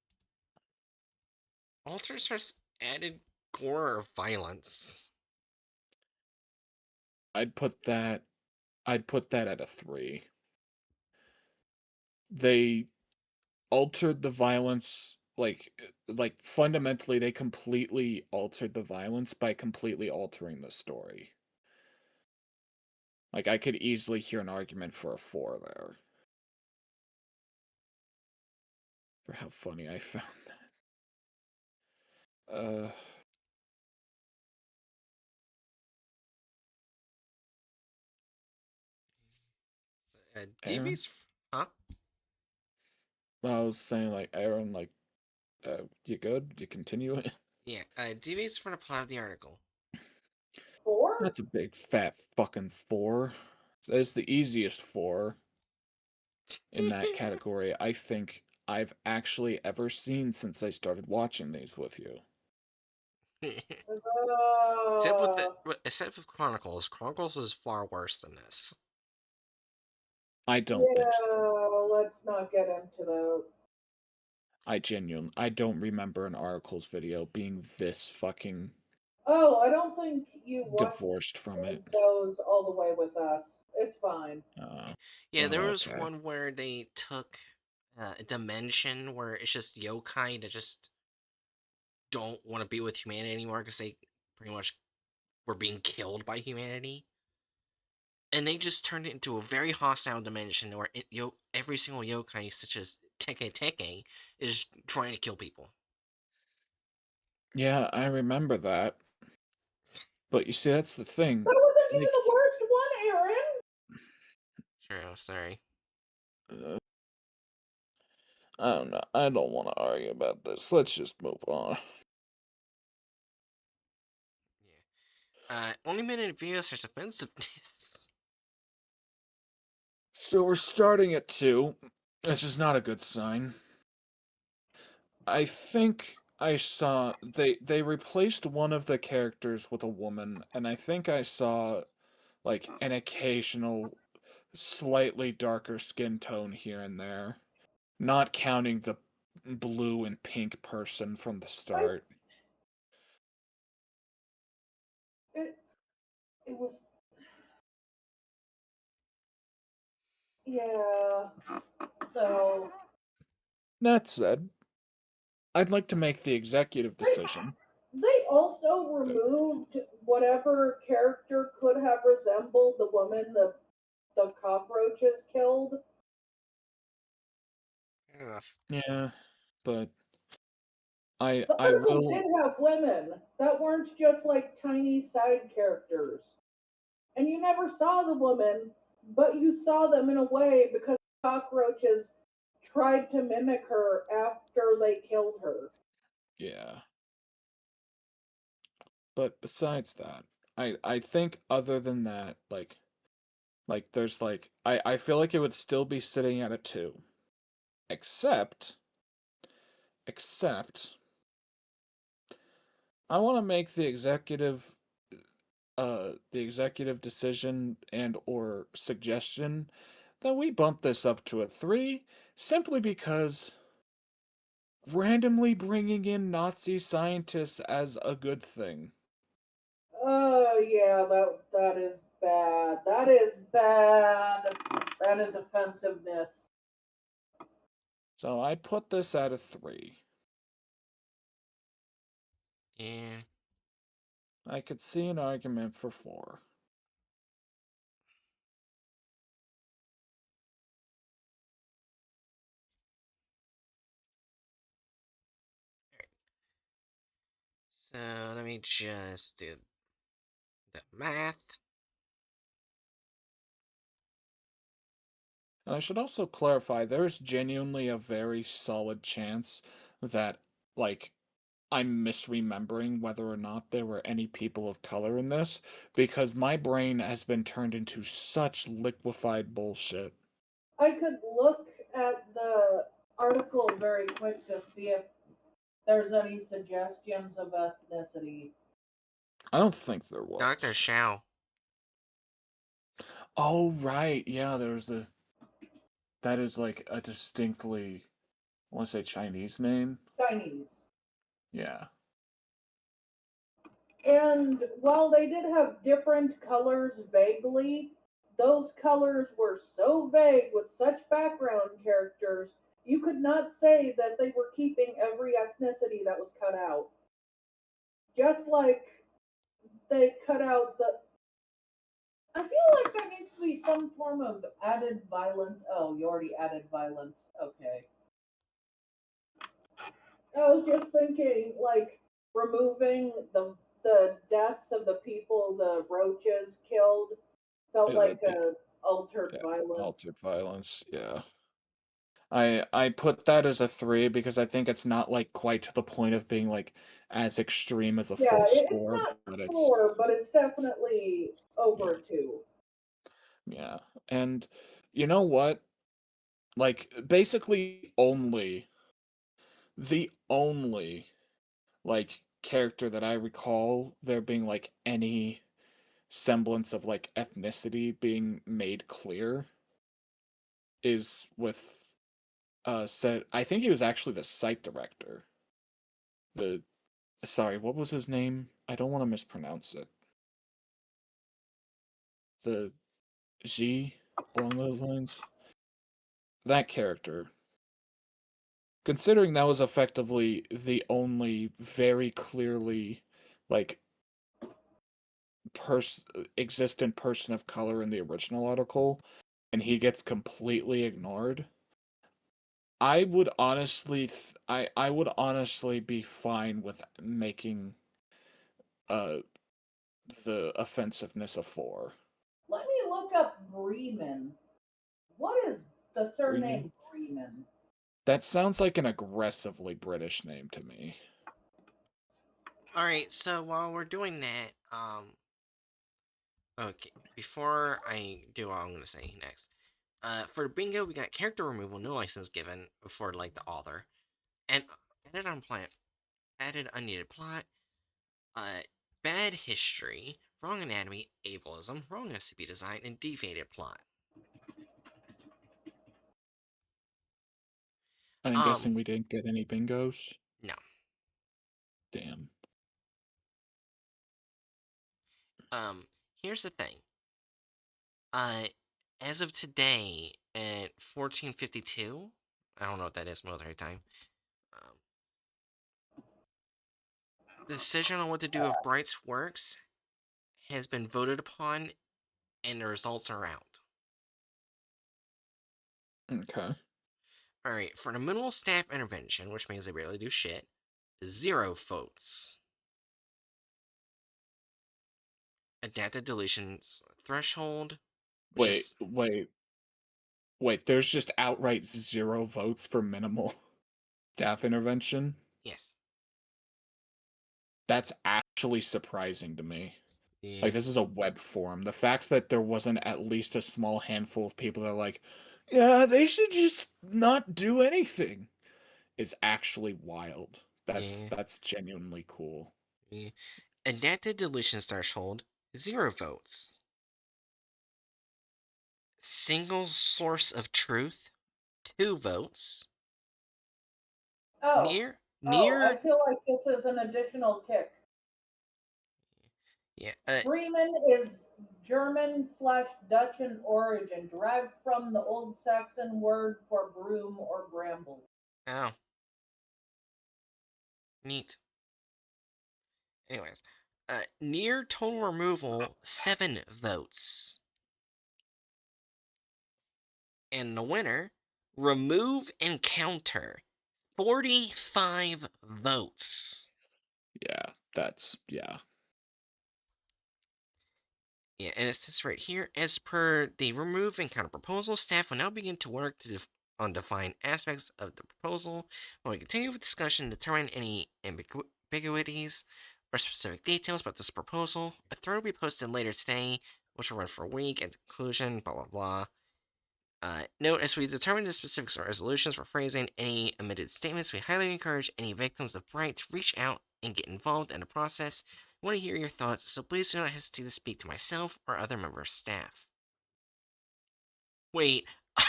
Alters has added gore or violence. I'd put that at a 3. They altered the violence like fundamentally they completely altered the violence by completely altering the story. Like I could easily hear an argument for a 4 there. For how funny I found that. Aaron? DV's. Huh? I was saying like Aaron, like you good? You continue it? Yeah, DV's for the plot of the article. 4? That's a big fat fucking 4. That's the easiest 4 in that category I think I've actually ever seen since I started watching these with you. Uh, Except with Chronicles. Chronicles is far worse than this. I don't think so. yeah, let's not get into that. I don't remember an Articles video being this fucking Oh, I don't think you watched divorced from it. those all the way with us. It's fine. Yeah, there was Okay. one where they took a dimension where it's just yokai that just don't want to be with humanity anymore because they pretty much were being killed by humanity. And they just turned it into a very hostile dimension where every single yokai, such as Teke Teke, is trying to kill people. Yeah, I remember that. But you see, that's the thing. That wasn't even Like, the worst one, Aaron. Sure, oh, sorry. I don't know. I don't want to argue about this. Let's just move on. Yeah. Only minute videos has offensiveness. So we're starting at 2. This is not a good sign. I think I saw they replaced one of the characters with a woman, and I think I saw like an occasional slightly darker skin tone here and there, not counting the blue and pink person from the I, start. it was Yeah. So That said, I'd like to make the executive they decision. they also removed whatever character could have resembled the woman the cockroaches killed. Ugh. Yeah, but I The I article will. did have women that weren't just like tiny side characters. And you never saw the woman, but you saw them in a way because cockroaches tried to mimic her after they killed her. Yeah, but besides that, I think other than that, there's I feel like it would still be sitting at a 2, except except I want to make the executive decision and or suggestion that we bump this up to a 3, simply because randomly bringing in Nazi scientists as a good thing. Oh yeah, that is bad. That is bad. That is offensiveness. So I put this at a 3. Yeah. I could see an argument for 4. So let me just do the math. And I should also clarify, there's genuinely a very solid chance that, like, I'm misremembering whether or not there were any people of color in this, because my brain has been turned into such liquefied bullshit. I could look at the article very quick to see if there's any suggestions of ethnicity. I don't think there Dr. was. Shao. Oh, right. Yeah, there's a. That is like a distinctly, I want to say Chinese name. Chinese. Yeah. And while they did have different colors vaguely, those colors were so vague with such background characters, you could not say that they were keeping every ethnicity that was cut out. Just like they cut out the. I feel like there needs to be some form of added violence. Oh, you already added violence. Okay. I was just thinking, like, removing the deaths of the people the roaches killed felt Yeah, like that'd be. a altered Yeah. violence. Altered violence. Yeah. I put that as a 3 because I think it's not like quite to the point of being like as extreme as a Yeah, full it's score, not but it's. four, but it's definitely over Yeah. a two. Yeah. And you know what? Like basically the only like character that I recall there being like any semblance of like ethnicity being made clear is with said I think he was actually the site director. The Sorry, what was his name? I don't want to mispronounce it. The G along those lines. That character. Considering that was effectively the only very clearly like existent person of color in the original article, and he gets completely ignored. I would honestly be fine with making uh the offensiveness a 4. Let me look up Bremen. What is the Freeman? surname Bremen? That sounds like an aggressively British name to me. Alright, so while we're doing that, okay, before I do what I'm gonna say next, for bingo, we got character removal, no license given for like the author, and added on plant, added unneeded plot, uh, bad history, wrong anatomy, ableism, wrong SCP design, and deviated plot. I'm Um, guessing we didn't get any bingos. no. Damn. Here's the thing. Uh, as of today, at 1452. I don't know what that is, military time. The decision on what to do with Bright's works has been voted upon, and the results are out. Okay. Alright, for the minimal staff intervention, which means they barely do shit, 0 votes. Adapted deletions threshold, which Wait, is. wait, wait. There's just outright 0 votes for minimal staff intervention? Yes. That's actually surprising to me. Yeah. Like, this is a web forum. The fact that there wasn't at least a small handful of people that are like, yeah, they should just not do anything, is actually wild. Yeah. That's genuinely cool. Yeah. Adapted deletions threshold, 0 votes. Single source of truth, 2 votes. Oh, Near I near feel like this is an additional kick. yeah, Bremen is German/Dutch in origin, derived from the Old Saxon word for broom or bramble. oh, neat. Anyways, near total removal, 7 votes. And the winner, remove encounter, 45 votes. Yeah, yeah. Yeah, and it says right here, as per the remove encounter proposal, staff will now begin to work on defined aspects of the proposal. While we continue with discussion, determine any ambiguities or specific details about this proposal. A thread will be posted later today, which will run for a week. At the conclusion, blah blah blah. Note, as we determine the specifics or resolutions for phrasing any omitted statements, we highly encourage any victims of Bright to reach out and get involved in the process. I want to hear your thoughts, so please do not hesitate to speak to myself or other members of staff. Wait, I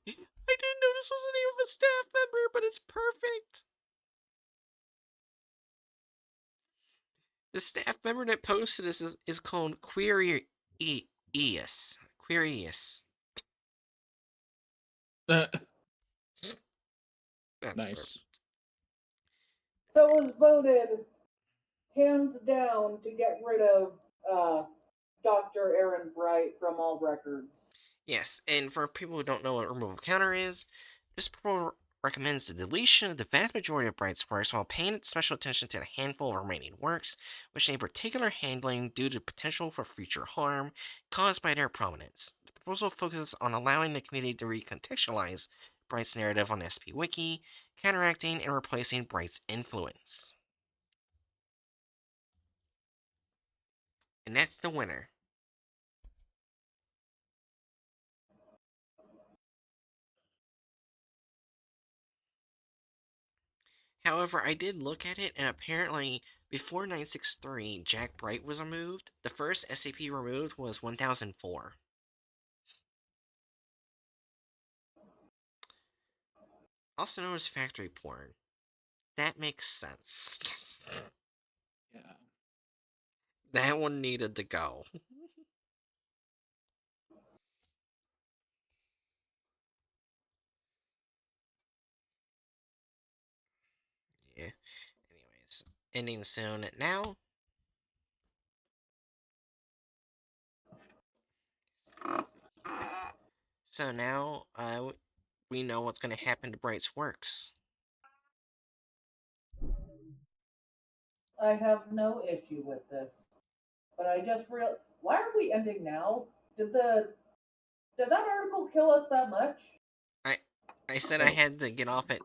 didn't know this was the name of a staff member, but it's perfect. The staff member that posted this is called Queerius. Queerius. That's Nice. perfect. So it was voted hands down to get rid of Dr. Aaron Bright from all records. Yes, and for people who don't know what removal counter is, this proposal recommends the deletion of the vast majority of Bright's works while paying special attention to the handful of remaining works, which need particular handling due to potential for future harm caused by their prominence. The proposal focuses on allowing the community to recontextualize Bright's narrative on SP Wiki, counteracting and replacing Bright's influence. And that's the winner. However, I did look at it, and apparently, before 963, Jack Bright was removed. The first SCP removed was 1004. Also known as factory porn. That makes sense. Yeah. That one needed to go. Yeah. Anyways, ending soon. Now, so now, we know what's going to happen to Bright's works. I have no issue with this, but I just real. Why are we ending now? Did that article kill us that much? I I said I had to get off at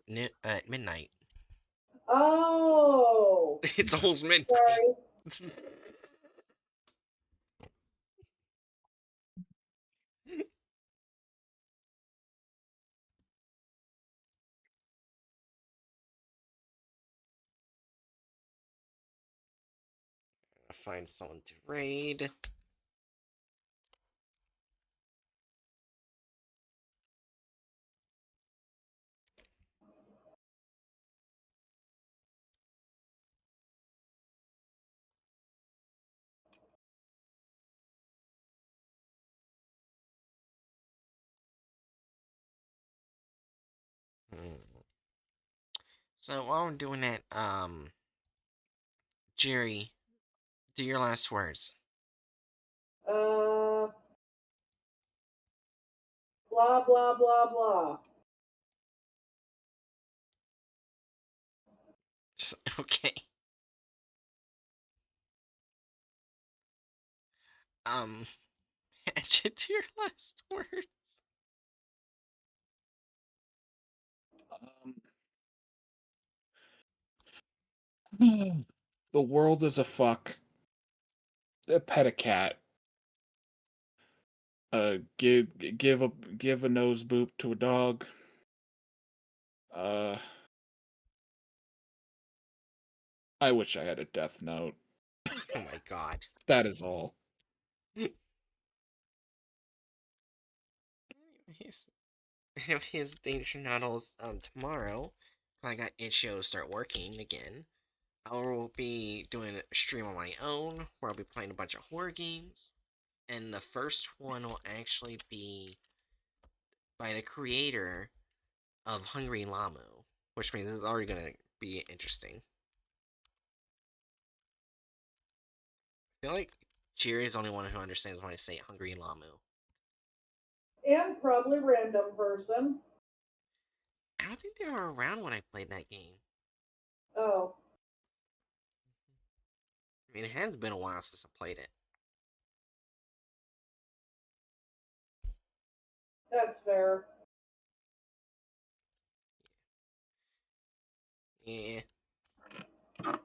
midnight. Oh, It's almost midnight. sorry. Find someone to raid. So while I'm doing it, Jerry, do your last words. Uh, blah blah blah blah. Okay. Um, Hatchet, do your last words. The world is a fuck. Pet a cat. Give a nose boop to a dog. Uh, I wish I had a death note. Oh my god. That is all. Anyways, Danger Noodles, tomorrow, I got itch.io to start working again. I will be doing a stream on my own, where I'll be playing a bunch of horror games. And the first one will actually be by the creator of Hungry Llamo, which means it's already gonna be interesting. I feel like Jerry's the only one who understands when I say Hungry Llamo. And probably random person. I don't think they were around when I played that game. Oh, I mean, it has been a while since I played it. that's fair. Yeah. And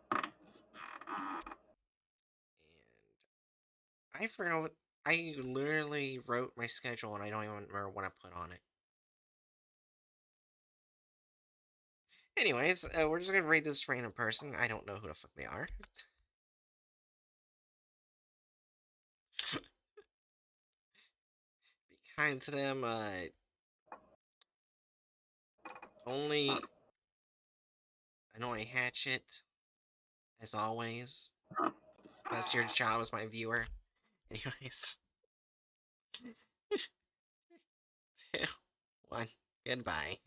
I forgot what. I literally wrote my schedule and I don't even remember what I put on it. Anyways, we're just gonna rate this random person. I don't know who the fuck they are. Be kind to them. Only annoy Hatchet, as always. That's your job as my viewer. Anyways, 2, 1, goodbye.